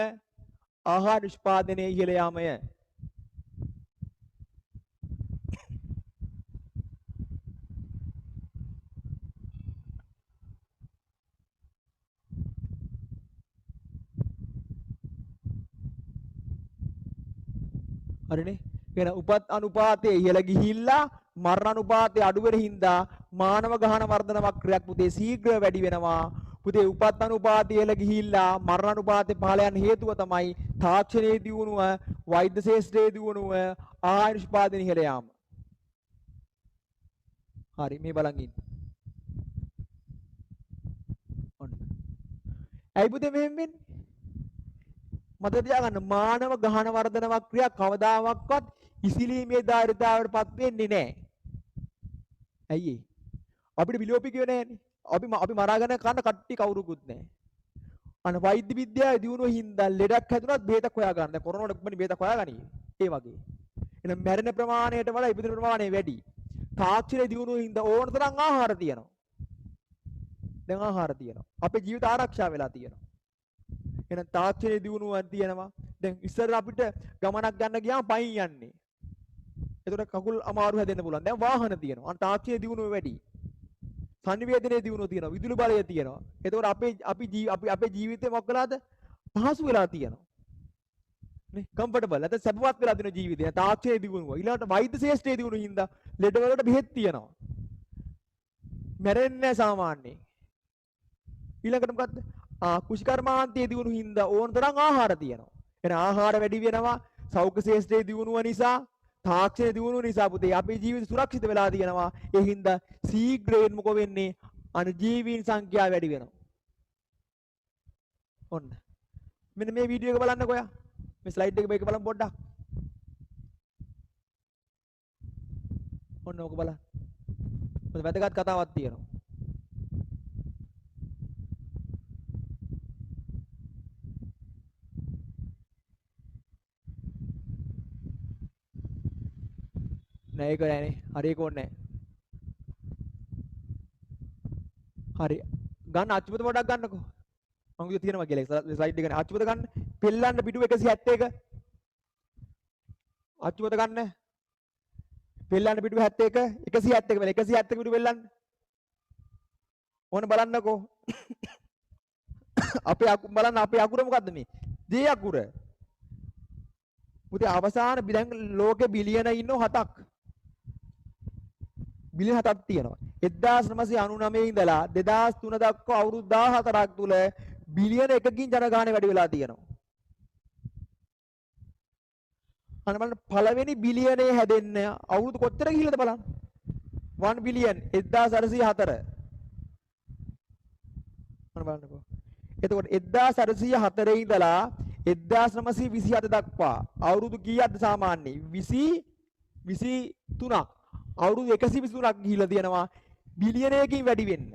ආහාර නිෂ්පාදනය ඉහළ යාමය. හරිනේ. එහෙනම් උපත් අනුපාතය ඉහළ ගිහිල්ලා මරණ අනුපාතය අඩු වෙන හින්දා මානව ගහන වර්ධන වක්‍රයක් පුතේ ශීඝ්‍ර වැඩි වෙනවා. පුතේ උපත් අනුපාතය ඉහළ ගිහිල්ලා මරණ අනුපාතය පහළ යන හේතුව තමයි තාක්ෂණයේ දියුණුව, වෛද්‍ය ශාස්ත්‍රයේ දියුණුව, ආහාර නිෂ්පාදනය ඉහළ යාම. හරි මේ බලන් ඉන්න. ඔන්න. ඇයි පුතේ මෙහෙම වෙන්නේ? මතක තියාගන්න මානව ගහන වර්ධන වක්‍රයක් කවදාවත් ඉසිලීමේ ධාරිතාවටපත් වෙන්නේ නැහැ. ඇයි ඒ? අපිට විලෝපී කියව නැහැනේ. අපි මරාගෙන කන්න කට්ටි කවුරුකුත් නැහැ. අන වෛද්‍ය විද්‍යාවේ දියුණුව හින්දා ලෙඩක් හැදුනත් බේතක් හොයාගන්න. දැන් කොරෝනාට කොහොමද බේතක් හොයාගන්නේ? ඒ වගේ. එහෙනම් මැරෙන ප්‍රමාණයට වඩා ඉපදෙන ප්‍රමාණය වැඩි. තාක්ෂණයේ දියුණුව හින්දා ඕන තරම් ආහාර තියෙනවා. දැන් ආහාර තියෙනවා. අපේ ජීවිත ආරක්ෂා වෙලා තියෙනවා. එහෙනම් තාක්ෂණයේ දියුණුවක් තියෙනවා. දැන් ඉස්සර අපිට ගමනක් ගන්න ගියාම පයින් යන්නේ. එතකොට කකුල් අමාරු හැදෙන්න පුළුවන්. දැන් වාහන තියෙනවා. අන්න තාක්ෂණයේ දියුණුව වැඩි. සංනිවේදනයේ දියුණුව තියෙනවා. විදුලි බලය තියෙනවා. එතකොට අපේ ජීවිතේ මොකක් කළාද? පහසු වෙලා තියෙනවා. නේ කම්ෆර්ටබල්. නැත්නම් සැපවත් වෙලා තියෙන ජීවිතය. තාක්ෂණයේ දියුණුව. ඊළඟට වෛද්‍ය ශාස්ත්‍රයේ දියුණුව හින්දා ලෙඩ වලට බෙහෙත් තියෙනවා. මැරෙන්නේ නැහැ සාමාන්‍යයෙන්. ඊළඟට මොකද්ද? කුෂිකර්මාන්තයේ දියුණුව හින්දා ඕන තරම් ආහාර තියෙනවා. එහෙනම් ආහාර වැඩි වෙනවා. සෞඛ්‍ය ශාස්ත්‍රයේ දියුණුව නිසා තාක්ෂණය දියුණුව නිසා පුතේ අපේ ජීවිත සුරක්ෂිත වෙලා තියෙනවා. ඒ හින්දා ශීඝ්‍රයෙන් මොකෝ වෙන්නේ? අනුජීවීන් සංඛ්‍යාව වැඩි වෙනවා. ඔන්න. මෙන්න මේ වීඩියෝ එක බලන්නකෝ යා. මේ ස්ලයිඩ් එක මේක බලන්න පොඩ්ඩක්. ඔන්න ඕක බලන්න. මොකද වැදගත් කතාවක් තියෙනවා. නෑ ඒක නෑනේ. හරි ඒක ඕනේ නෑ. හරි. ගන්න අච්චුපත පොඩක් ගන්නකෝ. මම කිව්වා තියෙනවා කියලා ස්ලයිඩ් එක ගන්න. අච්චුපත ගන්න. පෙල්ලන්න පිටු 171. අච්චුපත ගන්න. පෙල්ලන්න පිටු 71 171 වෙල 171 පිටු පෙල්ලන්න. ඕන බලන්නකෝ. බලන්න අපේ අකුර මොකද්ද මේ? D අකුර. පුතේ අවසාන දැන් ලෝකේ බිලියන ඉන්නව 7ක්. බිලියන 7ක් තියෙනවා. 1999 ඉඳලා 2003 දක්වා අවුරුදු 14ක් තුල බිලියන 1කින් ජනගහනය වැඩි වෙලා තියෙනවා. අන්න බලන්න පළවෙනි බිලියනේ හැදෙන්න අවුරුදු කොච්චර ගිහිල්ලාද බලන්න. 1 බිලියන් 1804. අන්න බලන්නකෝ. එතකොට 1804 ඉඳලා 1927 දක්වා අවුරුදු කීයක්ද සාමාන්‍යයෙන් 23ක් අවුරුදු 123ක් ගිහිල්ලා තියෙනවා බිලියනයකින් වැඩි වෙන්න.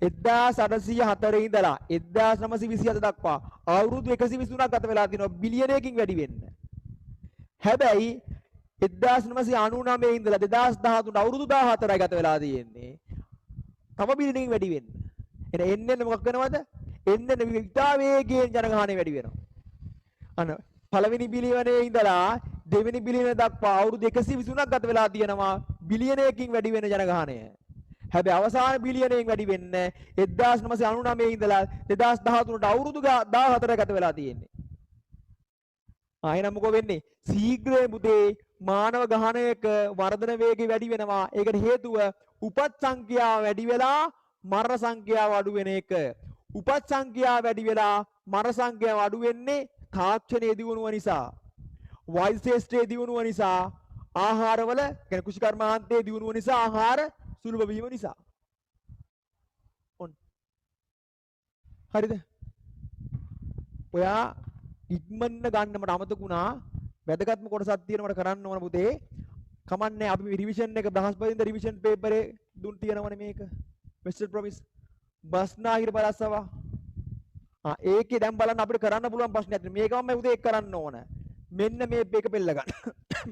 1804 ඉඳලා 1927 දක්වා අවුරුදු 123ක් ගත වෙලා තියෙනවා බිලියනයකින් වැඩි වෙන්න. හැබැයි 1999 ඉඳලා 2013 අවුරුදු 14යි ගත වෙලා තියෙන්නේ. තව බිලියනකින් වැඩි වෙන්න. එන්න මොකක් වෙනවද? එන්න විතා වේගයෙන් ජනගහනය වැඩි වෙනවා. අන්න පළවෙනි බිලියනේ ඉඳලා දෙවෙනි බිලියන දක්වා අවුරුදු 123ක් ගත වෙලා තියෙනවා බිලියනයකින් වැඩි වෙන ජනගහනය. හැබැයි අවසාන බිලියනයෙන් වැඩි වෙන්න 1999 ඉඳලා 2013ට අවුරුදු 14 ගත වෙලා තියෙන්නේ. එහෙනම් මොකෝ වෙන්නේ? ශීඝ්‍රයෙන් පුතේ මානව ගහනයක වර්ධන වේගය වැඩි වෙනවා. ඒකට හේතුව උපත් සංඛ්‍යාව වැඩි වෙලා මරණ සංඛ්‍යාව අඩු වෙන එක. උපත් සංඛ්‍යාව වැඩි වෙලා මරණ සංඛ්‍යාව අඩු වෙන්නේ තාක්ෂණයේ දියුණුව නිසා. වෛද්‍ය ශාස්ත්‍රයේ දියුණුව නිසා. ආහාරවල කියන්නේ කුෂිකර්මාන්තයේ දියුණුව නිසා ආහාර සුලභ වීම නිසා. ඔන්න. හරිද? ඔයා ඉක්මන්න ගන්න මට අමතක වුණා. වැදගත්ම කොටසක් තියෙන මට කරන්න ඕන පුතේ. කමන්නේ අපි රිවිෂන් එක බ්‍රහස්පතින්ද රිවිෂන් පේපරේ දුන් තියෙනවනේ මේක. මිස්ටර් ප්‍රොමිස් බස්නාහිර බලස්සව. ඒකේ දැන් බලන්න අපිට කරන්න පුළුවන් ප්‍රශ්නයක් නේ. මේකම මම පුතේ එක් කරන්න ඕන. මෙන්න මේ එක පෙළ ගන්න.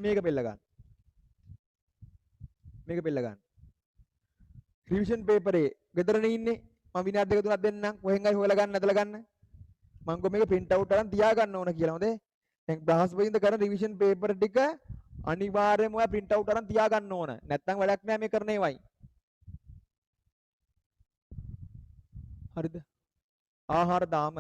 මේක පෙළ ගන්න. මේක පෙළ ගන්න. රිවිෂන් පේපරේ ගෙදරනේ ඉන්නේ. මම විනාඩි දෙක තුනක් දෙන්නම්. කොහෙන් හරි හොයලා ගන්න ඇදලා ගන්න. මම කො මේක print out අරන් තියා ගන්න ඕන කියලා. හොඳේ. දැන් බ්‍රහස්පතින්ද කරන රිවිෂන් පේපර් ටික අනිවාර්යයෙන්ම ඔයා print out අරන් තියා ගන්න ඕන. නැත්නම් වැඩක් නෑ මේ කරන ඒවයි. හරිද? ආහාර දාම.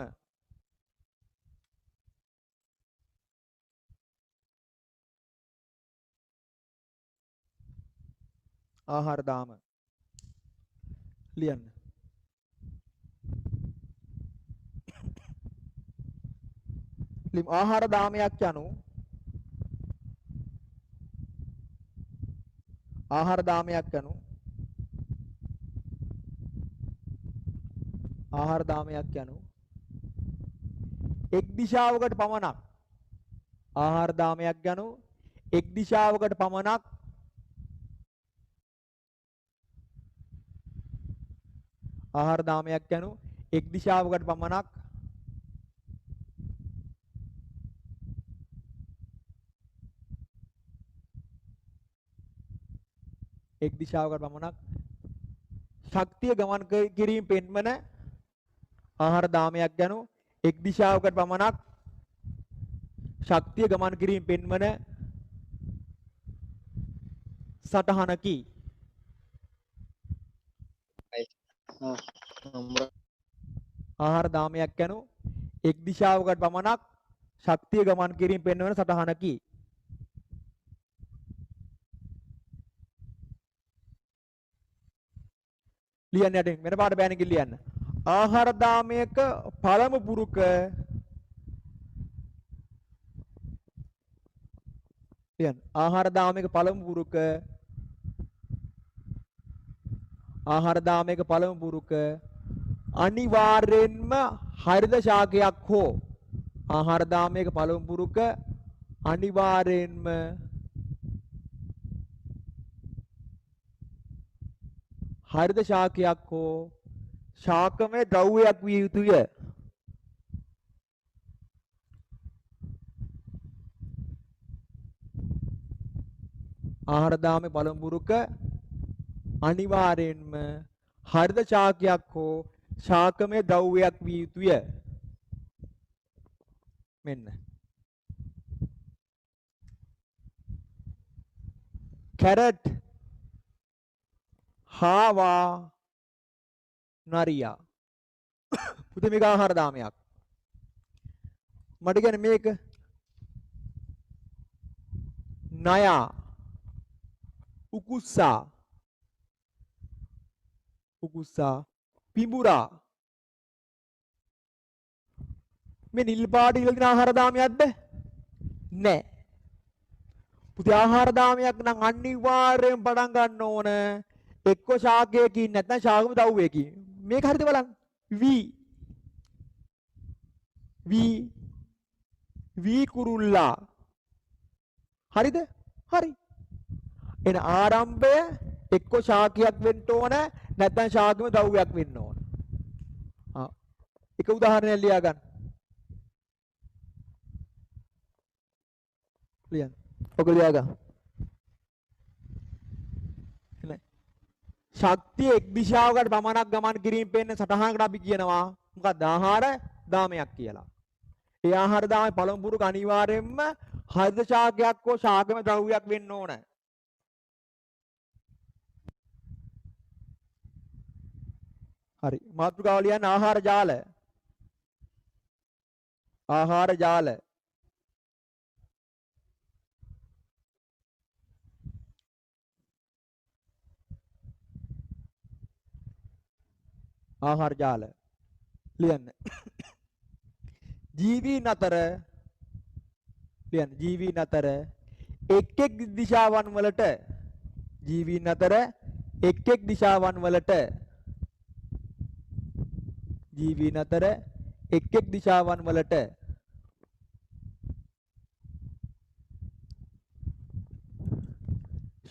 ආහාර දාම. ලියන්න. ආහාර දාමයක් යනු ආහාර දාමයක් යනු ආහාර දාමයක් යනු එක් දිශාවකට පමණක් ආහාර දාමයක් යනු එක් දිශාවකට පමණක් ආහාර දාමයක් යනු එක් දිශාවකට පමණක් එක් දිශාවකට පමණක් ශක්තිය ගමන් කිරීම පෙන්වන ආහාර දාමයක් යනු එක් දිශාවකට පමණක් ශක්තිය ගමන් කිරීම පෙන්වන සටහනකි. ආහාර දාමයක් යනු එක් දිශාවකට පමණක් ශක්තිය ගමන් කිරීම පෙන්වන සටහනකි. ලියන්න යටින් වෙන පාඩ බෑනකින් ලියන්න. ආහාර දාමයක පළමු පුරුක ලියන්න. ආහාර දාමයක පළමු පුරුක ආහාර දාමයක පළමු පුරුක අනිවාර්යෙන්ම හරිත ශාකයක් හෝ ආහාර දාමයක පළමු පුරුක අනිවාර්යෙන්ම හරිත ශාකයක් හෝ ශාකමය ද්‍රව්‍යයක් විය යුතුය. ආහාර දාමේ පළමු පුරුක අනිවාර්යෙන්ම හරිත ශාකයක් හෝ ශාකමය ද්‍රව්‍යයක් විය යුතුය. මෙන්න කැරට් හාවා නරියා පුතේ මේක ආහාර දාමයක්. මට කියන්නේ මේක නයා උකුස්සා පිඹුරා මේ නිල් පාට ඉල දින ආහාර දාමයක්ද නෑ. පුතේ ආහාර දාමයක් නම් අනිවාර්යෙන් පටන් ගන්න ඕන එක්ක ශාකයකින් නැත්නම් ශාකම දව්වයකින්. මේක හරිද බලන්න. වී කුරුල්ලා හරිද? හරි. එන ආරම්භය එක්ක ශාකයක් වෙන්න ඕන නැත්නම් ශාකම ද්‍රව්‍යයක් වෙන්න ඕන. එක උදාහරණයක් ලියා ගන්න. ලියන්න. ඔක ලියා ගන්න. එනේ. ශක්තිය එක් දිශාවකට පමණක් ගමන් කිරීම පෙන්න සටහනකට අපි කියනවා මොකක්ද ආහාර දාමයක් කියලා. ඒ ආහාර දාමේ පළමු පුරුක අනිවාර්යයෙන්ම හරිත ශාකයක් හෝ ශාකම ද්‍රව්‍යයක් වෙන්න ඕන. හරි. මාතෘකාව ලියන්න ආහාර ජාල. ආහාර ජාල. ආහාර ජාල. ලියන්න. ජීවීන් අතර ලියන්න. ජීවීන් අතර එක් එක් දිශාවන් වලට ජීවීන් අතර එක් එක් දිශාවන් වලට ජීවීන් අතර එක් එක් දිශාවන් වලට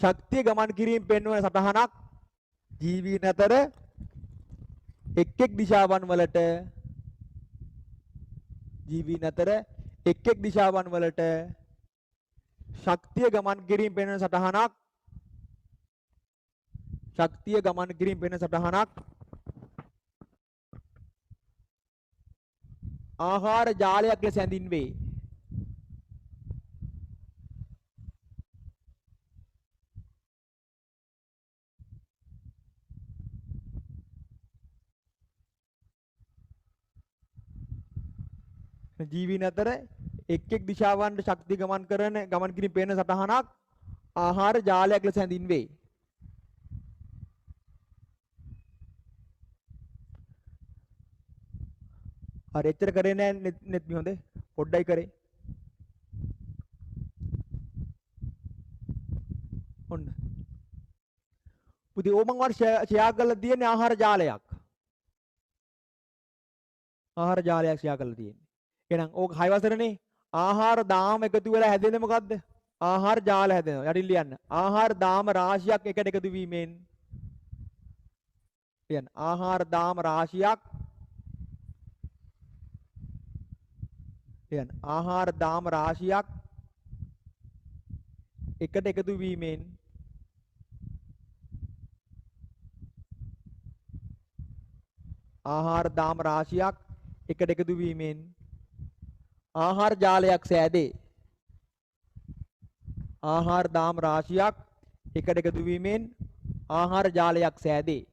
ශක්තිය ගමන් කිරීම පෙන්වන සටහනක් ජීවීන් අතර එක් එක් දිශාවන් වලට ජීවීන් අතර එක් එක් දිශාවන් වලට ශක්තිය ගමන් කිරීම පෙන්වන සටහනක් ශක්තිය ගමන් කිරීම පෙන්වන සටහනක් ආහාර ජාලයක් ලෙස හැඳින්වේ. ජීවීන් අතර එක් එක් දිශාවන්ට ශක්තිය ගමන් කිරීම පෙන්වන සටහනක් ආහාර ජාලයක් ලෙස හැඳින්වේ. හරි එච්චර කරේ නෑ නෙත් මි හොඳේ පොඩ්ඩයි කරේ. ඔන්න. පුතේ ඕමන් වර ෂෙයා කරලා තියෙන්නේ ආහාර ජාලයක්. ආහාර ජාලයක් ෂෙයා කරලා තියෙන්නේ. එහෙනම් ඕක 6 වසරනේ ආහාර දාම එකතු වෙලා හැදෙන්නේ මොකද්ද? ආහාර ජාල හැදෙනවා. යටින් ලියන්න. ආහාර දාම රාශියක් එකට එකතු වීමෙන් ලියන්න. ආහාර දාම රාශියක් ලියන්න. ආහාර දාම රාශියක් එකට එකතු වීමෙන් ආහාර දාම රාශියක් එකට එකතු වීමෙන් ආහාර ජාලයක් සෑදේ. ආහාර දාම රාශියක් එකට එකතු වීමෙන් ආහාර ජාලයක් සෑදේ.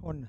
ඔන්න